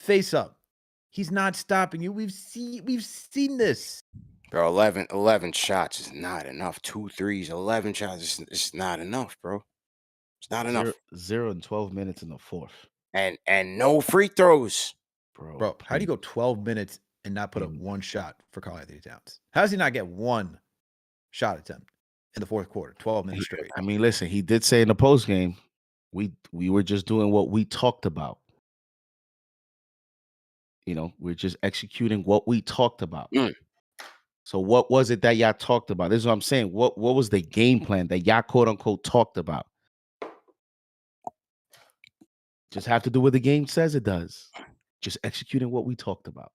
Face up. He's not stopping you. We've seen this. Bro, 11 shots is not enough. 2 threes, 11 shots is not enough, bro. It's not enough. 0 and 12 minutes in the fourth. And no free throws. Bro, how do you go 12 minutes and not put up one shot for Karl-Anthony Towns? How does he not get one shot attempt in the fourth quarter, 12 minutes straight? I mean, listen, he did say in the post game, we were just doing what we talked about. You know, we're just executing what we talked about. So what was it that y'all talked about? This is what I'm saying. What was the game plan that y'all quote unquote talked about? Just have to do what the game says it does. Just executing what we talked about.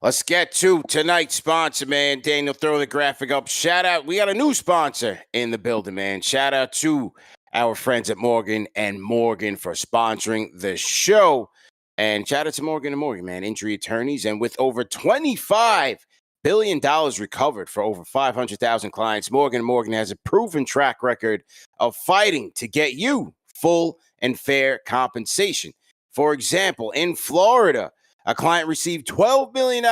Let's get to tonight's sponsor, man. Daniel, throw the graphic up. Shout out. We got a new sponsor in the building, man. Shout out to our friends at Morgan & Morgan for sponsoring the show. And shout out to Morgan & Morgan, man. Injury attorneys. And with over $25 billion recovered for over 500,000 clients, Morgan & Morgan has a proven track record of fighting to get you full and fair compensation. For example, in Florida, a client received $12 million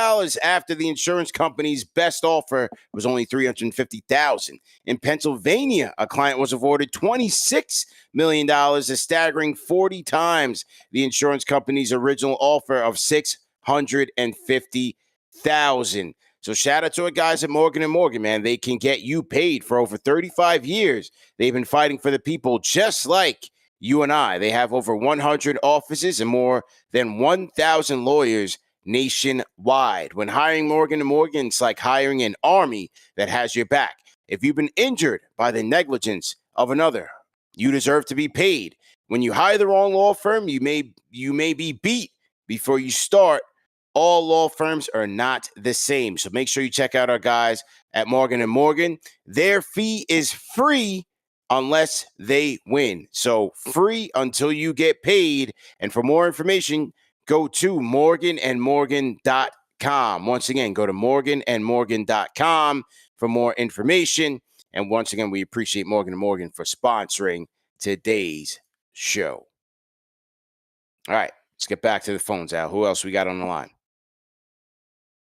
after the insurance company's best offer was only $350,000. In Pennsylvania, a client was awarded $26 million, a staggering 40 times the insurance company's original offer of $650,000. So shout out to our guys at Morgan & Morgan, man. They can get you paid for over 35 years. They've been fighting for the people just like you and I. They have over 100 offices and more than 1,000 lawyers nationwide. When hiring Morgan & Morgan, it's like hiring an army that has your back. If you've been injured by the negligence of another, you deserve to be paid. When you hire the wrong law firm, you may be beat before you start. All law firms are not the same. So make sure you check out our guys at Morgan & Morgan. Their fee is free unless they win. So free until you get paid. And for more information, go to morganandmorgan.com. Once again, go to morganandmorgan.com for more information. And once again, we appreciate Morgan & Morgan for sponsoring today's show. All right, let's get back to the phones, Al. Who else we got on the line?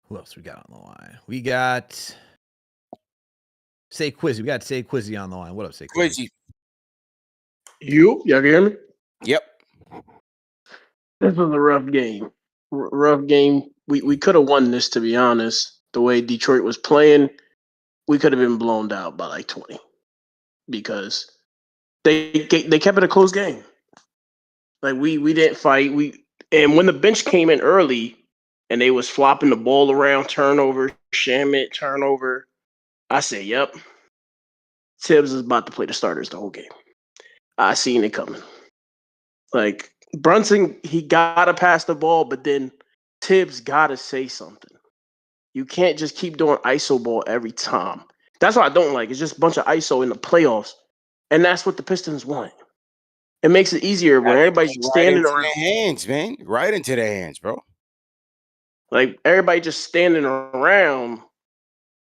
Who else we got on the line? We got Sayquizzy. We got Sayquizzy on the line. What up, Sayquizzy? Y'all can hear me? Yep. This was a rough game. Rough game. We could have won this, to be honest. The way Detroit was playing, we could have been blown out by like 20 because they kept it a close game. Like we didn't fight. And when the bench came in early and they was flopping the ball around, turnover, Shamit, turnover, I said, yep. Tibbs is about to play the starters the whole game. I seen it coming. Like Brunson, he gotta pass the ball, but then Tibbs gotta say something. You can't just keep doing ISO ball every time. That's what I don't like. It's just a bunch of ISO in the playoffs, and that's what the Pistons want. It makes it easier when everybody's right standing into around. their hands, man. Right into their hands, bro. Like everybody just standing around,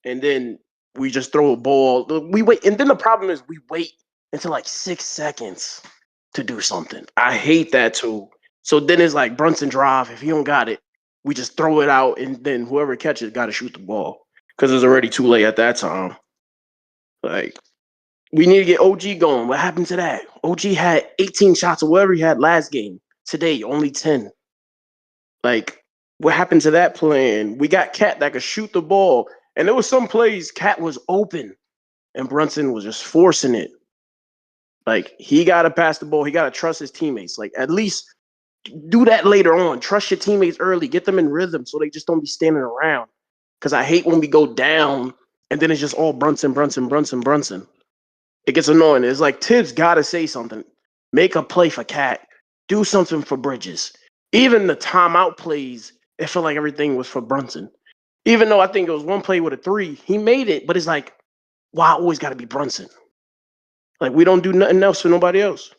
and then we just throw a ball. We wait, and then the problem is we wait until like 6 seconds to do something. I hate that too. So then it's like Brunson drive. If he don't got it, we just throw it out, and then whoever catches got to shoot the ball because it's already too late at that time. Like we need to get OG going. What happened to that? OG had 18 shots or whatever he had last game. Today only 10. Like what happened to that plan? We got Cat that could shoot the ball, and there was some plays Cat was open, and Brunson was just forcing it. Like he got to pass the ball. He got to trust his teammates. Like at least do that later on. Trust your teammates early. Get them in rhythm so they just don't be standing around. Because I hate when we go down and then it's just all Brunson. It gets annoying. It's like Tibbs got to say something. Make a play for Cat. Do something for Bridges. Even the timeout plays, it felt like everything was for Brunson. Even though I think it was one play with a 3, he made it, but it's like, why always got to be Brunson? Like we don't do nothing else for nobody else.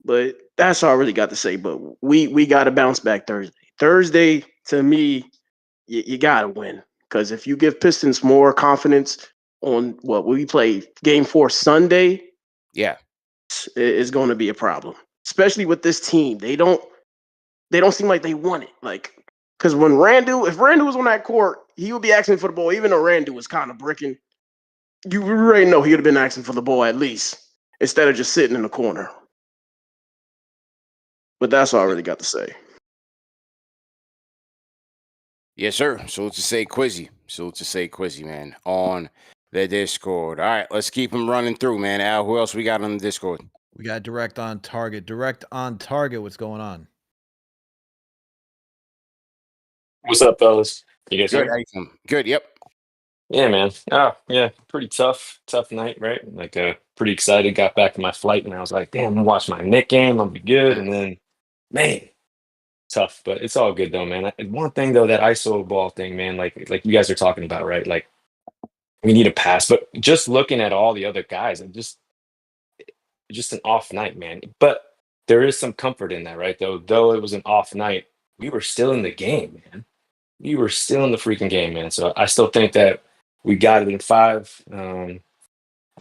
But that's all I really got to say. But we got to bounce back Thursday. Thursday, to me, you got to win. Because if you give Pistons more confidence on what we play Game 4 Sunday, yeah, it's going to be a problem. especially with this team. They don't seem like they want it. Like, because when if Randall was on that court, he would be asking for the ball, even though Randall was kind of bricking. You already know he would have been asking for the ball at least, instead of just sitting in the corner. But that's all I really got to say. Yes, sir. So to say Quizzy, man, on the Discord. All right, let's keep him running through, man. Al, who else we got on the Discord? We got Direct on Target. Direct on Target. What's going on? What's up, fellas? You guys Good. hear me? How you feeling? Good. Yep. Yeah, man. Oh, yeah. Pretty tough night, right? Like, pretty excited. Got back to my flight, and I was like, "Damn, I'm gonna watch my Knick game. I'll be good." And then, man, tough. But it's all good though, man. One thing though, that ISO ball thing, man. Like you guys are talking about, right? Like, we need a pass. But just looking at all the other guys, just an off night, man. But there is some comfort in that, right? Though it was an off night, we were still in the game, man. We were still in the freaking game, man. So I still think that we got it in 5. I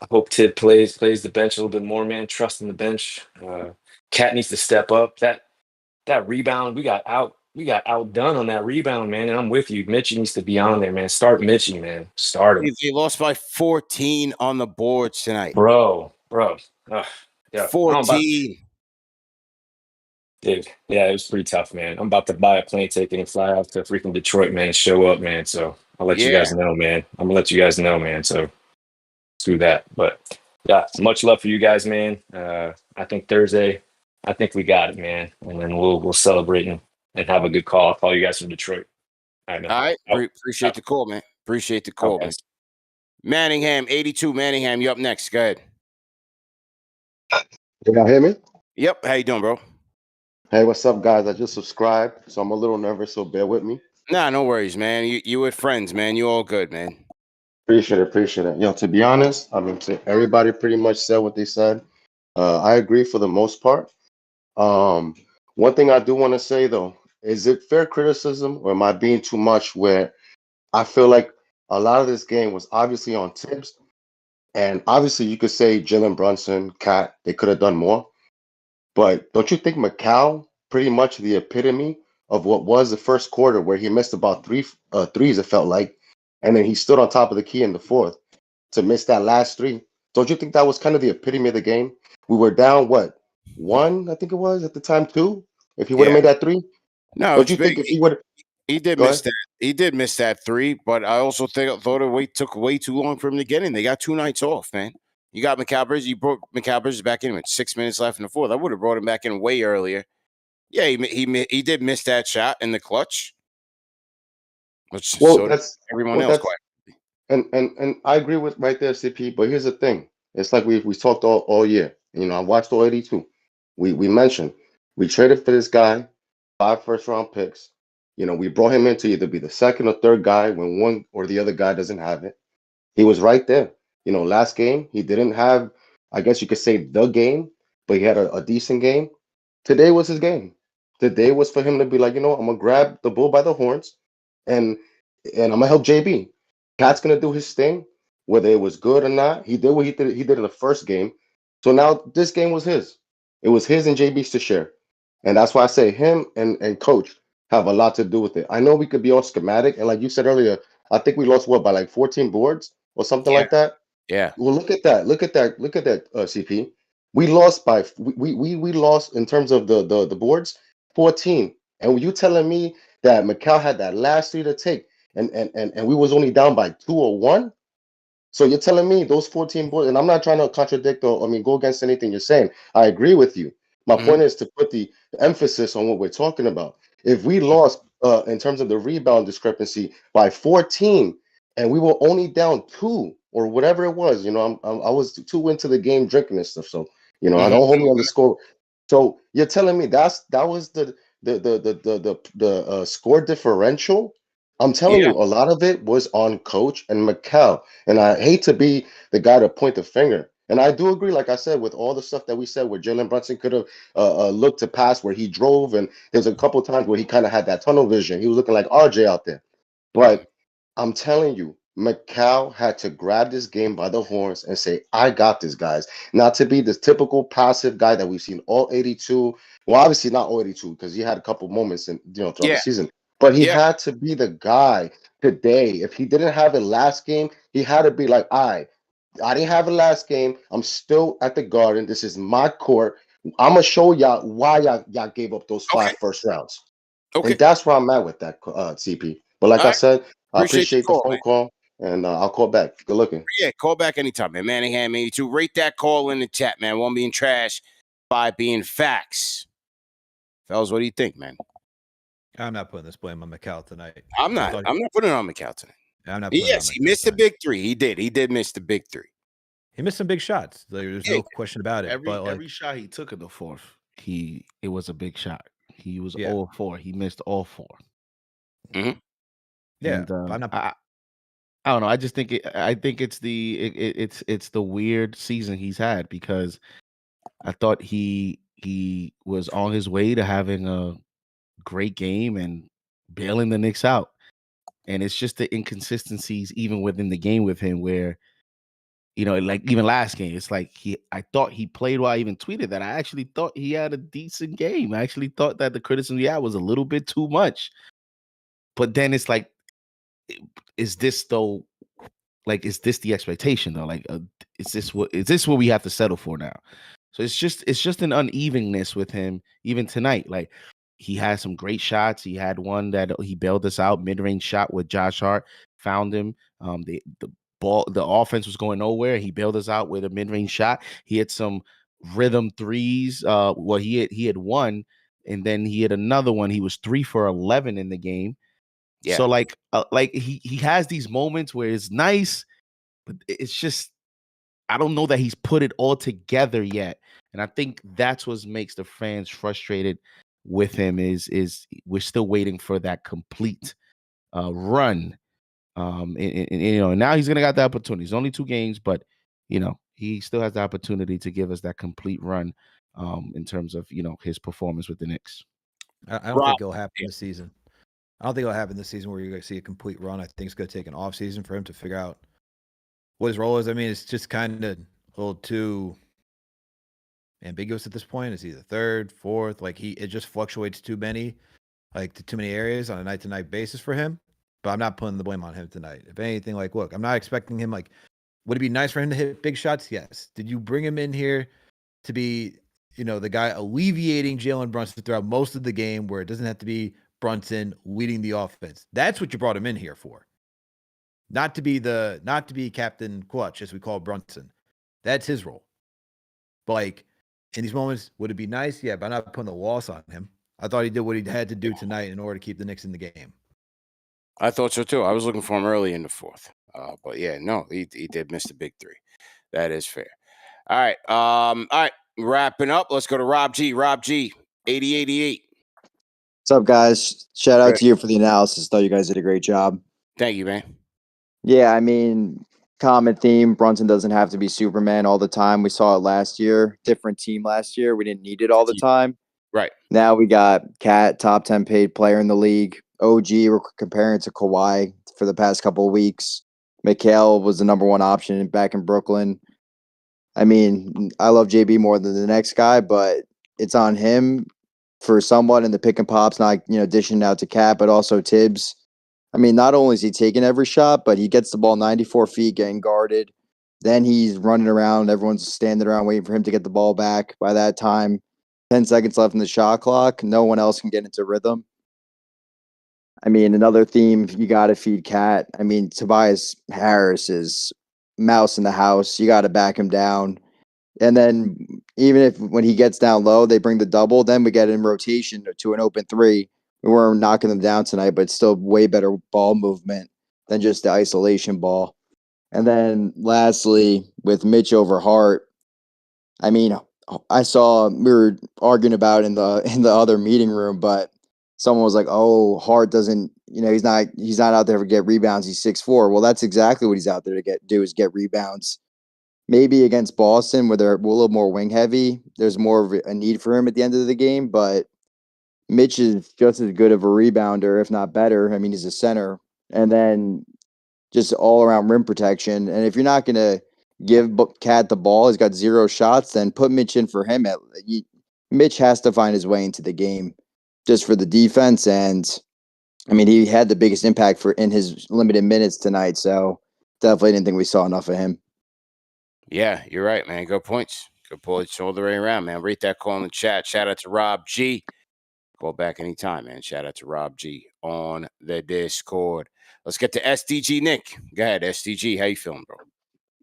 hope Tid plays the bench a little bit more, man. Trust in the bench. Cat needs to step up. That rebound, we got outdone on that rebound, man. And I'm with you. Mitchie needs to be on there, man. Start Mitchie, man. Start him. They lost by 14 on the boards tonight. Bro. Yeah. 14. Dude, yeah, it was pretty tough, man. I'm about to buy a plane ticket and fly out to freaking Detroit, man. Show up, man. So I'll let you guys know, man. I'm gonna let you guys know, man. So let's do that. But yeah, much love for you guys, man. I think Thursday, I think we got it, man. And then we'll celebrate and have a good call. I'll call you guys from Detroit. All right, man. All right. Appreciate the call, man. Appreciate the call, man. Manningham, 82. Manningham, you up next. Go ahead. Can y'all hear me? Yep. How you doing, bro? Hey, what's up, guys? I just subscribed, so I'm a little nervous, so bear with me. Nah, no worries, man. You with friends, man. You all good, man. Appreciate it. Yo, to be honest, I mean, everybody pretty much said what they said. I agree for the most part. One thing I do want to say, though, is it fair criticism or am I being too much where I feel like a lot of this game was obviously on Tibbs, and obviously you could say Jalen Brunson, Cat, they could have done more. But don't you think Macau pretty much the epitome of what was the first quarter where he missed about threes, it felt like, and then he stood on top of the key in the fourth to miss that last 3? Don't you think that was kind of the epitome of the game? We were down, what, 1, I think it was at the time, 2? If he would have made that 3? No, don't you think if he would he did Go miss ahead. that. He did miss that 3, but I also thought it took way too long for him to get in. They got 2 nights off, man. You got McAlbers. You brought McAlbers back in with 6 minutes left in the fourth. I would have brought him back in way earlier. Yeah, he did miss that shot in the clutch. That's everyone else. and I agree with right there, CP. But here's the thing: it's like we talked all year. You know, I watched all 82. We mentioned we traded for this guy, 5 first-round picks. You know, we brought him in to either be the second or third guy when one or the other guy doesn't have it. He was right there. You know, last game he didn't have, I guess you could say the game, but he had a decent game. Today was his game. Today was for him to be like, you know, I'm gonna grab the bull by the horns, and I'm gonna help JB. Cat's gonna do his thing, whether it was good or not. He did what he did. He did in the first game. So now this game was his. It was his and JB's to share, and that's why I say him and coach have a lot to do with it. I know we could be all schematic, and like you said earlier, I think we lost what by like 14 boards or something like that. Yeah. Well, look at that. CP. We lost by we lost in terms of the boards 14. And you telling me that Macau had that last 3 to take and we was only down by 2 or 1? So you're telling me those 14 boards, and I'm not trying to contradict or go against anything you're saying. I agree with you. My point is to put the emphasis on what we're talking about. If we lost in terms of the rebound discrepancy by 14 and we were only down 2 or whatever it was, you know, I was too into the game drinking and stuff. So, you know, I don't hold me on the score. So you're telling me that was the score differential? I'm telling you, a lot of it was on coach and Macau. And I hate to be the guy to point the finger. And I do agree, like I said, with all the stuff that we said, where Jalen Brunson could have looked to pass where he drove. And there's a couple times where he kind of had that tunnel vision. He was looking like RJ out there. But I'm telling you, McCall had to grab this game by the horns and say, I got this, guys. Not to be this typical passive guy that we've seen all 82. Well, obviously not all 82, because he had a couple moments throughout the Yeah. season. But he Yeah. had to be the guy today. If he didn't have it last game, he had to be like, I didn't have it last game. I'm still at the Garden. This is my court. I'm gonna show y'all why y'all gave up those Okay. 5 first rounds. Okay. And that's where I'm at with that, CP. But like All I right. said, I Appreciate the appreciate the call, phone man. call, and I'll call back. Good looking. Yeah, call back anytime, man. Manningham 82. Rate that call in the chat, man. 1 being trash, 5 being facts. Fellas, what do you think, man? I'm not putting this blame on McCall tonight. I'm not putting it on McCall tonight. I'm not putting it on Yes, he McCall missed the tonight. big three. He did miss the big three. He missed some big shots. There's no question about it. But like, Every shot he took in the fourth, it was a big shot. He was Yeah. 0-4. He missed all 4. Mhm. Yeah, And I'm not. I don't know. I just think it's the weird season he's had, because I thought he was on his way to having a great game and bailing the Knicks out. And it's just the inconsistencies even within the game with him, where, like even last game, it's like I thought he played well. I even tweeted that. I actually thought he had a decent game. I actually thought that the criticism he had was a little bit too much. But then it's like, is this though? Like, is this the expectation though? Like, is this what we have to settle for now? So it's just an unevenness with him even tonight. Like, he had some great shots. He had one that he bailed us out, mid-range shot with Josh Hart, found him. The offense was going nowhere. He bailed us out with a mid-range shot. He had some rhythm threes. He had one, and then he had another one. He was 3 for 11 in the game. Yeah. So like he has these moments where it's nice, but it's just, I don't know that he's put it all together yet. And I think that's what makes the fans frustrated with him is we're still waiting for that complete run. And now he's gonna got the opportunity. It's only 2 games, but he still has the opportunity to give us that complete run in terms of his performance with the Knicks. I don't think it'll happen this season. I don't think it'll happen this season where you're going to see a complete run. I think it's going to take an off season for him to figure out what his role is. I mean, it's just kind of a little too ambiguous at this point. It's either third, fourth. Like it just fluctuates too many areas on a night to night basis for him. But I'm not putting the blame on him tonight. If anything, like, look, I'm not expecting him. Like, would it be nice for him to hit big shots? Yes. Did you bring him in here to be, the guy alleviating Jalen Brunson throughout most of the game, where it doesn't have to be Brunson leading the offense? That's what you brought him in here for. Not to be Captain Clutch, as we call Brunson. That's his role. But like, in these moments, would it be nice? Yeah, but I'm not putting the loss on him. I thought he did what he had to do tonight in order to keep the Knicks in the game. I thought so too. I was looking for him early in the fourth. But yeah, no, he did miss the big three. That is fair. All right. All right. Wrapping up. Let's go to Rob G. Rob G. 8088. What's up, guys? Shout out Good. to you for the analysis. Thought you guys did a great job. Thank you, man. Yeah, I mean, common theme. Brunson doesn't have to be Superman all the time. We saw it last year. Different team last year. We didn't need it all the time. Right. Now we got Cat, top 10 paid player in the league. OG, we're comparing to Kawhi for the past couple of weeks. Mikal was the number 1 option back in Brooklyn. I mean, I love JB more than the next guy, but it's on him for somewhat in the pick and pops, not dishing out to Cat, but also Tibbs. I mean, not only is he taking every shot, but he gets the ball 94 feet getting guarded. Then he's running around. Everyone's standing around waiting for him to get the ball back. By that time, 10 seconds left in the shot clock. No one else can get into rhythm. I mean, another theme, you got to feed Cat. I mean, Tobias Harris is mouse in the house. You got to back him down. And then even if when he gets down low, they bring the double, then we get in rotation to an open 3. We weren't knocking them down tonight, but still way better ball movement than just the isolation ball. And then lastly, with Mitch over Hart, I mean, I saw we were arguing about in the other meeting room, but someone was like, "Oh, Hart doesn't, he's not out there to get rebounds. He's 6'4". Well, that's exactly what he's out there to do is get rebounds. Maybe against Boston, where they're a little more wing heavy, there's more of a need for him at the end of the game. But Mitch is just as good of a rebounder, if not better. I mean, he's a center. And then just all around rim protection. And if you're not going to give Cat the ball, he's got 0 shots, then put Mitch in for him. Mitch has to find his way into the game just for the defense. And I mean, he had the biggest impact in his limited minutes tonight. So definitely didn't think we saw enough of him. Yeah, you're right, man. Good points. Good points all the way around, man. Rate that call in the chat. Shout out to Rob G. Call back anytime, man. Shout out to Rob G on the Discord. Let's get to STG Nick. Go ahead, STG. How you feeling, bro?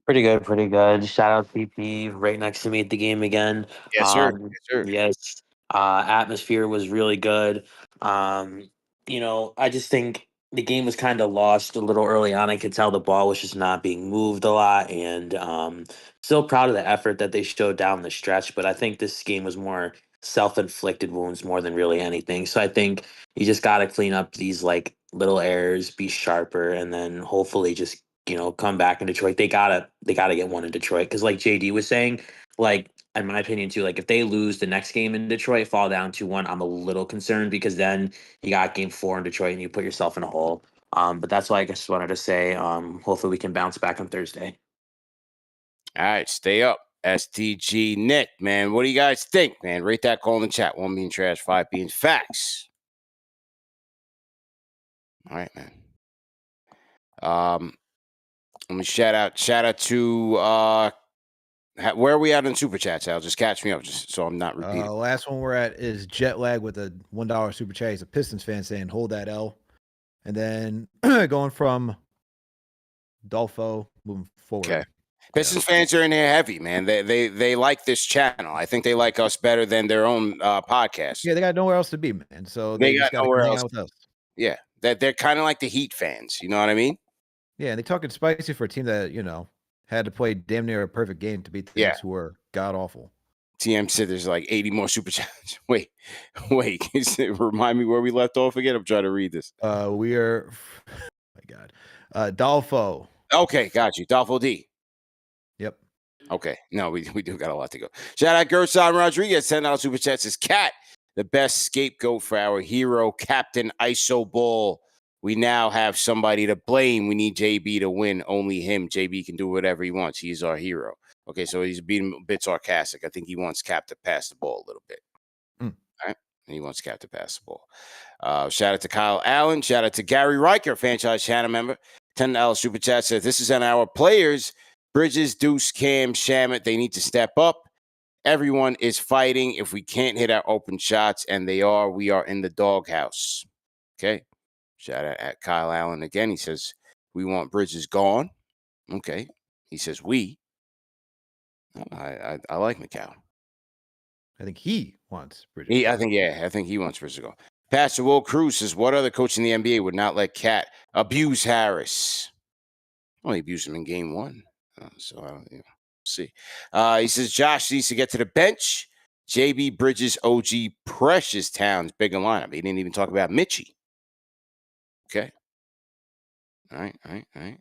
Pretty good, pretty good. Shout out CP right next to me at the game again. Yes, sir. Yes, sir. Yes. Atmosphere was really good. I just think the game was kind of lost a little early on. I could tell the ball was just not being moved a lot, and still proud of the effort that they showed down the stretch. But I think this game was more self-inflicted wounds more than really anything. So I think you just got to clean up these like little errors, be sharper, and then hopefully just come back in Detroit. They gotta get one in Detroit because, like JD was saying, like in my opinion too, like if they lose the next game in Detroit, fall down 2-1, I'm a little concerned because then you got game 4 in Detroit and you put yourself in a hole. But that's why I just wanted to say, hopefully we can bounce back on Thursday. All right, stay up. STG Nick, man. What do you guys think, man? Rate that call in the chat. 1 being trash, 5 being facts. All right, man. Let me shout out to where are we at in Super Chats, Al? Just catch me up just so I'm not repeating. Last one we're at is Jet Lag with a $1 Super Chat. He's a Pistons fan saying, hold that L. And then going from Dolfo, moving forward. Okay. Pistons fans are in here heavy, man. They like this channel. I think they like us better than their own podcast. Yeah, they got nowhere else to be, man. So they just got got nowhere hang else out with us. Yeah, they're kind of like the Heat fans. You know what I mean? Yeah, and they talking spicy for a team that, had to play damn near a perfect game to beat the Knicks, who were god-awful. TM said there's like 80 more Super Chats. Wait. Remind me where we left off again? I'm trying to read this. We are, oh my God. Dolfo. Okay, got you. Dolfo D. Yep. Okay. No, we do got a lot to go. Shout out Gerson Rodriguez, $10 Super Chats. Says, Cat, the best scapegoat for our hero, Captain Iso Ball. We now have somebody to blame. We need JB to win. Only him. JB can do whatever he wants. He's our hero. Okay, so he's being a bit sarcastic. I think he wants Cap to pass the ball a little bit. All right? And he wants Cap to pass the ball. Shout out to Kyle Allen. Shout out to Gary Riker, franchise channel member. $10 Super Chat says, this is on our players. Bridges, Deuce, Cam, Shamet. They need to step up. Everyone is fighting. If we can't hit our open shots, and we are in the doghouse. Okay. Shout out at Kyle Allen again. He says, we want Bridges gone. Okay. He says, we. I like McCown. I think he wants Bridges. I think he wants Bridges to go. Pastor Will Cruz says, what other coach in the NBA would not let Cat abuse Harris? Well, he abused him in game 1. So see. He says, Josh needs to get to the bench. JB, Bridges, OG, Precious Towns, bigger lineup. He didn't even talk about Mitchie. Okay. All right.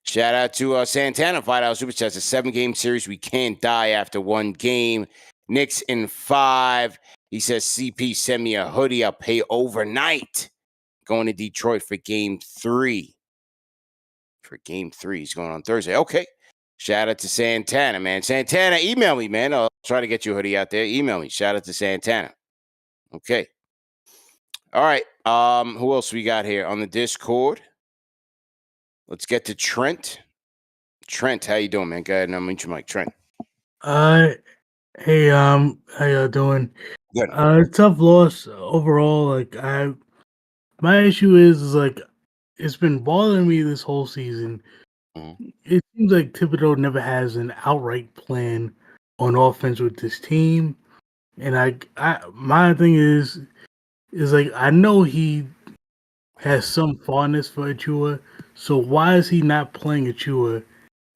Shout out to Santana, $5 Super Chats. A 7-game series. We can't die after 1 game. Knicks in 5. He says, CP, send me a hoodie. I'll pay overnight. Going to Detroit for game 3. He's going on Thursday. Okay. Shout out to Santana, man. Santana, email me, man. I'll try to get you a hoodie out there. Email me. Shout out to Santana. Okay. All right. Who else we got here on the Discord? Let's get to Trent. Trent, how you doing, man? Go ahead and unmute your mic, Trent. Hey, how y'all doing? Good. Tough loss overall. Like, my issue is like, it's been bothering me this whole season. It seems like Thibodeau never has an outright plan on offense with this team, and my thing is like, I know he has some fondness for Achua, so why is he not playing Achua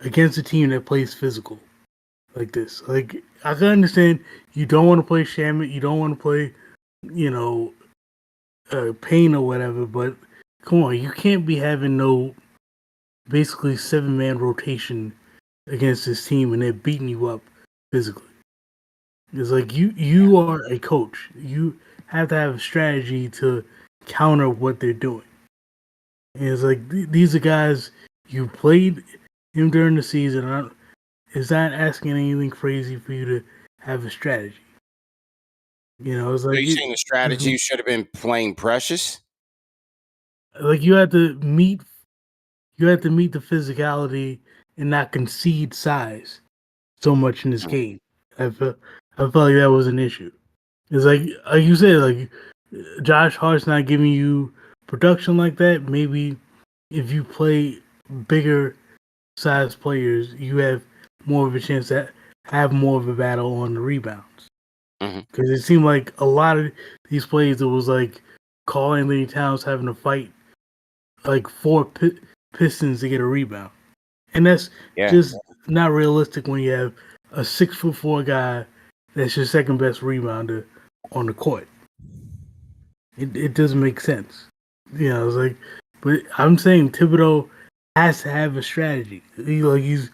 against a team that plays physical like this? Like, I can understand you don't want to play Shamet, you don't want to play, Payne or whatever, but come on, you can't be having no basically 7-man rotation against this team and they're beating you up physically. It's like you are a coach. You have to have a strategy to counter what they're doing. And it's like these are guys you played him during the season. It's not asking anything crazy for you to have a strategy. You know, it's Are like you saying the strategy should have been playing Precious? like you had to meet the physicality and not concede size so much in this game. I felt like that was an issue. It's like you said, like Josh Hart's not giving you production like that. Maybe if you play bigger size players, you have more of a chance to have more of a battle on the rebounds. Because it seemed like a lot of these plays, it was like Karl Anthony Towns having to fight like four Pistons to get a rebound, and that's just not realistic when you have a 6'4" guy that's your second best rebounder on the court. It doesn't make sense. You know, it's like, but I'm saying Thibodeau has to have a strategy. He's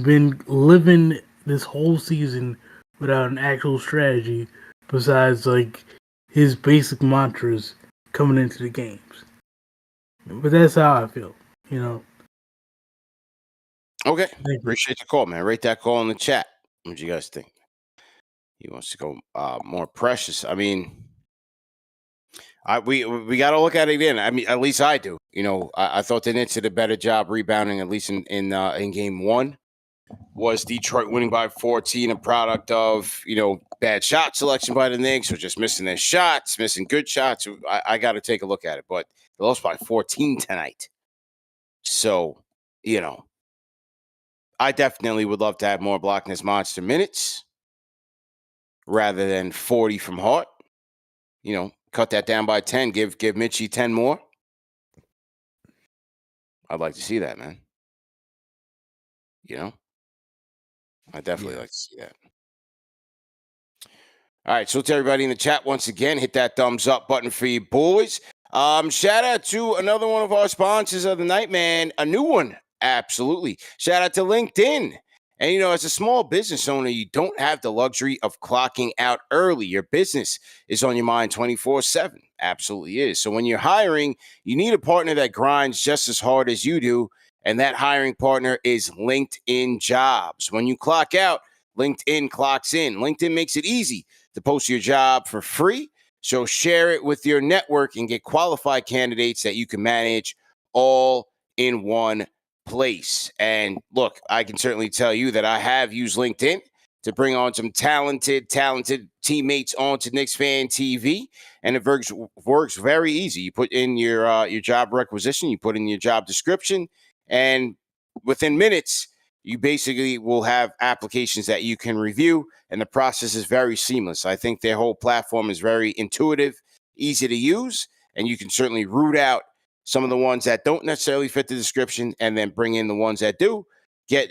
been living this whole season without an actual strategy besides like his basic mantras coming into the games. But that's how I feel, you know. Okay. Appreciate the call, man. Rate that call in the chat. What do you guys think? He wants to go more Precious. I mean, we got to look at it again. I mean, at least I do. You know, I thought the Knicks did a better job rebounding, at least in game one. Was Detroit winning by 14 a product of, you know, bad shot selection by the Knicks or just missing their shots, missing good shots? I got to take a look at it. But they lost by 14 tonight. So, you know, I definitely would love to have more Block This Monster minutes rather than 40 from Hart. You know, cut that down by 10. Give Mitchie 10 more. I'd like to see that, man. You know? I'd definitely like to see that. All right, so to everybody in the chat, once again, hit that thumbs up button for you boys. Shout out to another one of our sponsors of the night, man. A new one, absolutely. Shout out to LinkedIn. And, you know, as a small business owner, you don't have the luxury of clocking out early. Your business is on your mind 24/7. Absolutely is. So when you're hiring, you need a partner that grinds just as hard as you do. And that hiring partner is LinkedIn Jobs. When you clock out, LinkedIn clocks in. LinkedIn makes it easy to post your job for free. So share it with your network and get qualified candidates that you can manage all in one place. And look, I can certainly tell you that I have used LinkedIn to bring on some talented teammates onto KnicksFanTV, and it works very easy. You put in your job requisition, you put in your job description, and within minutes, you basically will have applications that you can review, and the process is very seamless. I think their whole platform is very intuitive, easy to use, and you can certainly root out some of the ones that don't necessarily fit the description and then bring in the ones that do, get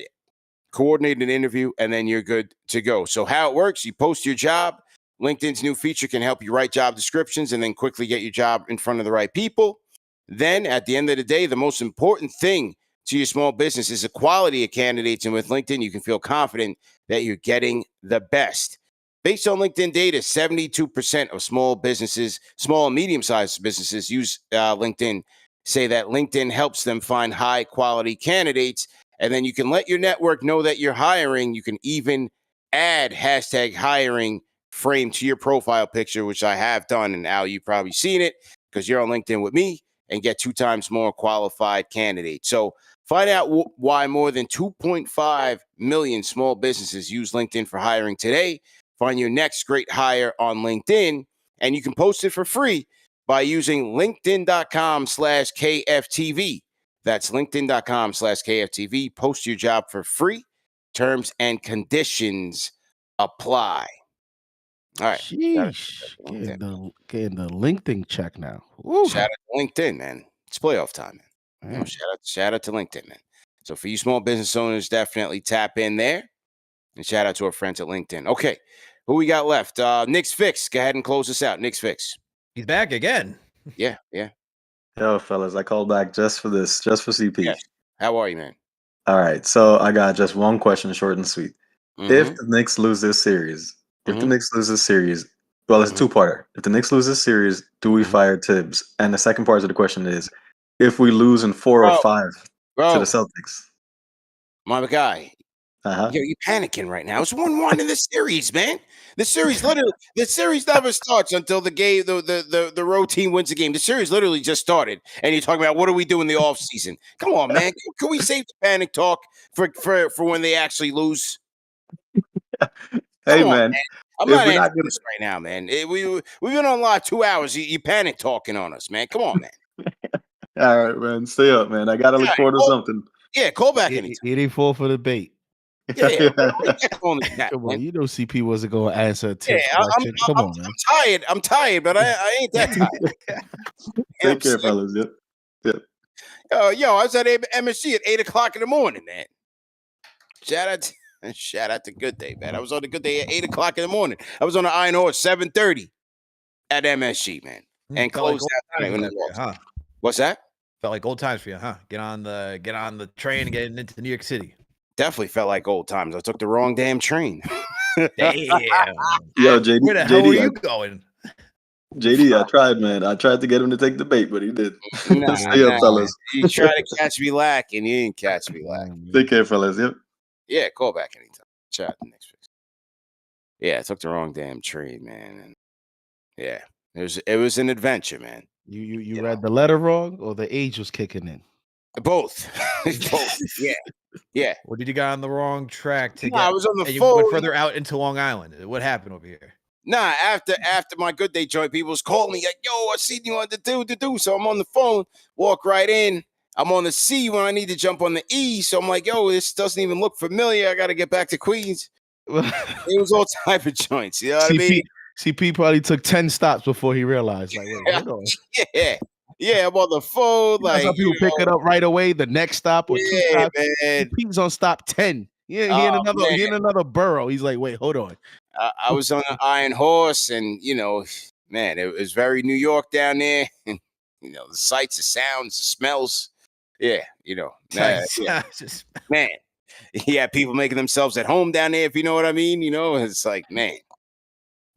coordinated interview, and then you're good to go. So how it works, you post your job. LinkedIn's new feature can help you write job descriptions and then quickly get your job in front of the right people. Then at the end of the day, the most important thing to your small business is the quality of candidates. And with LinkedIn, you can feel confident that you're getting the best. Based on LinkedIn data, 72% of small and medium-sized businesses use LinkedIn, say that LinkedIn helps them find high-quality candidates. And then you can let your network know that you're hiring. You can even add hashtag hiring frame to your profile picture, which I have done. And Al, you've probably seen it because you're on LinkedIn with me, and get 2 times more qualified candidates. So find out why more than 2.5 million small businesses use LinkedIn for hiring today. Find your next great hire on LinkedIn, and you can post it for free by using linkedin.com/KFTV. That's linkedin.com/KFTV. Post your job for free. Terms and conditions apply. All right. Sheesh. Getting the LinkedIn check now. Ooh. Shout out to LinkedIn, man. It's playoff time, man. You know, shout out to LinkedIn, man. So for you small business owners, definitely tap in there. And shout out to our friends at LinkedIn. Okay. Who we got left? Knicks Fix. Go ahead and close us out. Knicks Fix. He's back again. Yeah. Yo, fellas, I called back just for this, just for CP. Yes. How are you, man? All right, so I got just one question, short and sweet. If Mhm. the Knicks lose this series, well, Mhm. it's a two-parter. If the Knicks lose this series, do we fire Tibbs? And the second part of the question is, if we lose in 4 or 5 to bro, the Celtics. my guy, you're panicking right now. It's 1-1 in the series, man. The series never starts until the game, the road team wins the game. The series literally just started, and you're talking about what do we do in the off season? Come on, man. Can we save the panic talk for when they actually lose? Hey, Come on, man. man. I'm If not we're not answering this right now, man. We've been on live 2 hours. You panic talking on us, man. Come on, man. All right, man. Stay up, man. I gotta look forward to something. Yeah, call back anytime. He didn't fall for the bait. Yeah, on the chat, Come man. on, you know CP wasn't going to answer a Yeah, Tibbs question. Come on, man. I'm tired, but I ain't that tired. Take care, fellas. Yep. Yep. Yo, I was at MSG at 8 o'clock in the morning, man. Shout out to Good Day, man. I was on the Good Day at 8 o'clock in the morning. I was on the Iron Horse 7:30 at MSG, man, and Felt like closed old out times tonight when for they you, lost. huh? What's that? Felt like old times for you, huh? Get on the train and getting into New York City. Definitely felt like old times. I took the wrong damn train. Damn. Yo, JD. Where the hell were you going? JD, I tried, man. I tried to get him to take the bait, but he did. Nah, Stay up, fellas. You tried to catch me lacking. You didn't catch me lacking. Take care, fellas. Yep. Yeah, call back anytime. Chat the next fix. Yeah, I took the wrong damn train, man. And yeah, it was an adventure, man. You read the letter wrong, or the age was kicking in? Both. Both. Yeah. Yeah. Or did you get on the wrong track to Nah, get? I was on the and you phone. went further out into Long Island. What happened over here? Nah, after my Good Day joint, people was calling me like, "Yo, I seen you on the do." So I'm on the phone, walk right in. I'm on the C when I need to jump on the E. So I'm like, "Yo, this doesn't even look familiar. I got to get back to Queens." It was all type of joints. You know what I mean? CP probably took 10 stops before he realized. Like, wait, hold on. Yeah, I'm on the phone. You know Like, how people pick it up right away, the next stop or 2 stops. man. CP's on stop 10. Yeah, he in another borough. He's like, wait, hold on. I was on an Iron Horse, and man, it was very New York down there. And the sights, the sounds, the smells. Yeah, man. Yeah, people making themselves at home down there, if you know what I mean. It's like, man.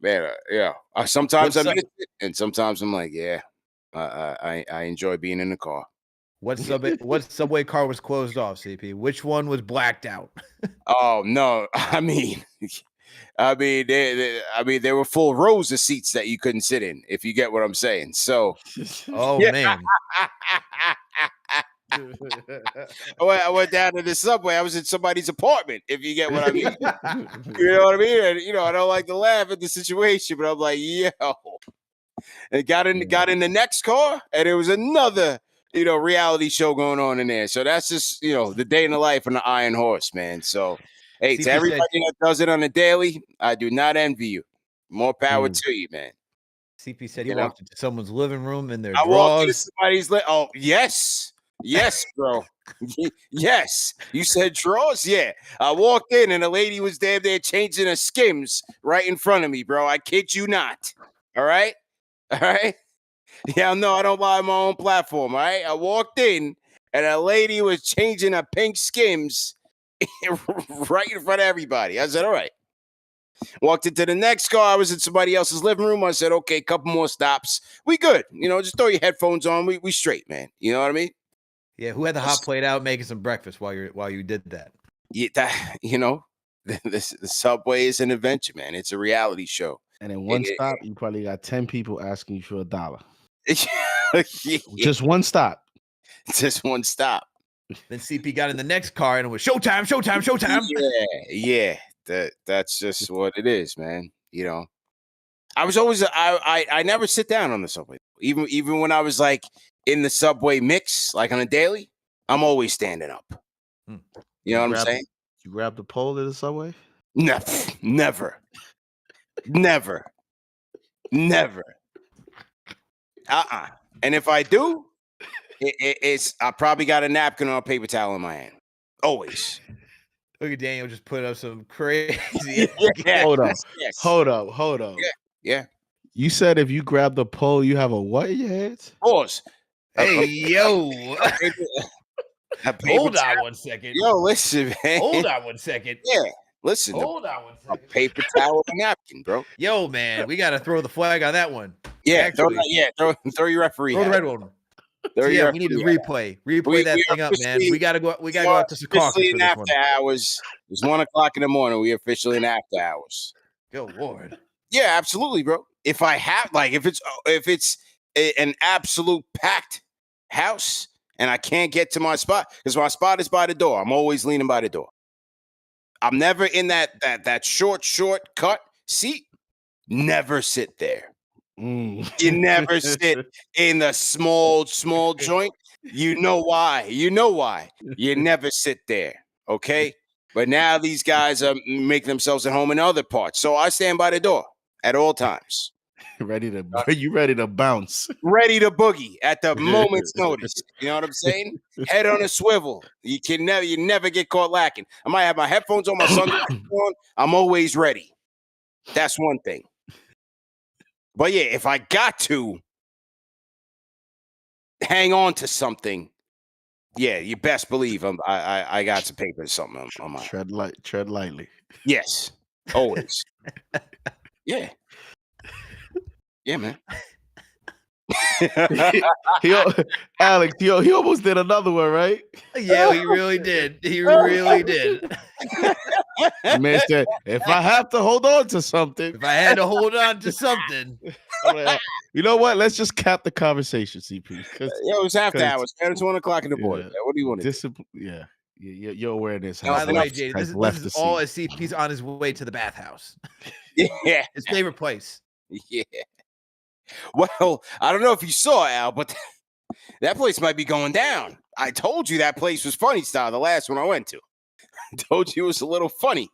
Yeah. Sometimes I miss it, and sometimes I'm like, yeah, I enjoy being in the car. What subway car was closed off, CP? Which one was blacked out? Oh no, I mean, there were full rows of seats that you couldn't sit in, if you get what I'm saying. So, man. I went down to the subway. I was in somebody's apartment, if you get what I mean. You know what I mean? And, I don't like to laugh at the situation, but I'm like, yo. And got in the next car, and there was another, reality show going on in there. So that's just, the day in the life on the Iron Horse, man. So, hey, to everybody that does it on a daily, I do not envy you. More power to you, man. CP said he walked into someone's living room in their I walked into drawers. somebody's oh, yes. Yes, bro. Yes. You said drawers? Yeah. I walked in and a lady was there changing her Skims right in front of me, bro. I kid you not. All right? All right? Yeah, no, I don't lie on my own platform, all right? I walked in and a lady was changing her pink Skims right in front of everybody. I said, all right. Walked into the next car. I was in somebody else's living room. I said, okay, couple more stops. We good. Just throw your headphones on. We straight, man. You know what I mean? Yeah, who had the hot plate out making some breakfast while you did that? Yeah, the subway is an adventure, man. It's a reality show. And in one stop, you probably got 10 people asking you for $1. Yeah. Just one stop. Just one stop. Then CP got in the next car and it was showtime. Yeah. That's just what it is, man. I was always I never sit down on the subway. Even when I was like in the subway mix, like on a daily, I'm always standing up. You know what I'm saying? You grab the pole of the subway? No, never. Never. And if I do, it's I probably got a napkin or a paper towel in my hand. Always. Look at Daniel just put up some crazy. Hold up. Yeah. You said if you grab the pole, you have a what in your hands? Pause. Hey, yo. Hold on 1 second. Yo, listen, man. Hold on 1 second. Yeah. Listen. Hold on 1 second. A paper towel and a napkin, bro. Yo, man, we got to throw the flag on that one. Yeah. Throw your referee. Throw the hat. red one. So 30 yeah, yard we need to field. replay that We thing are up, man. We gotta go out to Secaucus officially for in this after one. hours. It's 1 o'clock in the morning. We are officially in after hours. Good Lord. Yeah, absolutely, bro. If I have if it's an absolute packed house and I can't get to my spot, because my spot is by the door. I'm always leaning by the door. I'm never in that short cut seat. Never sit there. You never sit in the small joint. You know why. You never sit there. Okay. But now these guys are making themselves at home in other parts. So I stand by the door at all times. You ready to bounce. Ready to boogie at the moment's notice. You know what I'm saying? Head on a swivel. You never get caught lacking. I might have my headphones on, my sunglasses on. I'm always ready. That's one thing. But yeah, if I got to hang on to something, yeah, you best believe I got some paper or something on my tread lightly. Yes, always. Yeah, yeah, man. Alex, he almost did another one, right? Yeah, he really did. He really did. The man said, if I have to hold on to something. If I had to hold on to something. You know what? Let's just cap the conversation, CP. It's after hours, man. It's 1 o'clock in the morning. What do you want to do? Yeah. Your awareness By has the way, left, JD, has this left is the all seat. as CP's on his way to the bathhouse. Yeah. His favorite place. Yeah. Well, I don't know if you saw, Al, but that place might be going down. I told you that place was funny style, the last one I went to. I told you it was a little funny.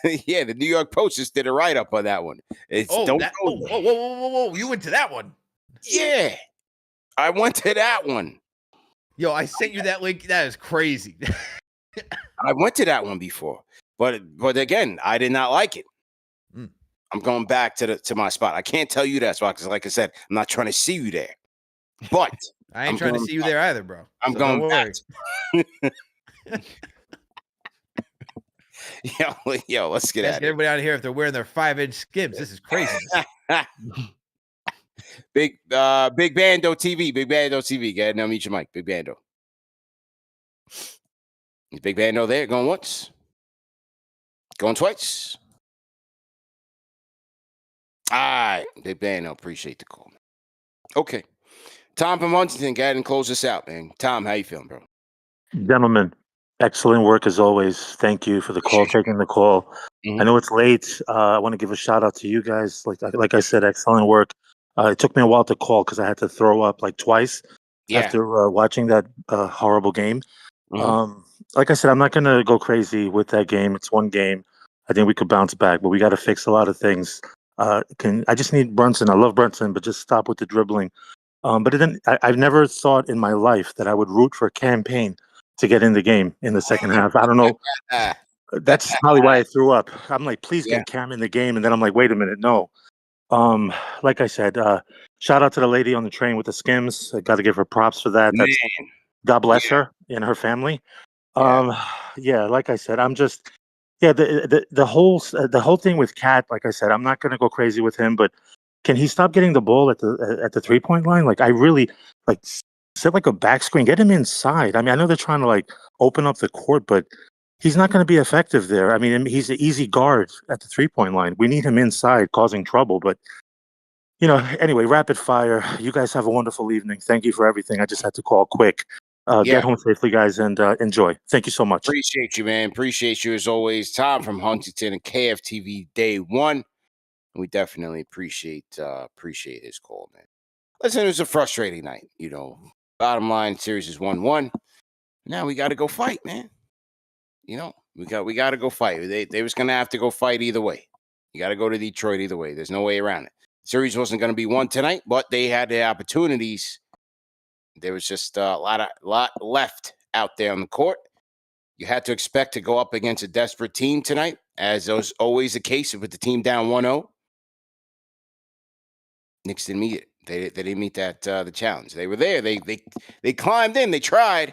Yeah, the New York Post just did a write-up on that one. It's Oh, don't that, go oh, there. whoa. You went to that one. Yeah. I went to that one. Yo, I sent you that link. That is crazy. I went to that one before. But again, I did not like it. I'm going back to my spot. I can't tell you that spot because, like I said, I'm not trying to see you there. But I ain't trying to see you there either, bro. I'm So going don't back. Yo, let's get Ask at it. everybody out of here if they're wearing their 5-inch Skims. This is crazy. Big Bando TV. Big Bando TV. Go ahead and unmute your mic. Big Bando. Is Big Bando there? Going once? Going twice? All right. Big Bando. Appreciate the call. Okay. Tom from Huntington, go ahead and close this out, man. Tom, how you feeling, bro? Gentlemen, excellent work as always. Thank you for the call, taking the call. I know it's late. I want to give a shout out to you guys. Like I said, excellent work. It took me a while to call because I had to throw up like twice after watching that horrible game. Like I said, I'm not going to go crazy with that game. It's one game. I think we could bounce back, but we got to fix a lot of things. I just need Brunson. I love Brunson, but just stop with the dribbling. But then I've never thought in my life that I would root for a campaign to get in the game in the second half. I don't know. That's probably why I threw up. I'm like, please get Cam in the game. And then I'm like, wait a minute, no. Like I said, shout out to the lady on the train with the Skims. I got to give her props for that. That's God bless her and her family. Like I said, I'm just the whole thing with Cat. Like I said, I'm not going to go crazy with him, but can he stop getting the ball at the 3-point line? Like I really set like a back screen, get him inside. I mean, I know they're trying to like open up the court, but he's not going to be effective there. I mean, he's an easy guard at the 3-point line. We need him inside causing trouble, but anyway, rapid fire. You guys have a wonderful evening. Thank you for everything. I just had to call quick. Get home safely, guys, and enjoy. Thank you so much. Appreciate you, man. Appreciate you as always. Tom from Huntington and KFTV Day One. We definitely appreciate his call, man. Listen, it was a frustrating night. Bottom line, series is 1-1. Now we got to go fight, man. We got to go fight. They was gonna have to go fight either way. You got to go to Detroit either way. There's no way around it. Series wasn't going to be won tonight, but they had the opportunities. There was just a lot left out there on the court. You had to expect to go up against a desperate team tonight, as was always the case with the team down 1-0. Knicks didn't meet it. They didn't meet that the challenge. They were there. They climbed in. They tried.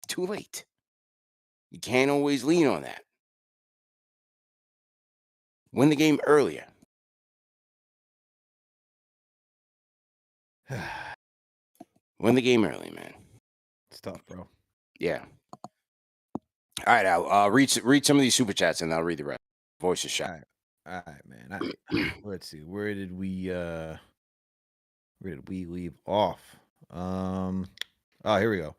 Too late. You can't always lean on that. Win the game earlier. Win the game early, man. It's tough, bro. Yeah. All right, I'll read some of these super chats and I'll read the rest. Voice is shot. All right, man. All right. Let's see. Where did we leave off? Oh, here we go.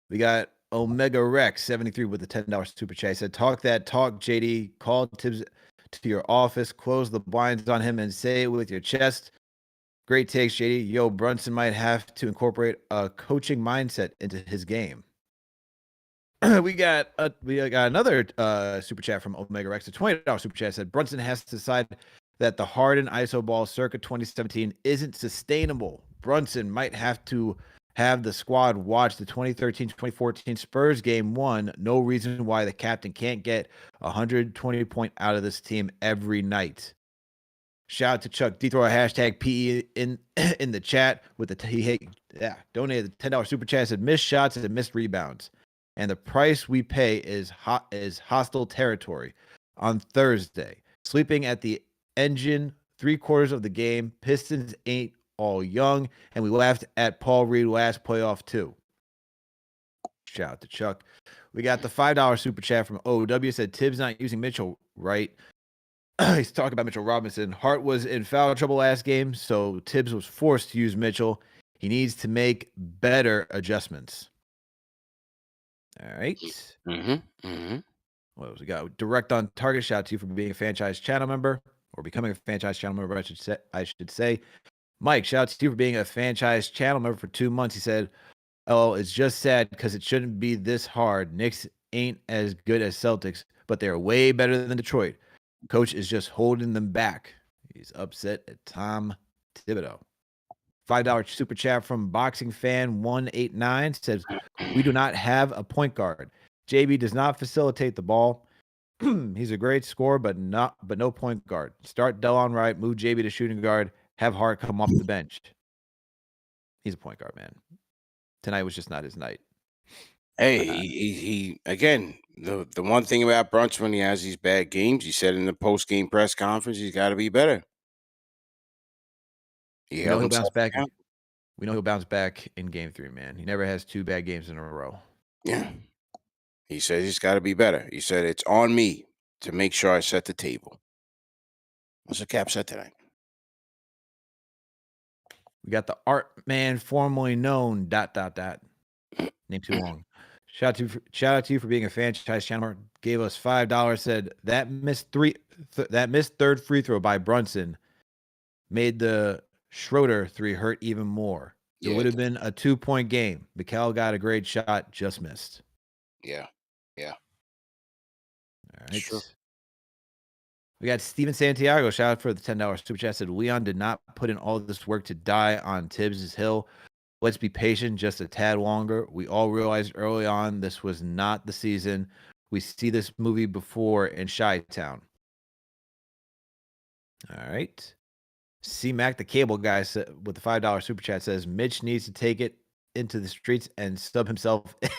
We got Omega Rex 73 with the $10 super chat. He said, "Talk that talk, JD. Call Tibbs to your office, close the blinds on him, and say it with your chest." Great takes, JD. Yo, Brunson might have to incorporate a coaching mindset into his game. we got another super chat from Omega Rex. A $20 super chat said, "Brunson has to decide that the Harden ISO ball circa 2017 isn't sustainable. Brunson might have to have the squad watch the 2013-2014 Spurs game 1. No reason why the captain can't get 120 point out of this team every night." Shout out to Chuck. Throw a hashtag PE in the chat with the donated the $10 super chat. Said missed shots and missed rebounds, and the price we pay is hostile territory. On Thursday, sleeping at the engine 3/4 of the game. Pistons ain't all young, and we laughed at Paul Reed last playoff too. Shout out to Chuck. We got the $5 super chat from OW. Said Tibbs not using Mitchell right. He's talking about Mitchell Robinson. Hart was in foul trouble last game, so Tibbs was forced to use Mitchell. He needs to make better adjustments. All right. What else we got? Direct on target. Shout out to you for being a franchise channel member or becoming a franchise channel member, I should say. Mike, shout out to you for being a franchise channel member for 2 months. He said, "Oh, it's just sad because it shouldn't be this hard. Knicks ain't as good as Celtics, but they're way better than Detroit. Coach is just holding them back." He's upset at Tom Thibodeau. $5 super chat from Boxing Fan 189 says, "We do not have a point guard. JB does not facilitate the ball. He's a great scorer, but no point guard. Start Delon Wright, move JB to shooting guard, have Hart come off the bench." He's a point guard, man. Tonight was just not his night. Hey, he again, the one thing about Brunson when he has these bad games, he said in the post game press conference, he's got to be better. We know he'll bounce back. We know he'll bounce back in game 3, man. He never has 2 bad games in a row. Yeah. He says he's got to be better. He said it's on me to make sure I set the table. What's the Cap said tonight? We got the Art Man, formerly known ... Name too long. Shout out to you for being a franchise channel. Gave us $5. Said that missed third free throw by Brunson made the Schroeder 3 hurt even more. It would have been a 2-point game. Mikal got a great shot, just missed. Yeah. All right. Sure. We got Steven Santiago. Shout out for the $10 super chat. Said Leon did not put in all this work to die on Tibbs' hill. Let's be patient just a tad longer. We all realized early on this was not the season. We see this movie before in Chi-Town. All right. C-Mac, the cable guy, with the $5 super chat, says Mitch needs to take it into the streets and sub himself in.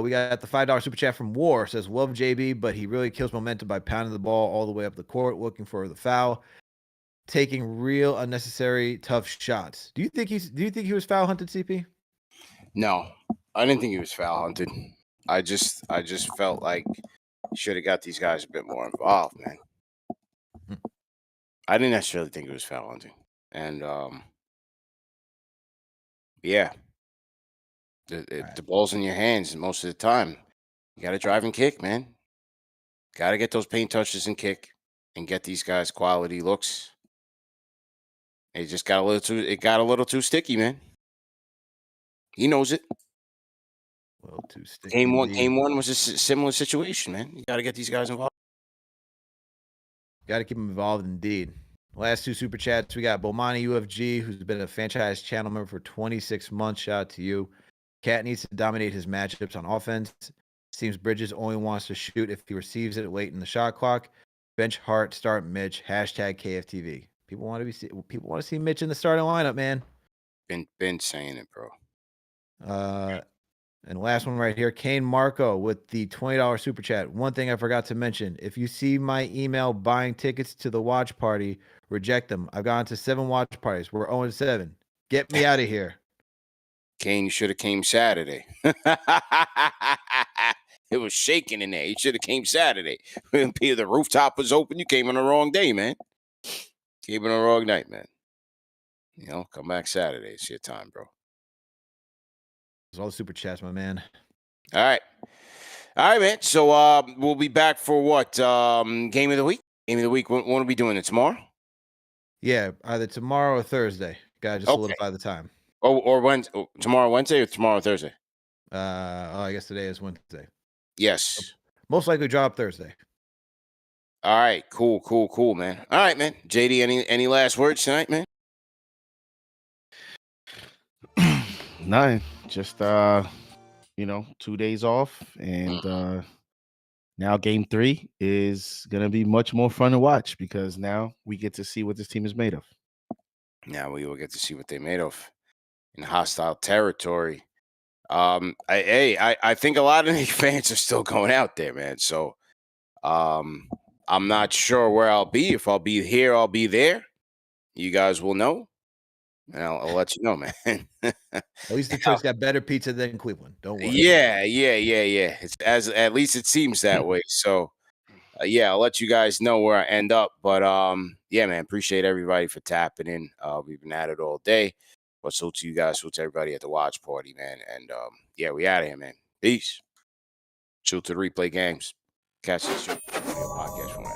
We got the $5 super chat from War. Says, "Love JB, but he really kills momentum by pounding the ball all the way up the court, looking for the foul, taking real unnecessary tough shots." Do you think he was foul hunted, CP? No, I didn't think he was foul hunted. I just felt like should have got these guys a bit more involved, man. I didn't necessarily think it was foul hunting, and yeah, the ball's in your hands most of the time. You got to drive and kick, man. Got to get those paint touches and kick, and get these guys quality looks. It just got a little too sticky, man. He knows it. A little too sticky. Game one was a similar situation, man. You got to get these guys involved. Got to keep them involved, indeed. Last 2 super chats, we got Bomani UFG, who's been a franchise channel member for 26 months. Shout out to you. Cat needs to dominate his matchups on offense. Seems Bridges only wants to shoot if he receives it late in the shot clock. Bench Hart, start Mitch. Hashtag KFTV. People want to see Mitch in the starting lineup, man. Been saying it, bro. And the last one right here, Kane Marko with the $20 super chat. One thing I forgot to mention: if you see my email buying tickets to the watch party, reject them. I've gone to 7 watch parties. We're 0-7. Get me out of here. Kane, you should have came Saturday. It was shaking in there. You should have came Saturday. The rooftop was open. You came on the wrong day, man. Came on the wrong night, man. You know, come back Saturday. It's your time, bro. It's all the super chats, my man. All right. All right, man. So we'll be back for what? Game of the week? Game of the week. When are we doing it? Tomorrow? Yeah, either tomorrow or Thursday. Gotta just solidify the time. Oh, or Wednesday. Oh, tomorrow Wednesday or tomorrow Thursday? I guess today is Wednesday. Yes. Most likely drop Thursday. All right. Cool, man. All right, man. JD, any last words tonight, man? None. Just 2 days off, and now game 3 is gonna be much more fun to watch because now we get to see what this team is made of. Now we will get to see what they're made of in hostile territory. I think a lot of Knicks fans are still going out there, man. So I'm not sure where I'll be. If I'll be here, I'll be there. You guys will know. And I'll let you know, man. At least Detroit's got better pizza than Cleveland. Don't worry. Yeah. It's at least it seems that way. So yeah, I'll let you guys know where I end up. But yeah, man, appreciate everybody for tapping in. We've been at it all day. But so to you guys, so to everybody at the watch party, man. And yeah, we out of here, man. Peace. Chill to the replay games. Catch this show. Podcast.